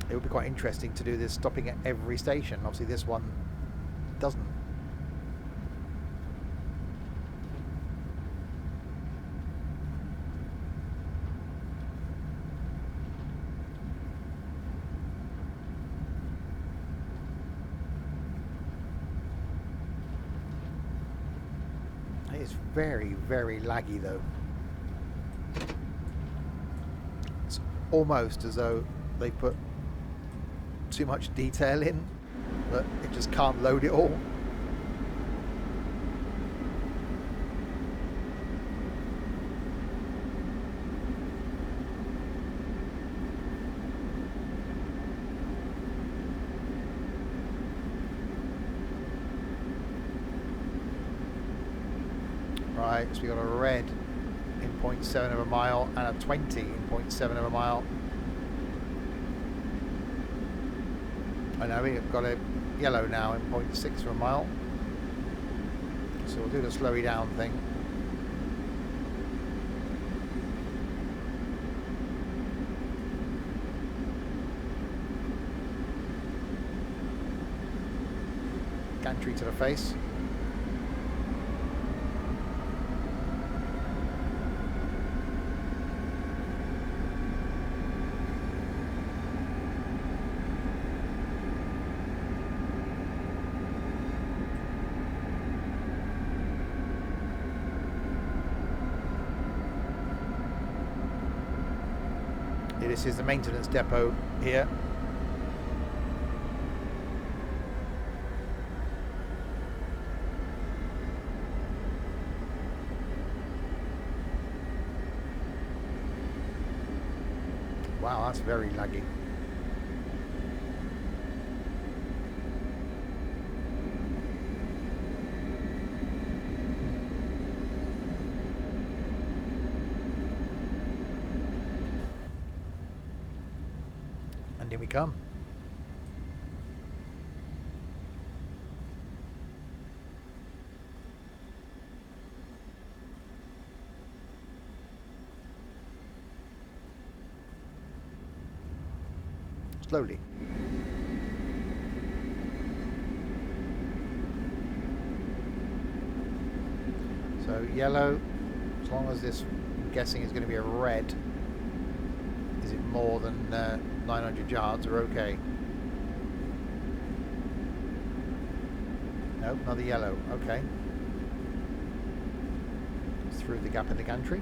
it would be quite interesting to do this stopping at every station. Obviously this one doesn't. It is very, very laggy though. It's almost as though they put too much detail in, but it just can't load it all. Right, so we got a red in 0.7 of a mile and a 20 in 0.7 of a mile. I know we've got a yellow now in 0.6 of a mile. So we'll do the slowy down thing. Gantry to the face. This is the maintenance depot here. Wow, that's very laggy. And here we come. Slowly. So yellow, as long as this, I'm guessing, is going to be a red. Is it more than 900 yards? We're okay. Nope, another yellow. Okay. Through the gap in the gantry.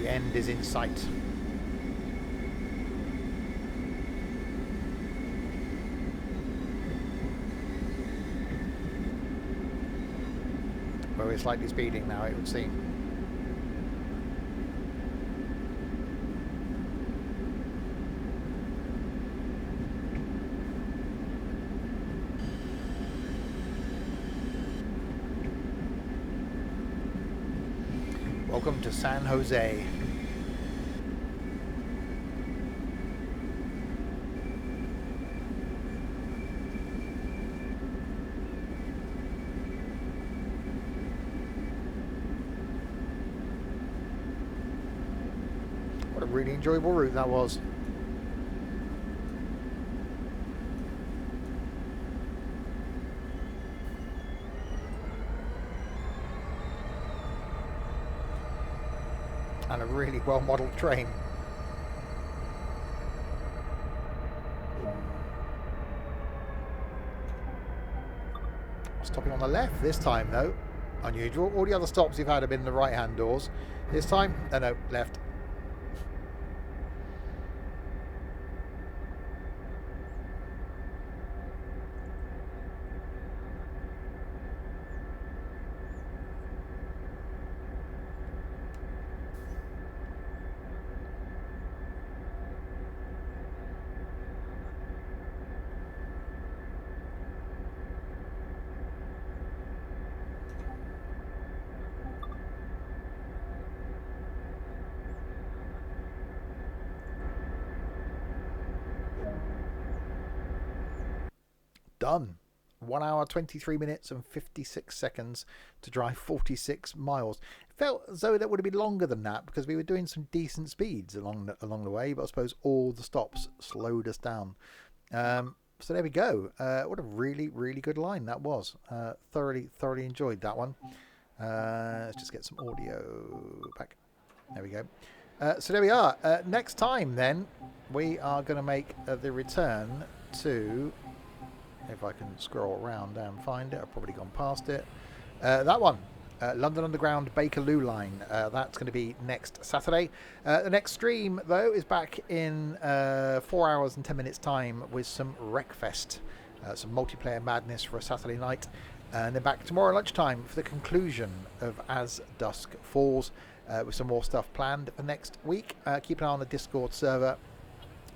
The end is in sight. Well, we're slightly speeding now, it would seem. Welcome to San Jose. What a really enjoyable route that was. And a really well-modelled train. Stopping on the left this time, though. Unusual. All the other stops we've had have been the right-hand doors. This time, no, left. Done. 1 hour 23 minutes and 56 seconds to drive 46 miles. It felt as though that would have been longer than that because we were doing some decent speeds along the way, but I suppose all the stops slowed us down. So there we go. What a really good line that was. Thoroughly enjoyed that one. Let's just get some audio back. There we go. So there we are. Next time, then, we are going to make the return to... If I can scroll around and find it. I've probably gone past it. That one. London Underground Bakerloo line. That's going to be next Saturday. The next stream, though, is back in 4 hours and 10 minutes time with some Wreckfest. Some multiplayer madness for a Saturday night. And then back tomorrow lunchtime for the conclusion of As Dusk Falls, with some more stuff planned for next week. Keep an eye on the Discord server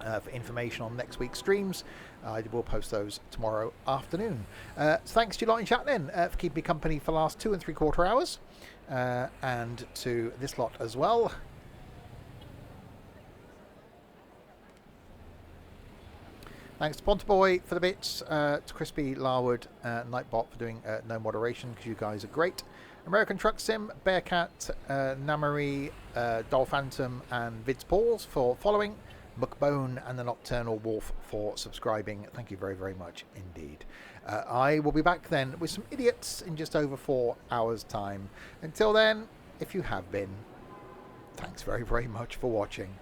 for information on next week's streams. I will post those tomorrow afternoon. Thanks to you lot in chat then for keeping me company for the last 2 3/4 hours. And to this lot as well. Thanks to Ponterboy for the bits, to Crispy, Larwood, Nightbot for doing no moderation because you guys are great. American Truck Sim, Bearcat, Namari, Doll Phantom, and Vids Pauls for following. Muckbone and the Nocturnal Wolf for subscribing. Thank you very, very much indeed. I will be back then with some idiots in just over 4 hours' time. Until then, if you have been, thanks very, very much for watching.